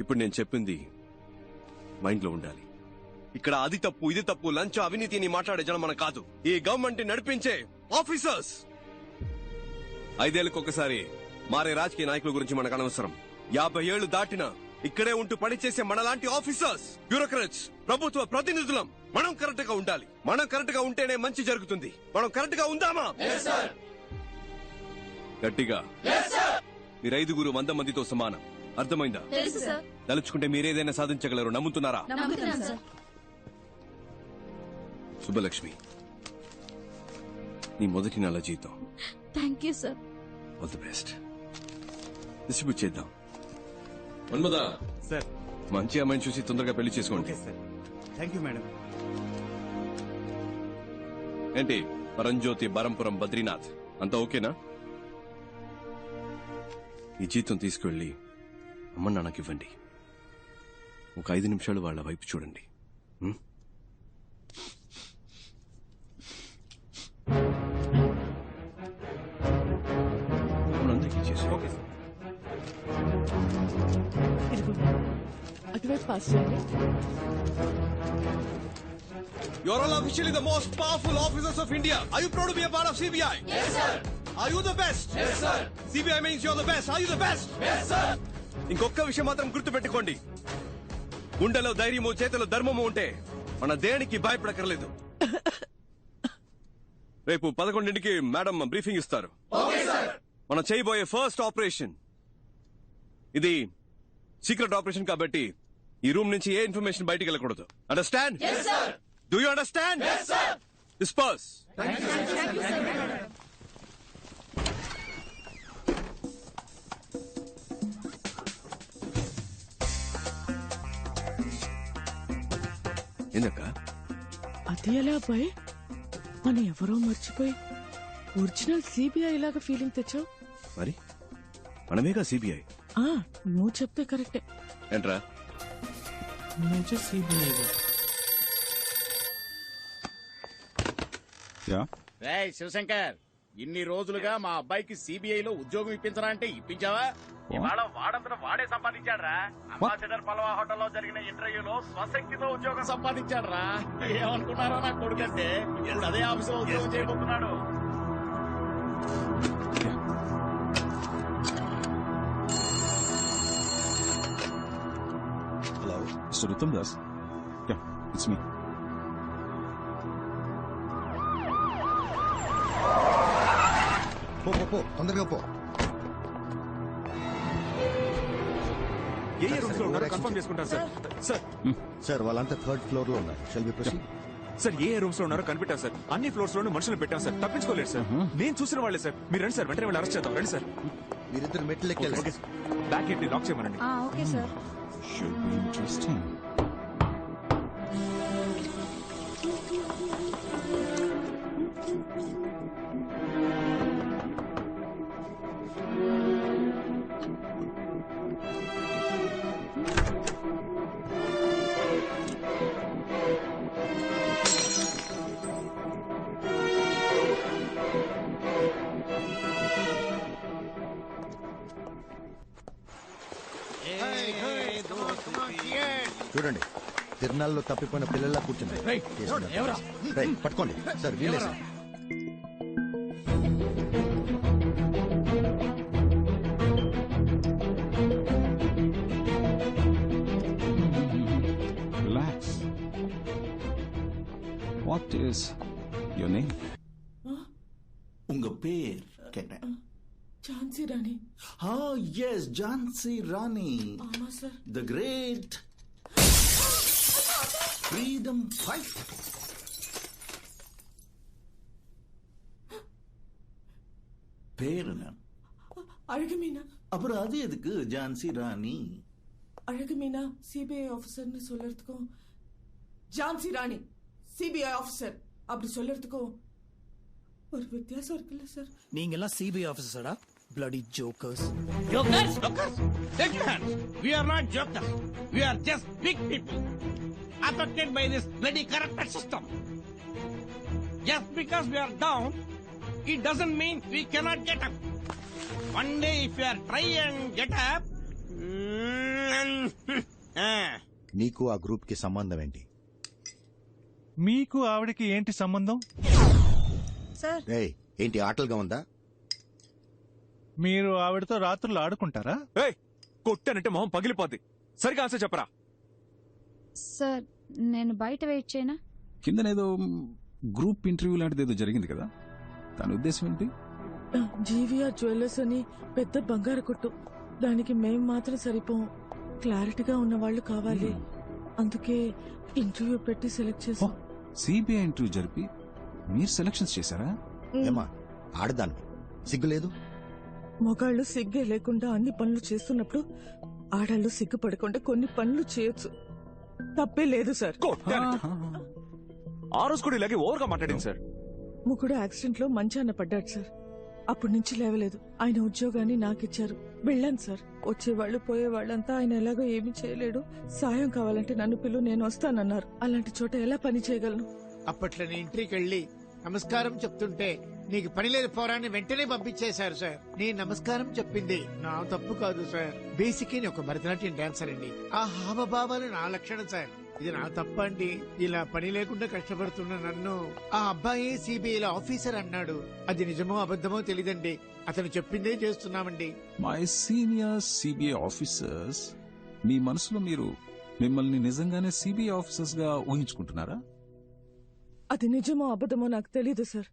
ఇప్పుడు నేను చెప్పింది మైండ్లో ఉండాలి. ఇక్కడ అది తప్పు, ఇది తప్పు, లంచ, అవినీతి అని మాట్లాడే జనం మన కాదు, ఈ గవర్నమెంట్ నడిపించే ఆఫీసర్స్. 5 ఏళ్లకు ఒకసారి మారే రాజకీయ నాయకుల గురించి మనకు అనవసరం. 50 ఏళ్లు దాటినా ఇక్కడే ఉంటూ పనిచేసే మనలాంటి ఆఫీసర్స్, బ్యూరోక్రాట్స్, ప్రభుత్వ ప్రతినిధులం మనం కరెక్ట్ గా ఉండాలి. మనం కరెక్ట్ గా ఉంటేనే మంచి జరుగుతుంది. మనం కరెక్ట్ గా ఉందామా? గట్టిగా. మీరు 5 100 మందితో సమానం. అర్థమైందా? తలుచుకుంటే మీరేదైనా సాధించగలరు. నమ్ముతున్నారా? శుభలక్ష్మి, నీ మొదటి నెల జీతం. Thank you sir. All the best. Distribute చేద్దాం. మన్మదా సార్, మంచి అమ్మాయిని చూసి తొందరగా పెళ్లి చేసుకోండి. Thank you madam. ఏంటి పరంజ్యోతి, బరంపురం, బద్రీనాథ్ అంతా ఓకేనా? ఈ జీతం తీసుకువెళ్ళి అమ్మ నాన్నకి ఇవ్వండి. ఒక 5 నిమిషాలు వాళ్ళ వైపు చూడండి. అందరికీ చేసి. Okay sir. అటువైపు పాస్ చేయండి. You are all officially the most powerful officers of India. Are you proud to be a part of CBI? Yes, sir. Are you the best? Yes, sir. CBI means you're the best. Are you the best? Yes, sir. ఇంకొక విషయం మాత్రం గుర్తుపెట్టుకోండి. గుండెలో ధైర్యము, చేతిలో ధర్మము ఉంటే మన దేనికి భయపడకర్లేదు. రేపు 11ంటికి మేడం బ్రీఫింగ్ ఇస్తారు. మనం చేయబోయే ఫస్ట్ ఆపరేషన్ ఇది సీక్రెట్ ఆపరేషన్ కాబట్టి ఈ రూమ్ నుంచి ఏ ఇన్ఫర్మేషన్ బయటికి వెళ్ళకూడదు. Understand? Yes, sir. Do you understand? Yes, sir. Disperse. Thank you, sir. Thank you, sir. ఏందక్క? అది ఎలా అబ్బాయి? మనం ఎవరో మర్చిపోయి ఒరిజినల్ సిబిఐ లాగా ఫీలింగ్ తెచ్చావు. మరి మనమేగా సిబిఐ. నువ్వు చెప్తే కరెక్టే. ఏంట్రా? సిబిఐ. యా రేయ్ శివశంకర్, ఇన్ని రోజులుగా మా అబ్బాయికి సిబిఐలో ఉద్యోగం ఇప్పించరా అంటే ఇప్పించావా? ఇవాళ వాడంతట వాడే సంపాదించాడ్రా. అంబాసిడర్ పలవా హోటల్లో జరిగిన ఇంటర్వ్యూలో స్వశక్తితో ఉద్యోగం సంపాదించాడ్రా. ఏమనుకున్నారా నా కొడుకంటే? ఇప్పుడు అదే ఆఫీసులో ఉద్యోగం చేయబోతున్నాడు. Hello mister Uttam Das. It's me. పో తొందరగా పో. ఏ రూమ్స్ లో ఉన్నారో కన్ఫర్మ్ చేసుకుంటారు సార్. సార్ సార్ వాళ్ళంతా థర్డ్ ఫ్లోర్ లో ఉన్నారు. Shall be proceed. Sir A rooms లో ఉన్నారో కనిపెట్టారు సార్. అన్ని ఫ్లోర్స్ లోనూ మనుషులు పెట్టాం సార్. తప్పించుకోలేదు సార్. నేను చూసిన వాళ్ళే సార్. మీరు రండి సార్, వెంటనే వెళ్ళి అరెస్ట్ చేద్దాం. రండి సార్. మీరిద్దరు మెట్లు ఎక్కాలి. బ్యాక్ ఏంటి లాక్ చేయమనండి. Okay sir. Should be interesting. చూడండి, తిరునాళ్ళలో తప్పిపోయిన పిల్లల్లా కూర్చున్నారు. పట్టుకోండి సార్. వీలే sir. Relax. What is your name? உங்க பேர் கேட்டேன். ఝాన్సీ రాణి. எஸ் ஜான்சி ராணி. ஆமா sir. The great freedom fight. பேர் என்ன? அழகுமீனா. அப்புறம் அது எதுக்கு ஜான்சி ராணி? அழகுமீனா சிபிஐ ஆபீசர்னு சொல்லறதுக்கும் ஜான்சி ராணி சிபிஐ ஆபீசர் அப்படி சொல்லறதுக்கும் ஒரு வித்தியாசம் இருக்குல்ல சார்? நீங்க எல்லாம் சிபிஐ ஆபீசர்டா. bloody jokers. Jokers? Take your hands. We are not jokers. We are just big people affected by this bloody corrupted system. Just because we are down, it doesn't mean we cannot get up. One day if we are try and get up, నీకు ఆ గ్రూప్ కి సంబంధం ఏంటి? మీకు ఆవిడకి ఏంటి సంబంధం? సార్ ఏంటి ఆటలుగా ఉందా? మీరు ఆవిడతో రాత్రులు ఆడుకుంటారా? కొట్టానంటే మొహం పగిలిపోద్ది. సరిగా ఆన్సర్ చెప్పరా. సార్ నేను బయట వెయిట్ చేయనా? కిందనేదో గ్రూప్ ఇంటర్వ్యూ లాంటిది ఏదో జరిగింది కదా, దాని ఉద్దేశం ఏంటి? జీవీఆర్ జ్యువెలర్స్ అని పెద్ద బంగారు కొట్టు. దానికి మేం మాత్రం సరిపోం. క్లారిటీగా ఉన్న వాళ్ళు కావాలి. అందుకే ఇంటర్వ్యూ పెట్టి సెలెక్ట్ చేసాం. సిబిఐ ఇంటర్వ్యూ జరిపి మీరు సెలక్షన్స్ చేశారా? ఏమా ఆడదాన్ని సిగ్గులేదు? మొగాళ్ళు సిగ్గే లేకుండా అన్ని పనులు చేస్తున్నప్పుడు ఆడాళ్ళు సిగ్గుపడకుండా కొన్ని పనులు చేయొచ్చు. తప్పే లేదు సార్. ఆ రోజు కూడా ఇలాగే ఓవర్గా మాట్లాడింది సార్. ముగ్గుడు యాక్సిడెంట్ లో మంచాన పడ్డాడు సార్. అప్పటి నుంచి లేవలేదు. ఆయన ఉద్యోగాన్ని నాకిచ్చారు. వెళ్ళాను సార్. వచ్చేవాళ్లు పోయేవాళ్ళంతా ఆయన ఎలాగో ఏమీ చేయలేడు, సాయం కావాలంటే నన్ను పిలు, నేను వస్తానన్నారు. అలాంటి చోట ఎలా పని చేయగలను? అప్పట్లో నేను ఇంటికి వెళ్ళి నమస్కారం చెప్తుంటే నీకు పని లేదు పోరాన్ని వెంటనే పంపించేశారు సార్. నేను నమస్కారం చెప్పింది నా తప్పు కాదు సార్. బేసిక్ ఒక భరతనాట్యం డాన్సర్ అండి. ఆ హావభావాలు నా లక్షణం సార్. ఇది నా తప్పండి. ఇలా పని లేకుండా కష్టపడుతున్న నన్ను ఆ అబ్బాయి సిబిఐలో ఆఫీసర్ అన్నాడు. అది నిజమో అబద్ధమో తెలీదండి. అతను చెప్పిందే చేస్తున్నామండి. మై సీనియర్ సిబిఐ ఆఫీసర్స్, మీ మనసులో మీరు మిమ్మల్ని నిజంగానే సిబిఐ ఆఫీసర్స్ గా ఊహించుకుంటున్నారా? అది నిజమో అబద్ధమో నాకు తెలీదు సార్.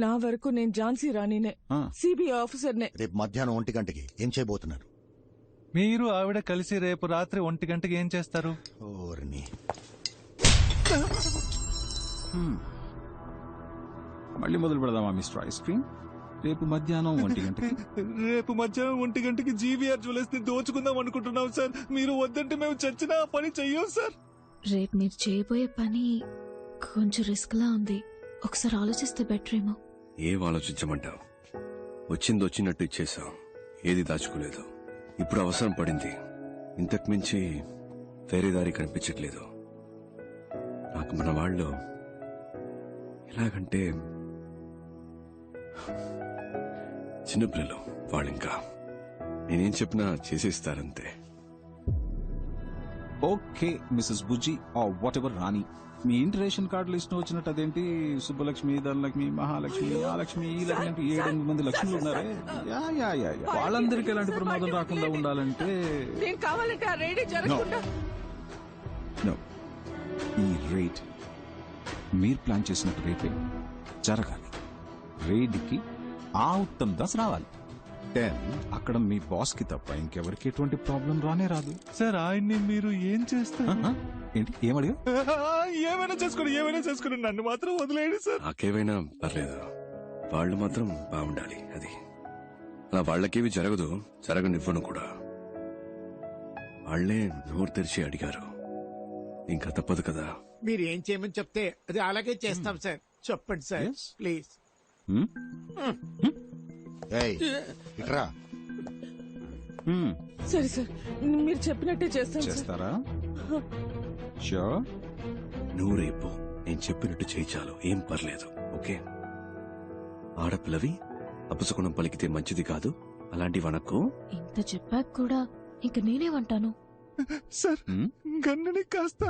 నా వరకు నేను ఝాన్సీ రాణినే, సిబిఐ ఆఫీసర్నే. రేపు మధ్యాహ్నం 1 గంటకి ఏం చేయబోతున్నారు? మీరు ఆవిడ కలిసి రేపు రాత్రి 1 గంటకి ఏం చేస్తారు? మళ్ళీ మొదలు పెడదామా మిస్టర్ ఐస్ క్రీమ్? రేపు మధ్యాహ్నం 1 గంటకి. రేపు మధ్యాహ్నం 1 గంటకి జీవీఆర్ జ్యువెలర్స్ ని దోచుకుందాం అనుకుంటున్నాం సార్. మీరు వద్దంటే మేము చచ్చినా ఆ పని చెయ్యం సార్. రేపు మీరు చేయబోయే పని కొంచెం రిస్క్ లా ఉంది. ఒకసారి ఆలోచిస్తే బెటర్ ఏమో. ఏం ఆలోచించమంటావు? వచ్చింది వచ్చినట్టు ఇచ్చేసాం. ఏది దాచుకోలేదు. ఇప్పుడు అవసరం పడింది. ఇంతకు మించి వేరే దారి కనిపించట్లేదు నాకు. మన వాళ్ళు ఎలాగంటే చిన్నపిల్లలు వాళ్ళు ఇంకా నేనేం చెప్పినా చేసేస్తారంతే. Okay missus Bujji or whatever Rani, మీ ఇంటి రేషన్ కార్డు లిస్ట్ వచ్చినట్టు అదేంటి సుబ్బలక్ష్మి, ధనలక్ష్మి, మహాలక్ష్మి, ఆ లక్ష్మి, ఈ లక్ష్మి అంటే 7-8 మంది లక్ష్ములు ఉన్నారే. Yeah yeah yeah yeah. వాళ్ళందరికీ ఎలాంటి ప్రమాదం రాకుండా ఉండాలంటే నేను కావాలంటే ఆ రేడే జరగకుండా No. ఈ రేట్ మీరు ప్లాన్ చేసినట్టు రేపే జరగాలి. రేడ్కి ఆ ఉత్తమ్ దాస్ రావాలి. 10 అక్కడ మీ బాస్ కి తప్ప ఇంకెవరికి ఎటువంటి ప్రాబ్లం రానే రాదు. సార్ ఆయన్ని మీరు ఏం చేస్తారు? ఏంటి ఏమడిగా? ఏమైనా చేసుకుని నన్ను మాత్రం వదిలేయండి సార్. నాకేమైనా పర్లేదు, వాళ్ళు మాత్రం బాగుండాలి. అది అలా వాళ్ళకేవి జరగదు, జరగనివ్వను కూడా. వాళ్లే నోరు తెరిచి అడిగారు, ఇంకా తప్పదు కదా. మీరు ఏం చేయమని చెప్తే అది అలాగే చేస్తాం సార్. చెప్పండి సార్ ప్లీజ్. ఇట్రా. సరే సార్, మీరు చెప్పినట్టే చేస్తాం సార్. చేస్తారా? షూర్. నువ్వు రేపు నేను చెప్పినట్టు చేయి చాలు, ఏం పర్లేదు. ఓకే? ఆడపిల్లవి అపశకునం పలికితే మంచిది కాదు, అలాంటి వనకు. ఇంత చెప్పాక కూడా ఇంక నేనేమంటాను సార్? గన్నుని కాస్త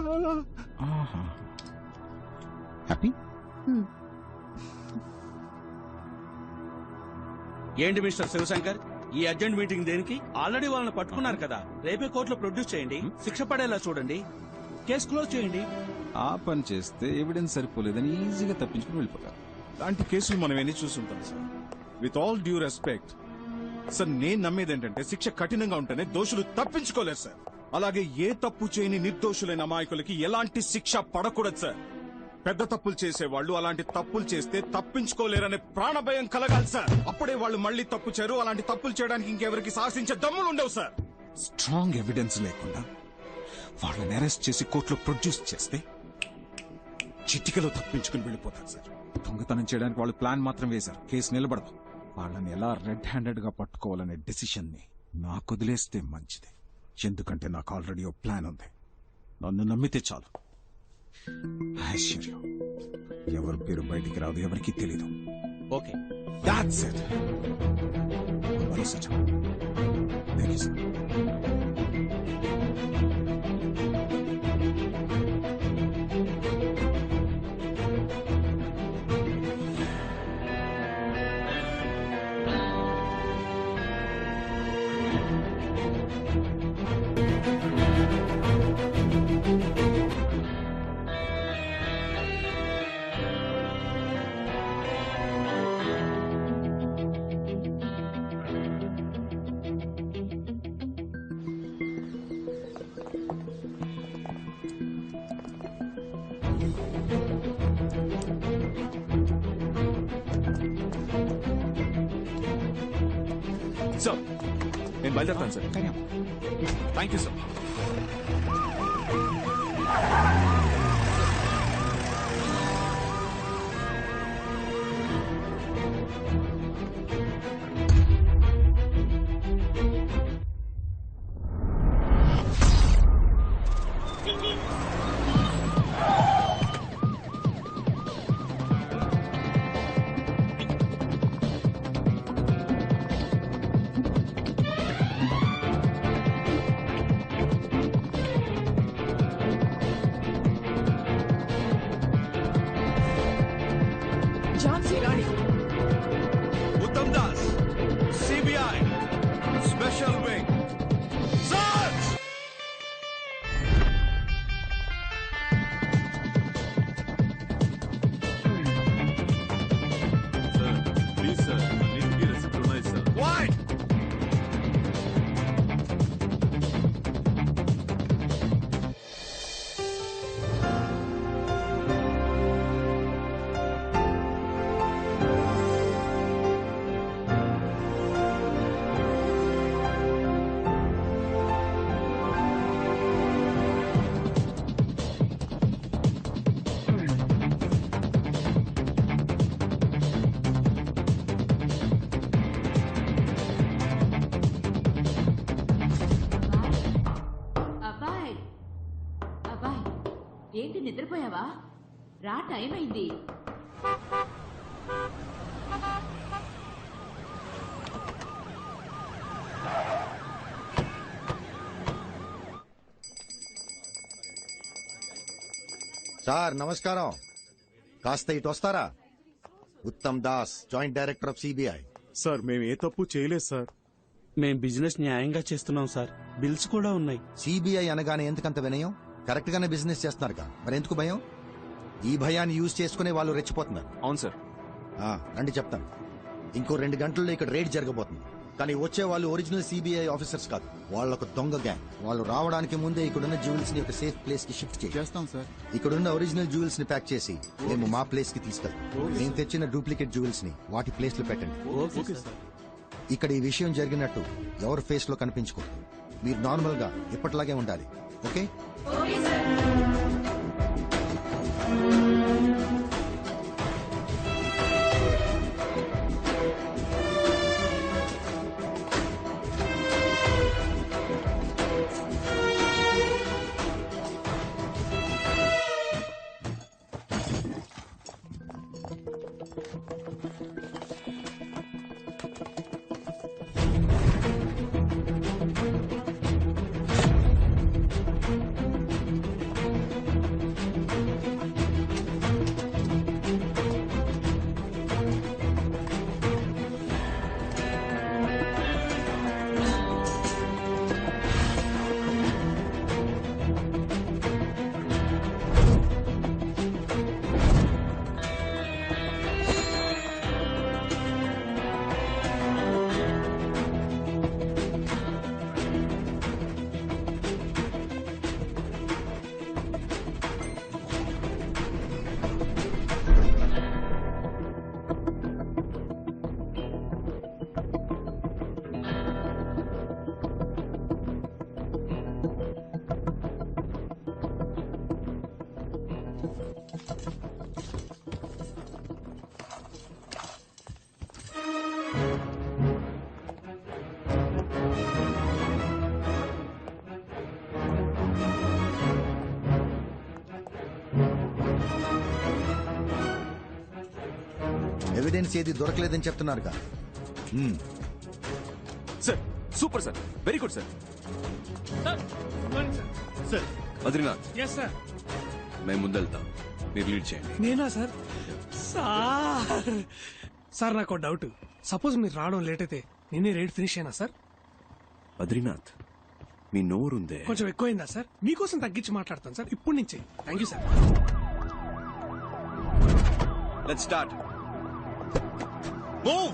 హ్యాపీ. ఏంటి మిస్టర్ శివశంకర్, ఈ అర్జెంట్ మీటింగ్ దేనికి? ఆల్రెడీ వాళ్ళని పట్టుకున్నారు కదా, రేపే కోర్టులో ప్రొడ్యూస్ చేయండి, శిక్ష పడేలా చూడండి, కేసు క్లోజ్ చేయండి. ఆ పని చేస్తే ఎవిడెన్స్ సరిపోలేదని ఈజీగా తప్పించుకుని వెళ్ళిపోతారు. అలాంటి కేసులు మనం ఎన్ని చూస్తుంటాం sir. With all due respect sir, నేను నమ్మేది ఏంటంటే శిక్ష కఠినంగా ఉంటేనే దోషులు తప్పించుకోలేరు సార్. అలాగే ఏ తప్పు చేయని నిర్దోషులైన అమాయకులకి ఎలాంటి శిక్ష పడకూడదు సార్. పెద్ద తప్పులు చేసేవాళ్ళు అలాంటి తప్పులు చేస్తే తప్పించుకోలేరనే ప్రాణభయం కలగాలి సార్. అప్పుడే వాళ్ళు మళ్ళీ తప్పు చేయరు. అలాంటి తప్పులు చేయడానికి ఇంకెవరికి సాహసించే దమ్ములు ఉండవు సార్. స్ట్రాంగ్ ఎవిడెన్స్ లేకుండా వాళ్ళని అరెస్ట్ చేసి కోర్టులో ప్రొడ్యూస్ చేస్తే చిటికలో తప్పించుకుని వెళ్ళిపోతారు సార్. దొంగతనం చేయడానికి వాళ్ళు ప్లాన్ మాత్రం వేశారు, కేసు నిలబడదు. వాళ్ళని ఎలా రెడ్ హ్యాండెడ్ గా పట్టుకోవాలనే డెసిషన్ ని నాకు వదిలేస్తే మంచిది. ఎందుకంటే నాకు ఆల్రెడీ ఓ ప్లాన్ ఉంది. నన్ను నమ్మితే చాలు. ఐశ్వర్యం ఎవరి పేరు బయటికి రాదు, ఎవరికి తెలీదు. Okay, that's it. Thank you sir. Sir నేను బయలుదేరుతాను sir. Thank you sir. Jhansi Rani, Uttam Das, CBI special wing. Please sir, అన్నింటికీ రెసిప్ట్ ఉన్నాయి సార్. అబ్బాయ్ అబ్బాయ్, ఏంటి నిద్రపోయావా? రా, టైం అయింది. సార్ నమస్కారం. కాస్త ఇటు వస్తారా? Uttam Das, joint director of CBI. Sir మేము ఏ తప్పు చేయలేదు సార్. మేం బిజినెస్ న్యాయంగా చేస్తున్నాం సార్. బిల్స్ కూడా ఉన్నాయి. సిబిఐ అనగానే ఎందుకంత వినయం? కరెక్ట్ గానే బిజినెస్ చేస్తున్నారుగా, మరి ఎందుకు భయం? ఈ భయాన్ని యూజ్ చేసుకునే వాళ్ళు రెచ్చిపోతున్నారు. అవును సార్. రండి చెప్తాను. ఇంకో 2 గంటల్లో ఇక్కడ రేడ్ జరగబోతుంది. కానీ వచ్చే వాళ్ళు ఒరిజినల్ సిబిఐ ఆఫీసర్స్ కాదు, వాళ్ళొక దొంగ గ్యాంగ్. వాళ్ళు రావడానికి ముందే ఇక్కడున్న జ్యువెల్స్ ని ఒక సేఫ్ ప్లేస్ కి షిఫ్ట్ చేస్తాం సార్. ఇక్కడున్న ఒరిజినల్ జ్యువెల్స్ ని ప్యాక్ చేసి మేము మా ప్లేస్ కి తీసుకెళ్తాం. మేము తెచ్చిన డూప్లికేట్ జ్యువెల్స్ ని వాటి ప్లేస్ లో పెట్టండి. ఇక్కడ ఈ విషయం జరిగినట్టు ఎవరి ఫేస్ లో కనిపించకూడదు. మీరు నార్మల్ గా ఎప్పటిలాగే ఉండాలి. ఓకే? ఎవిడెన్స్ ఏది దొరకలేదని చెప్తున్నారుగా. Sir super sir, very good sir. Sir Badrinath, yes sir. మేము ముందెళ్తాం, మీరు లీడ్ చేయండి. నేనా సార్? సార్ నాకు డౌట్. సపోజ్ మీరు రావడం లేట్ అయితే నేనే రేట్ ఫినిష్ అయినా సార్? బద్రీనాథ్, మీ నోరుందే కొంచెం ఎక్కువైందా సార్? మీకోసం తగ్గించి మాట్లాడతాను సార్ ఇప్పటి నుంచి. Thank you sir. Let's start. Move.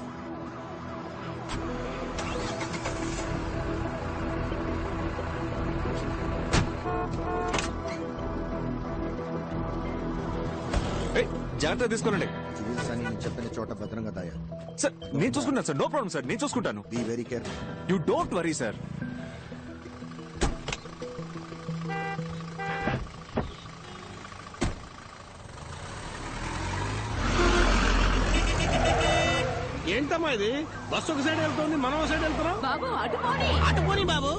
జాగ్రత్త తీసుకోనండి. జ్యువెల్స్ అని నేను చెప్పిన చోట భద్రంగా దాయాలి. సార్ నేను చూసుకుంటాను సార్, నో ప్రాబ్లం సార్, నేను చూసుకుంటాను. Be very careful. You don't worry sir. ఏంటమ్మా ఇది? బస్సు ఒక సైడ్ వెళ్తుంది, మనం ఒక సైడ్ వెళ్తున్నాం. బాబు అటు పోనీ. అటు పోనీ బాబు.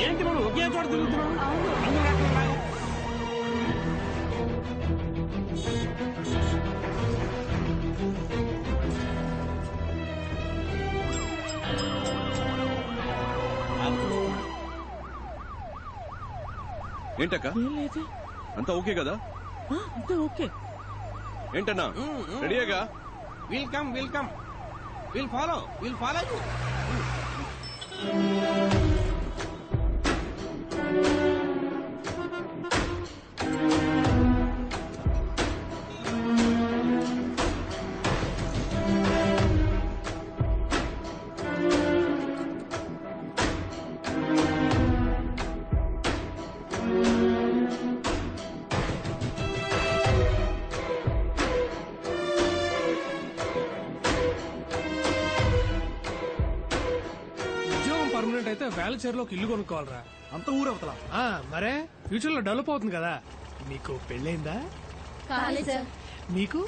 ఏంటి మనం ఒకే చోట తిరుగుతున్నాం? అందరూ అక్కడ ఉన్నారు. ఏంటక్క, అంతా ఓకే కదా? అంతా ఓకే. ఏంటన్నా రెడీగా? Welcome welcome. Will follow you. Permanent అయితే వేలచేరులో ఒక ఇల్లు కొనుక్కోవాలరా. అంత ఊరవతల. మరే ఫ్యూచర్ లో డెవలప్ అవుతుంది కదా. మీకు పెళ్ళైందా? మీకు?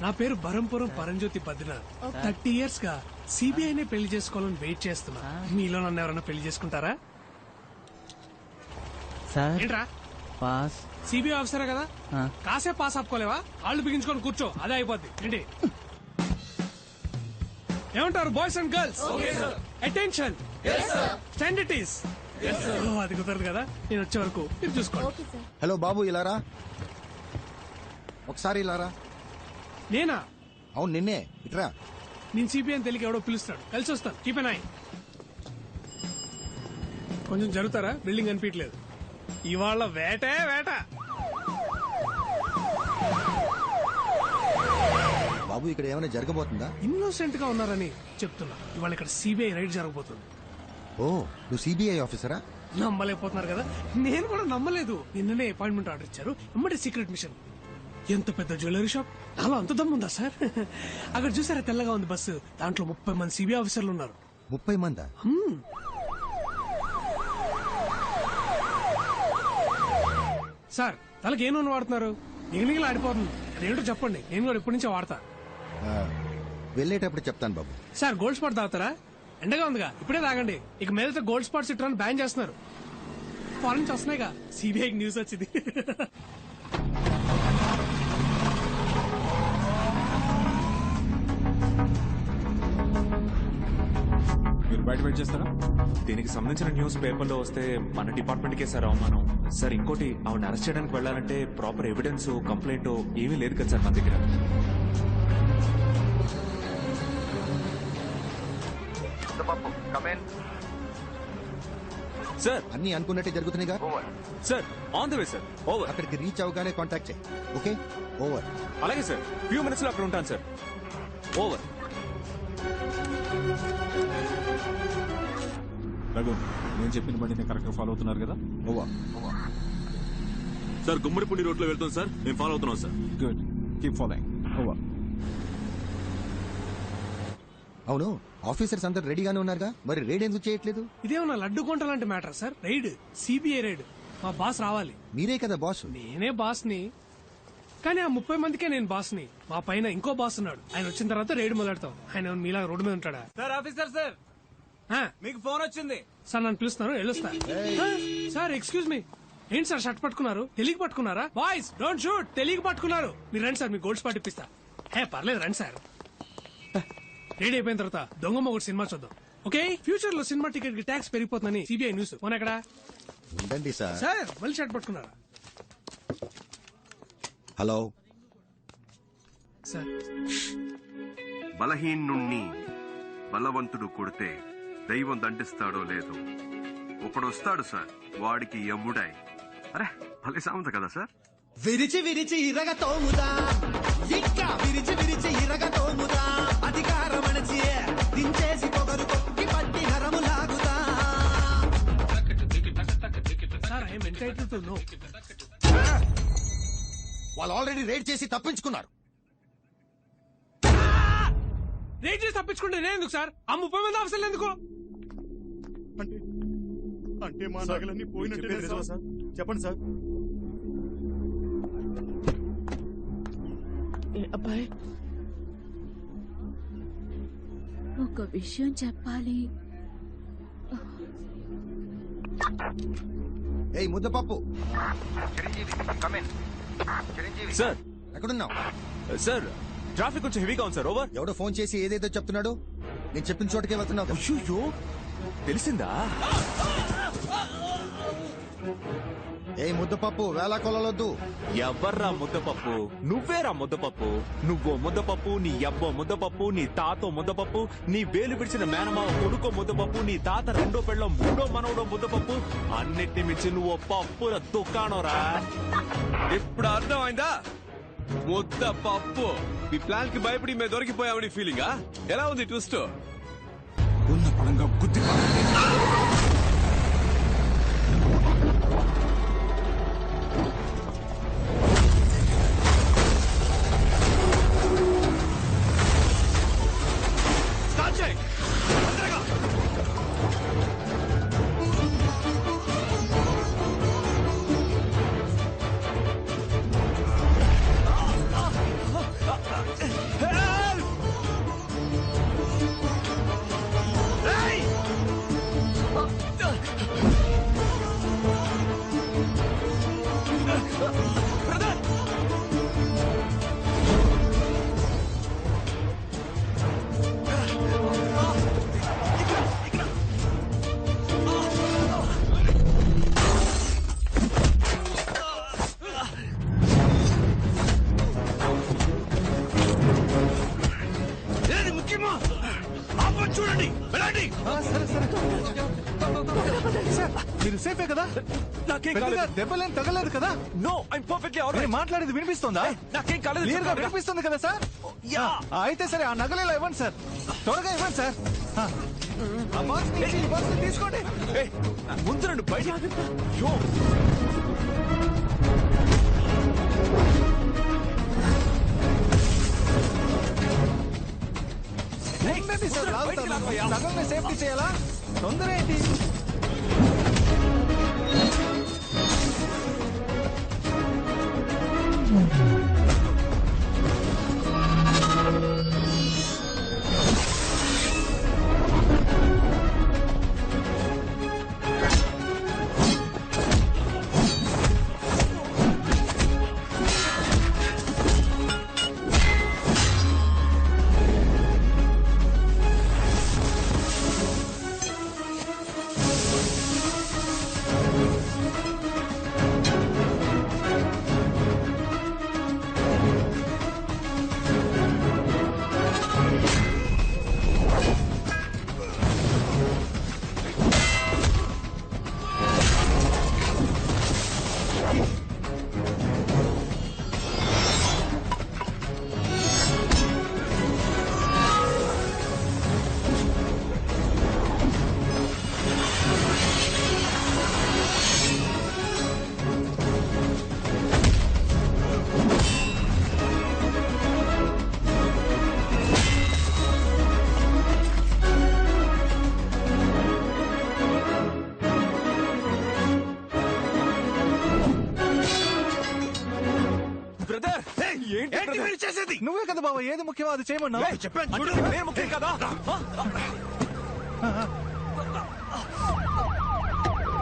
నా పేరు బరంపురం పరంజ్యోతి బద్రీనాథ్. 30 years గా సిబిఐనే పెళ్లి చేసుకోవాలని వెయిట్ చేస్తున్నా. మీలో నన్ను ఎవరైనా పెళ్లి చేసుకుంటారా? సార్ ఏంట్రా పాస్ సిబిఐ ఆఫీసరే కదా కాసేపు పాస్ ఆపుకోలేవా? వాళ్ళు బిగించుకొని కూర్చో, అదే అయిపోద్ది. ఏంటి ఏమంటారు boys and girls? Attention, stand it is. అది కుదరదు కదా, నేను వచ్చే వరకు మీరు చూసుకోండి. హలో బాబు, ఇలారా ఒకసారి. ఇలారా. నేనా? అవును నిన్నే. ఇట్రా. నేను సిబిఐ అని తెలియక ఎవడో పిలుస్తాడు, కలిసి వస్తాను. Keep N I. కొంచెం జరుగుతారా? బిల్డింగ్ కనిపించలేదు. ఇవాళ వేటే వేట. బాబు ఇక్కడ ఏమైనా జరగబోతుందా? ఇన్నోసెంట్ గా ఉన్నారని చెప్తున్నా. ఇవాళ ఇక్కడ సిబిఐ రైడ్ జరగబోతుంది. ఓ, నువ్వు సిబిఐ ఆఫీసరా? నమ్మలేకపోతున్నారు కదా, నేను కూడా నమ్మలేదు. నిన్ననే అపాయింట్మెంట్ ఆర్డర్ ఇచ్చారు, ఎమ్మటే సీక్రెట్ మిషన్. ఎంత పెద్ద జ్యువెలరీ షాప్, అలా అంత దమ్ముందా సార్? అక్కడ చూసారా తెల్లగా ఉంది బస్సు, దాంట్లో 30 మంది సిబిఐ ఆఫీసర్లు ఉన్నారు. 30 మందా? సార్ తలకి ఏ నూనె వాడుతున్నారు? నిగనిగలు ఆడిపోతుంది. అదేంటో చెప్పండి, నేను కూడా ఇప్పటి నుంచే వాడతా. వెళ్ళేటప్పుడు చెప్తాను బాబు. సార్ గోల్డ్ స్పాట్ తాగుతారా? ఎండగా ఉందిగా, ఇప్పుడే తాగండి. ఇక మీదట గోల్డ్ స్పాట్స్ ఇట్లా బ్యాన్ చేస్తున్నారు. ఫారెన్ నుంచి వస్తున్నాయిగా, సిబిఐకి న్యూస్ వచ్చింది. మీరు బయట వెయిట్ చేస్తారా? దీనికి సంబంధించిన న్యూస్ పేపర్లో వస్తే మన డిపార్ట్మెంట్ కే సార్ అవమానం. సార్ ఇంకోటి, ఆవిడ అరెస్ట్ చేయడానికి వెళ్ళాలంటే ప్రాపర్ ఎవిడెన్స్, కంప్లైంట్ ఏమీ లేదు కదా సార్ మన దగ్గర. సార్ అన్ని అనుకున్నట్టే జరుగుతున్నాయిగా. Sir on the way sir. Over. అక్కడికి రీచ్ అవగానే కాంటాక్ట్ చేయి. Okay, over. అలాగే సార్, ఫ్యూ మినిట్స్ లో అక్కడ ఉంటాను సార్. ఓవర్. రఘు, నేను చెప్పిన బండిని కరెక్ట్ గా ఫాలో అవుతున్నారు కదా? ఓవర్. సార్ గుమ్మడిపూడి రోడ్ లో వెళ్తాం సార్, మేము ఫాలో అవుతున్నాం sir. Good, keep following. Over. అవును, ఆఫీసర్స్ అందరు రెడీగానే ఉన్నారుగా, మరి రైడ్ ఎందుకు చేయట్లేదు? ఇదేమన్నా లడ్డు కొంట లాంటి matter sir. Raid, CBI raid. మా బాస్ రావాలి. మీరే కదా బాస్. నేనే బాస్ ని, కానీ ఆ 30 మందికే నేను బాస్ ని. మా పైన ఇంకో బాస్ ఉన్నాడు, ఆయన వచ్చిన తర్వాత రైడ్ మొదలెడతాం. ఆయన మీలా రోడ్డు మీద ఉంటాడా? సార్ ఆఫీసర్ సార్, మీకు ఫోన్ వచ్చింది సార్. నన్ను పిలుస్తున్నారు, వెళ్ళొస్తా. సార్ ఎక్స్క్యూజ్ మీ. ఏంటి సార్ షర్ట్ పట్టుకున్నారు? తెలియక పట్టుకున్నారా? Boys don't shoot. తెలియక పట్టుకున్నారు. మీరు రండి సార్, మీ గోల్డ్ స్పాట్ ఇప్పిస్తా. పర్లేదు రండి సార్. రెడీ అయిపోయిన తర్వాత దొంగమ్మ ఒకటి సినిమా చూద్దాం. ఓకే, ఫ్యూచర్ లో సినిమా టికెట్ కి ట్యాక్స్ పెరిగిపోతుందని సిబిఐ న్యూస్. పోనీ ఎక్కడ? ఉండండి సార్. సార్ మళ్ళీ షర్ట్ పట్టుకున్నారా? Hello sir. బలహీనుణ్ణి బలవంతుడు కొడితే దైవం దండిస్తాడో లేదో ఒకడొస్తాడు సార్, వాడికి యముడై. అరే భలే సామెత కదా సార్. విరిచి విరిచి ఇరగ తోముదా, ఇంకా విరిచి విరిచి ఇరగ తోముదా, అధికారం అణచి దించేసి పొగరు కొక్కి పట్టి నరము లాగుదా. Sir I'm entitled to know. వాళ్ళు ఆల్రెడీ రైడ్ చేసి తప్పించుకున్నారు. రైడ్ చేసి తప్పించుకుంటే నేను ఎందుకు సార్? ఆ 30 మంది ఆఫీసర్లు ఎందుకు? అంటే మా నగలన్నీ పోయినట్టే సార్. చెప్పండి సార్. అబ్బాయి, ఒక విషయం చెప్పాలి. ఏయ్ ముద్దపప్పు. సార్ ఎక్కడున్నావు? సార్ ట్రాఫిక్ కొంచెం హెవీగా ఉంది సార్. ఓవర్. ఎవడో ఫోన్ చేసి ఏదేదో చెప్తున్నాడు. నేను చెప్పిన చోటకే వెళ్తున్నావు. అయ్యో, తెలిసిందా? ఏ ముద్దపప్పు, వేళ కొలలొద్దు. ఎవర్రా ముద్దపప్పు? నువ్వేరా ముద్దపప్పు. నువ్వో ముద్దపప్పు, నీ అబ్బో ముద్దపప్పు, నీ తాతో ముద్దపప్పు, నీ వేలు పిడిచిన మేనమావ కొడుకో ముద్దపప్పు, నీ తాత రెండో పెళ్ళం మూడో మనవడో ముద్దపప్పు. అన్నిటిని మించి నువ్వు పప్పుల దుకాణంరా. ఇప్పుడు అర్థమైందా? ముద్దపప్పు. మీ ప్లాన్ కి భయపడి మేము దొరికిపోయామని ఫీలింగా? ఎలా ఉంది ట్విస్ట్? ఉన్న పడంగా గుద్ది Hey! రండి సరే సరే సార్, మీరు సేఫే కదా? నాకేం పెద్దగా కాలేదు. దెబ్బలేం తగలేదు కదా? No I'm perfectly alright. నేను మాట్లాడేది వినిపిస్తుందా? నాకేం కాలేదు. క్లియర్ గా వినిపిస్తుంది కదా సార్? అయితే సరే ఆ నగలేలా ఇవ్వండి సార్, త్వరగా ఇవ్వండి సార్. ఆ బాక్స్ ఈ బాక్స్ తీసుకోండి. ముందు రండి బయట. ఉండండి సార్, లాగుతాను. నగల్ని సేఫ్టీ చేయాలా? తొందర ఏంటి? నువ్వే కదా బాబా ఏది ముఖ్యమో అది చేయమన్నా. చెప్పాను చూడు, నేను ముఖ్యం కదా.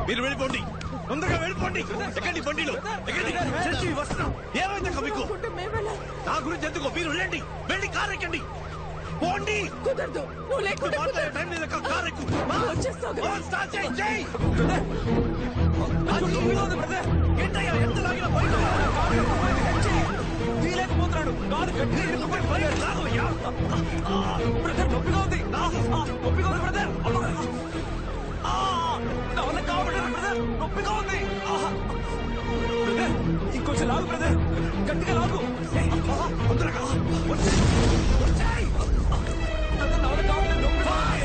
మీరు వెళ్ళిపోండి, తొందరగా వెళ్ళిపోండి. ఎక్కండి బండిలో, ఎక్కండి. చచ్చి వస్తున్నాం. ఏమైంది మీకు? నా గురించి ఎందుకు? మీరు వెళ్ళండి, వెళ్ళి కారు ఎక్కండి. పోండి. కుదరదు, నువ్వు లేకుండా మాట్లాడే టైం లేదు. కారు ఎక్కు. స్టార్ట్ చేయి, చేయి. ఏంటయ్యా ఎంత లాగినా తీలేకపోతున్నాడు. కారు గట్టిగా ఇరుక్కుపోయి పోయాడు. బ్రదర్ నొప్పిగా ఉంది, నొప్పిగా ఉంది బ్రదర్. నా వల్ల కావట్లేదు బ్రదర్, నొప్పిగా ఉంది. బ్రదర్ ఇంకొంచెం లాగు బ్రదర్, గట్టిగా లాగు. తొందరగా వచ్చేయ్. బ్రదర్ నా వల్ల కావట్లేదు, నొప్పిగా ఉంది.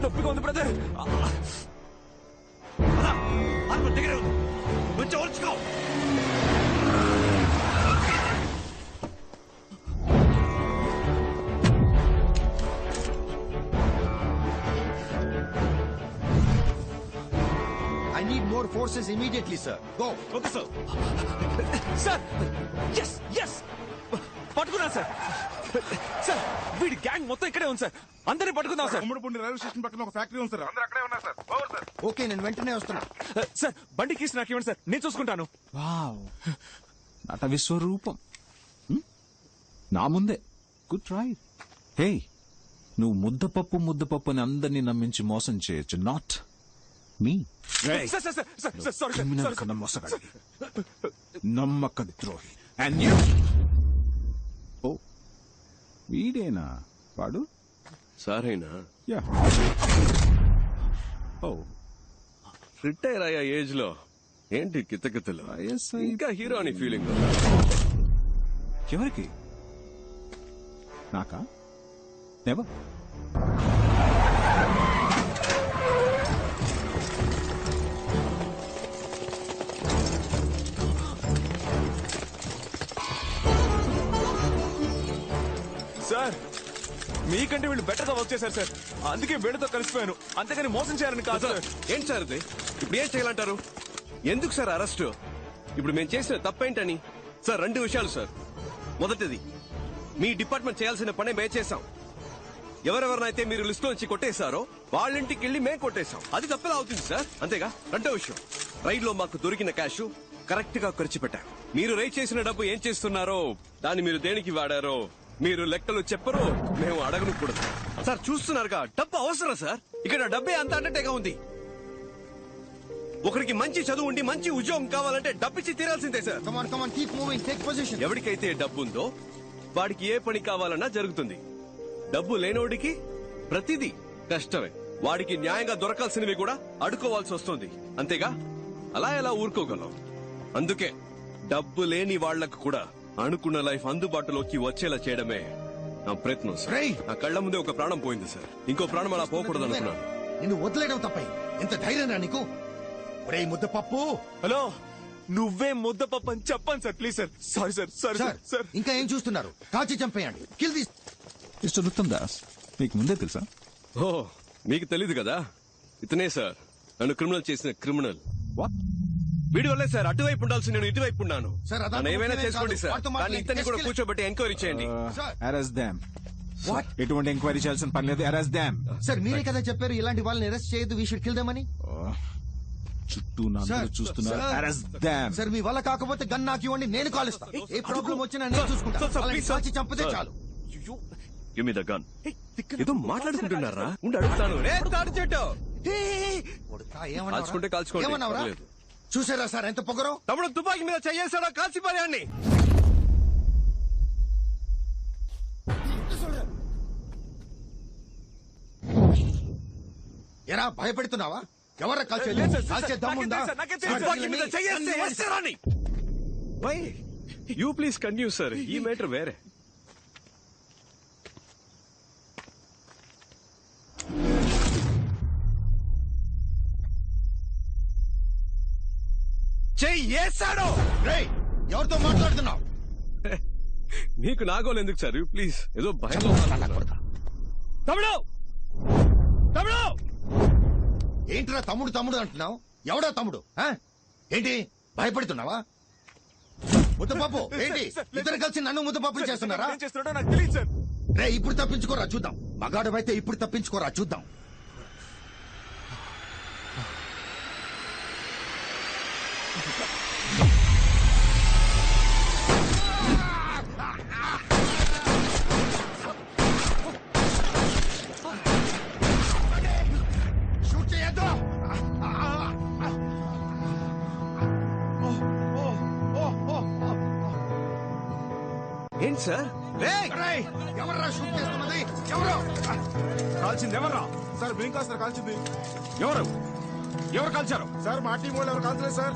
నొప్పిగా ఉంది బ్రదర్. దగ్గరే ఉంది, కొంచెం ఓర్చుకో. I need more forces immediately, sir. Go. Okay sir. Sir yes yes పట్టుకున్నా సార్. సార్ వీడి గ్యాంగ్ మొత్తం ఇక్కడే ఉంది సార్, అందరినీ పట్టుకుందాం సార్. ఉమ్మడిపూడి రైల్వే స్టేషన్ పక్కన ఒక ఫ్యాక్టరీ ఉంది సార్, అందరూ అక్కడే ఉన్నారు సార్. Over sir. ఓకే, నేను వెంటనే వస్తున్నా. సార్ బండి కీస్ నాకు ఇవ్వండి సార్, నేను చూసుకుంటాను. వావ్, నట విశ్వరూపం. నా ముందే గుడ్ ట్రై. హే, నువ్వు ముద్దపప్పు అని అందరినీ నమ్మించి మోసం చేయొచ్చు, not me. Sir sir sir sir sorry criminal sir. కన్నా మోసగాడివి, నమ్మక ద్రోహి. అండ్ యూ, ఓ వీడేనా వాడు? సారేనా? యా. ఓ రిటైర్ అయ్యా ఏజ్ లో ఏంటి కితకితలు? ఇంకా హీరో అని ఫీలింగ్. ఎవరికి? నాకా? నెవర్. సార్ మీకంటే వీళ్ళు బెటర్ గా వర్క్ చేశారు సార్, అందుకే వీళ్ళతో కలిసిపోయాను, అంతేగాని మోసం చేయాలని కాదు సార్. ఏంటి సార్ ఇది? ఇప్పుడు ఏం చేయాలంటారు? ఎందుకు సార్ అరెస్ట్? ఇప్పుడు మేము చేసిన తప్పేంటని? సార్ 2 విషయాలు సార్. మొదటిది, మీ డిపార్ట్మెంట్ చేయాల్సిన పనే మేము చేశాం. ఎవరెవరినైతే మీరు లిస్ట్ నుంచి కొట్టేశారో వాళ్ళింటికి వెళ్ళి మేము కొట్టేశాం. అది తప్పేలా అవుతుంది సార్, అంతేగా. రెండో విషయం, రైడ్ లో మాకు దొరికిన క్యాష్ కరెక్ట్ గా ఖర్చు పెట్టాను. మీరు రేట్ చేసిన డబ్బు ఏం చేస్తున్నారో, దాన్ని మీరు దేనికి వాడారో మీరు లెక్కలు చెప్పరు, మేము అడగను కూడా. సార్ చూస్తున్నారుగా, డబ్బు అవసరం సార్. ఇక్కడ డబ్బే అంత అన్నట్టుగా ఉంది. ఒకరికి మంచి చదువు ఉండి మంచి ఉద్యోగం కావాలంటే డబ్బిచ్చి తీరాల్సిందే సార్. ఎవరికైతే డబ్బు ఉందో వాడికి ఏ పని కావాలన్నా జరుగుతుంది. డబ్బు లేనోడికి ప్రతిదీ కష్టమే. వాడికి న్యాయంగా దొరకాల్సినవి కూడా అడుకోవాల్సి వస్తుంది. అంతేగా, అలా ఎలా ఊరుకోగలం? అందుకే డబ్బు లేని వాళ్లకు కూడా అనుకున్న లైఫ్ అందుబాటులోకి వచ్చేలా చేయడమే నా ప్రయత్నం సార్. నా కళ్ల ముందే ఒక ప్రాణం పోయింది సార్. ఇంకో ప్రాణం అలా పోకూడదు అనుకున్నాను. నిన్ను వదిలేయడం తప్ప ఎంత ధైర్యం నీకు? ఒరే ముద్దపప్పు. హలో, నువ్వే ముద్దపప్పు అని చెప్పండి sir, please sir. Sorry sir, sorry sir. ఇంకా ఏం చూస్తున్నారు? కాల్చి చంపేయండి. Kill this. Mister Uttam Das, మీకు ముందే తెలుసా? ఓ, మీకు తెలీదు కదా, ఇతనే సార్ నన్ను క్రిమినల్ చేసిన క్రిమినల్. వీడి వల్లే సార్ అటువైపు ఉండాల్సి నేను ఇటువైపు ఉన్నాను. నన్ను ఏమైనా చేసుకోండి సార్, కానీ ఇతన్ని కూడా కూర్చోబెట్టి ఎంక్వైరీ చేయండి. Arrest them. ఎటువంటి ఎంక్వైరీ చేయాల్సిన పని లేదు. Arrest them. సార్ మీరే కదా చెప్పారు ఇలాంటి వాళ్ళని అరెస్ట్ చేయొద్దు, వీ షుడ్ కిల్ దెమ్ అని. చుట్టూ చూస్తున్నారు. Arrest them. సార్ మీ వల్ల కాకపోతే గన్ నాకు ఇవ్వండి, నేను కాలుస్తా. ఏ ప్రాబ్లం వచ్చినా నేను చూసుకుంటా. కాల్చి చంపితే చాలు. Give me the gun. ఏదో మాట్లాడుకుంటున్నారా? ఉండి అడుగుతాను. కాల్చుకుంటే కాల్చుకోండి, పర్లేదు. చూసారా సార్ ఎంత పొగరో? తమ్ముడు తుపాకీ మీద చేయేసాడో కాల్చి పారేయండి. ఎరా భయపెడుతున్నావా? ఎవరా కాల్చేది? కాల్చే దమ్ముందా? తుపాకీ మీద చేయేస్తే వేస్తారని. యూ ప్లీజ్ కంటిన్యూ సార్, ఈ మ్యాటర్ వేరే. చెయ్యేశాడు. రేయ్, ఎవరితో మాట్లాడుతున్నావు? నీకు నాగోలు ఎందుకు సార్? ప్లీజ్, ఏదో భయం. తమ్ముడు, తమ్ముడు, ఏంట్రా తమ్ముడు తమ్ముడు అంటున్నావు? ఎవడా తమ్ముడు? ఏంటి భయపడుతున్నావా? ముద్దపప్పు ఏంటి? ఇద్దరు కలిసి నన్ను ముద్దపప్పు చేస్తున్నారా? నాకు తెలియదు సార్. రే, ఇప్పుడు తప్పించుకోరా చూద్దాం. మగాడవైతే ఇప్పుడు తప్పించుకోరా చూద్దాం. షూట్ చేయొద్దు. ఏంటి సార్? ఎవర్రా షూట్ చేస్తున్నది? ఎవరు కాల్చింది? ఎవర్రా సార్? బ్లింక్ కాల్చారు. కాల్చింది ఎవరు? ఎవరు కాల్చారు సార్? మా టీం వాళ్ళు ఎవరు కాల్చలేదు సార్.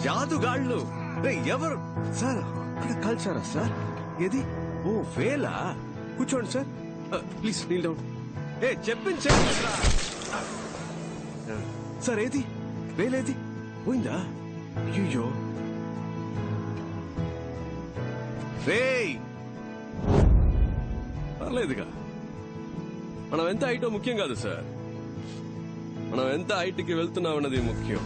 జాదుగాళ్ళు ఎవరు సార్? అక్కడ కాల్చారా సార్? ఏది? ఓ వేలా. కూర్చోండి సార్, ప్లీజ్ నీల్ డౌన్. చెప్పించండి సార్. ఏది వేలేది? పోయిందా? అయ్యో రేయ్, పర్లేదుగా. మనం ఎంత హైటో ముఖ్యం కాదు సార్, మనం ఎంత హైట్కి వెళ్తున్నామన్నది ముఖ్యం.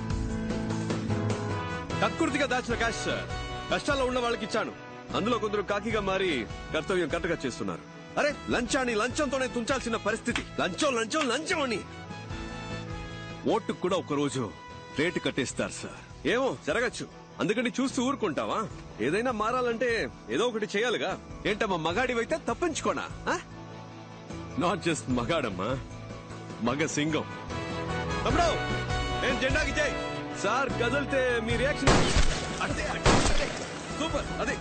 కక్కుర్తిగా దాచిన క్యాష్ సార్, కష్టాల్లో ఉన్న వాళ్ళకి ఇచ్చాను. అందులో కొందరు కాకిగా మారి కర్తవ్యం కరెక్ట్గా చేస్తున్నారు. అరే, లంచాన్ని లంచంతోనే తుంచాల్సిన పరిస్థితి. లంచం లంచం లంచం అని ఓటుకు కూడా ఒకరోజు రేటు కట్టేస్తారు సార్. ఏమో జరగచ్చు, అందుకని చూస్తూ ఊరుకుంటావా? ఏదైనా మారాలంటే ఏదో ఒకటి చేయాలిగా. ఏంటమ్మా, మగాడివైతే తప్పించుకోనా? నాట్ జస్ట్ మగాడమ్మా, మగ సింగం. తమ్ముడు, నేను జెండాకి చేయి సార్. కదిలితే మీ రియాక్షన్ సూపర్. అదే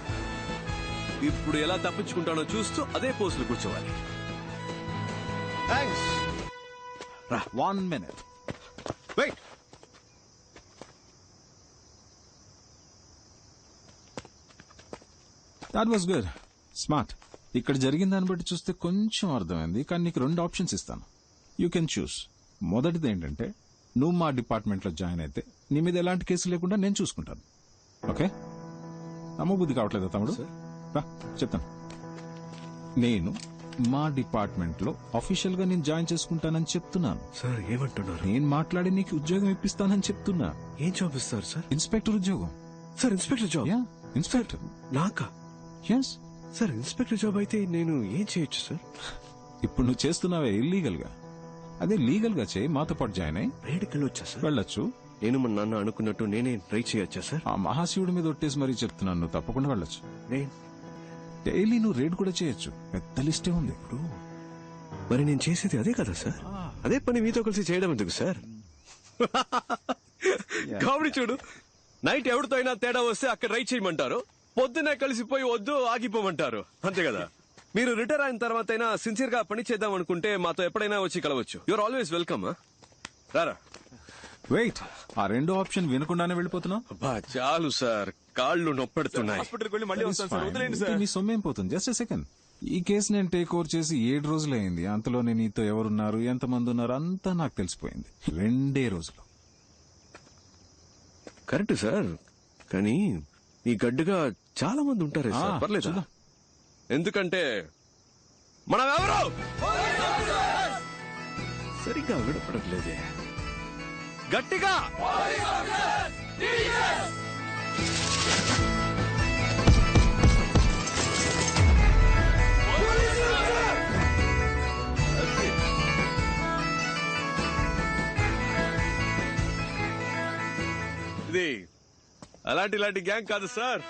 ఇప్పుడు ఎలా తప్పించుకుంటానో చూస్తూ అదే పోస్టులు కూర్చోవాలి. Thanks. 1 minute. Wait. That was good, smart. ఇక్కడ జరిగిన దాన్ని బట్టి చూస్తే కొంచెం అర్థమైంది, కానీ నీకు 2 ఆప్షన్స్ ఇస్తాను. You can choose. మొదటిది ఏంటంటే, నువ్వు మా డిపార్ట్మెంట్ లో జాయిన్ అయితే నీ మీద ఎలాంటి కేసు లేకుండా నేను చూసుకుంటాను. ఓకే? నమ్మబుద్ధి కావట్లేదా తమ్ముడు? రా చెప్తాను. నేను మా డిపార్ట్మెంట్ లో అఫీషియల్ గా నేను జాయిన్ చేసుకుంటానని చెప్తున్నాను. సార్ ఏమంటున్నారు? నేను మాట్లాడి నీకు ఉద్యోగం ఇప్పిస్తానని చెప్తున్నా. ఏం జాబ్ ఇస్తారు సార్? ఇన్స్పెక్టర్ ఉద్యోగం. Sir inspector job? ఇన్స్పెక్టర్. నాకా? Yes sir. ఇన్స్పెక్టర్ జాబ్ అయితే నేను ఏం చేయొచ్చు సార్? ఇప్పుడు నువ్వు చేస్తున్నావే ఇల్లీగల్ గా, అదే లీగల్ గా చేయి. మాతో పాటు జాయిన్ అయ్యి రేడుకి వెళ్ళొచ్చా సార్? వెళ్ళొచ్చు. నేను మన నాన్న అనుకున్నట్టు నేనే ట్రై చేయొచ్చా సార్? ఆ మహాశివుడి మీద ఒట్టేసి మరీ చెప్తున్నాను, నువ్వు తప్పకుండా వెళ్ళొచ్చు. డైలీ నువ్వు రేడ్ కూడా చేయొచ్చు, పెద్ద లిస్టే ఉంది. మరి నేను చేసేది అదే కదా సార్, అదే పని మీతో కలిసి చేయడం ఎందుకు సార్? కామెడీ చూడు, నైట్ ఎవరితో అయినా తేడా వస్తే అక్కడ రైట్ చేయమంటారు, పొద్దునే కలిసిపోయి వద్దు ఆగిపోమంటారు, అంతే కదా? మీరు రిటైర్ అయిన తర్వాత అయినా సిన్సియర్ గా పని చేద్దాం అనుకుంటే మాతో ఎప్పుడైనా వచ్చి కలవచ్చు. Your always welcome. రారా. వెయిట్, ఆ రెండో ఆప్షన్ వినకుండానే వెళ్ళిపోతున్నావు? అబ్బా చాలు సార్, కాళ్ళు నొప్పెడుతున్నాయి. మీ సొమ్మేం పోతుంది? Just second. ఈ కేసు నేను టేక్ ఓవర్ చేసి 7 రోజులైంది. అంతలోనే నీతో ఎవరున్నారు, ఎంతమంది ఉన్నారు అంతా నాకు తెలిసిపోయింది. 2 రోజులు. కరెక్ట్ సార్, కానీ ఈ గడ్డుగా చాలా మంది ఉంటారే సార్. పర్లేదు, ఎందుకంటే మనం ఎవరు సరిగ్గా విడపడట్లేదే. గట్టిగా ఇది అలాంటి గ్యాంగ్ కాదు సార్.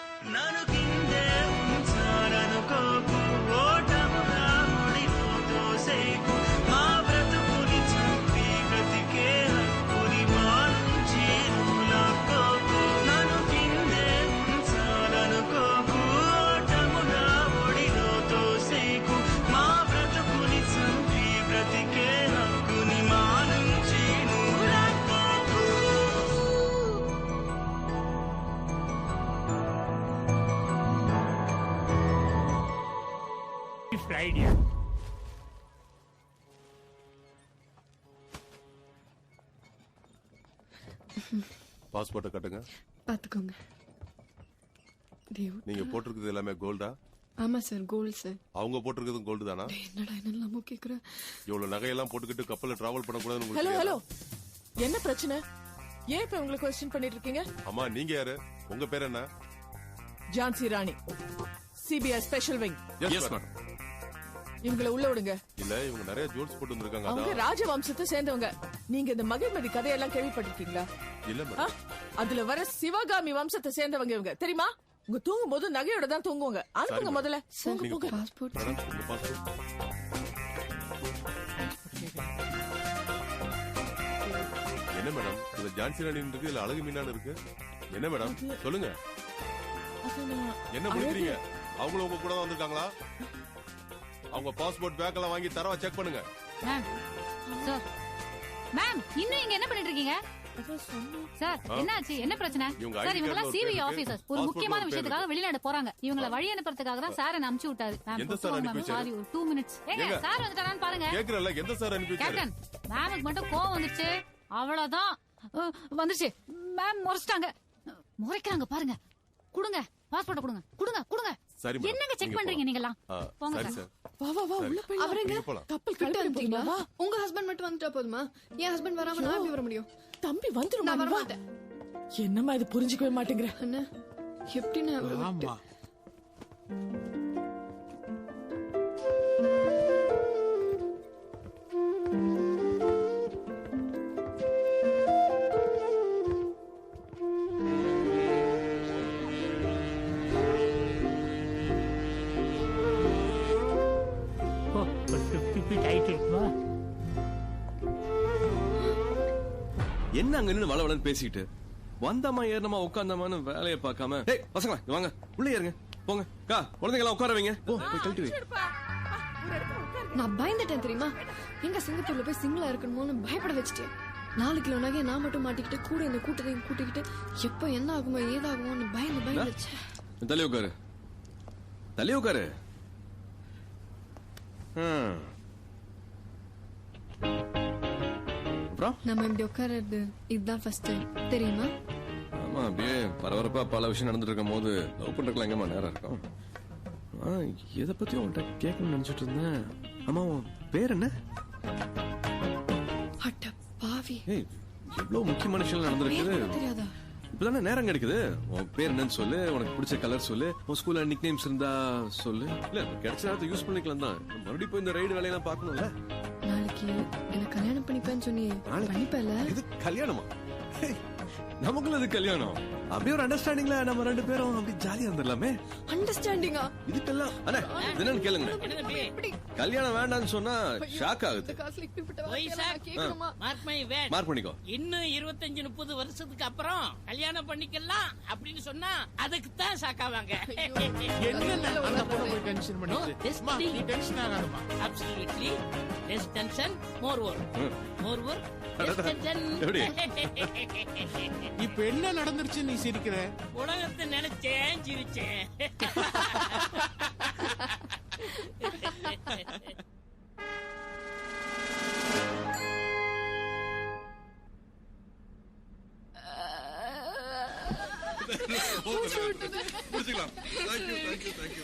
பாஸ்போர்ட்டை கட்டுங்க. பாத்துக்கோங்க. நீங்க போட்டிருக்கிறது எல்லாமே கோல்டா? ஆமா சார், கோல்டு சார். அவங்க போட்டிருக்கிறதும் கோல்டு தானா? என்னடா என்னெல்லாம் கேக்குற? இவ்வளவு நகையெல்லாம் போட்டுக்கிட்டு கப்பல்ல டிராவல் பண்ணக்கூடாதுன்னு உங்களுக்கு ஹலோ ஹலோ, என்ன பிரச்சனை? ஏன் இப்ப உங்களுக்கு क्वेश्चन பண்ணிட்டு இருக்கீங்க? அம்மா நீங்க யாரு? உங்க பேர் என்ன? Jhansi Rani, CBI special wing. Yes madam. இவங்களை உள்ள விடுங்க. இல்ல, இவங்க நிறைய ஜோல்ஸ் போட்டு வந்திருக்காங்க. அவங்க ராஜவம்சத்தை சேர்ந்தவங்க. நீங்க இந்த மகிழ்மதி கதையெல்லாம் கேள்விப்பட்டிருக்கீங்களா? இல்ல மேடம். அதுல வர சிவகாமி வம்சத்தை சேர்ந்தவங்க இவங்க, தெரியுமா? உங்க தூங்கும் போது நகையோட தான் தூங்குவாங்க. அனுப்புங்க முதல்ல. பாஸ்போர்ட். மேடம், உங்க பாஸ்போர்ட். என்ன மேடம், இது ஜான்சி ராணி இருக்கு, இல்ல அழகு மீனான்னு இருக்கு? என்ன மேடம் சொல்லுங்க, என்ன முடிக்கிறீங்க? அவங்களும் உங்க கூட தான் வந்திருக்காங்களா? அவங்க பாஸ்போர்ட் பேக் எல்லாம் வாங்கி தரவா செக் பண்ணுங்க. மேம், இன்னும் இங்க என்ன பண்ணிட்டு இருக்கீங்க? சார், என்னாச்சு? என்ன பிரச்சனை? சார், இவங்க எல்லாம் சிபிஐ ஆபீசர்ஸ். ஒரு முக்கியமான விஷயத்துக்காக வெளிநாடு போறாங்க. இவங்கள வழி அனுப்புறதுக்காக தான் சார் என்ன அனுப்பிச்சு விட்டாரு. எந்த சார் அனுப்பி வச்சாரு? சாரி, ஒரு 2 மினிட்ஸ். ஏங்க, சார் வந்துட்டாரான்னு பாருங்க. கேக்குறல, எந்த சார் அனுப்பி வச்சாரு? கேப்டன், மேமுக்கு மட்டும் கோவம் வந்துருச்சு, அவ்வளவுதான். வந்துருச்சு. மேம் முறைச்சிட்டாங்க. முறைக்கிறாங்க பாருங்க. குடுங்க, பாஸ்போர்ட் குடுங்க. குடுங்க குடுங்க. என்னங்க செக் பண்றீங்க நீங்க எல்லாம்? போங்க சார். வா வா வா, உள்ள போய். அவரங்க கப்பல் கிளம்பிட்டீங்களா? வா. உங்க ஹஸ்பண்ட் மட்டும் வந்துட்டா போதுமா? என் ஹஸ்பண்ட் வராம நான் எப்படி வர முடியும்? தம்பி வந்துருமா? நான் வர மாட்டேன். என்னம்மா இது, புரிஞ்சிக்கவே மாட்டேங்கிற? அண்ணா, எப்படி நான் விட்டு? என்ன அங்க நின்னு வள வளன்னு பேசிட்டு வந்தமா ஏறனமா உட்காந்தமான்னு வேலையை பார்க்காம, டேய் பசங்களா இங்க வாங்க, உள்ள ஏறுங்க, போங்க. கா, குழந்தைங்களா உட்கார வைங்க. போ, போய் கழட்டி வை. நான் பயந்துட்டேன் தெரியுமா? எங்க சிங்கப்பூர்ல போய் சிங்கிளா இருக்கணுமோன்னு பயப்பட வச்சுட்டேன். 4 கிலோ நகையை நான் மட்டும் மாட்டிக்கிட்டு கூட இந்த கூட்டத்தையும் கூட்டிக்கிட்டு எப்ப என்ன ஆகுமோ ஏதாகுமோன்னு பயந்துச்சு. தள்ளி உட்காரு, தள்ளி உட்காரு. நம்ம இப்படி உட்கார்றது இதுதான் ஃபர்ஸ்ட் டைம், தெரியுமா? ஆமா, அப்படியே பரபரப்பா பல விஷயம் நடந்துட்டு இருக்கும் போது லவ் பண்றதுக்கு எங்கம்மா நேரம் இருக்கும்? எதை பத்தி உன்கிட்ட கேட்கணும்னு நினைச்சிட்டு இருந்தேன். ஆமா, உன் பேர் என்ன? அட பாவி, எவ்வளவு முக்கியமான விஷயம் நடந்திருக்குது. தெரியாதா? இப்பதானே நேரம் கிடைக்குது. உன் பேர் என்னன்னு சொல்லு, உனக்கு பிடிச்ச கலர் சொல்லு, உன் ஸ்கூல்ல நிக் நேம்ஸ் இருந்தா சொல்லு. இல்ல, கிடைச்ச நேரத்தை யூஸ் பண்ணிக்கலாம் தான். மறுபடியும் போய் இந்த ரைடு வேலையெல்லாம் பார்க்கணும்ல. நாளைக்கு என்ன கல்யாணம் பண்ணிப்பேன்னு சொன்னி பண்ணிப்பேல? இது கல்யாணமா? நமக்குள்ள இது கல்யாணம் அப்படியே ஒரு அண்டர்ஸ்டாண்டிங்ல நம்ம 2 பேரும் அப்படி ஜாலியா இருந்துடலாமே. அண்டர்ஸ்டாண்டிங்கா? இதுக்கெல்லாம் அண்ணே என்னன்னு கேளுங்க. கல்யாணம் வேண்டாம்னு சொன்னா ஷாக் ஆகுது. மார்க் பண்ணிக்கோ. இன்னும் 25-30 வருஷத்துக்கு அப்புறம் கல்யாணம் பண்ணிக்கலாம் அப்படின்னு சொன்னா அதுக்கு தான் ஷாக் ஆவாங்க. Absolutely. Less tension, more work. More work, less tension. இப்ப என்ன நடந்துருச்சு நீ சிரிக்கிற? உலகத்தை நினைச்சேன் சிரிச்சேன். முடிச்சுக்கலாம். Thank you.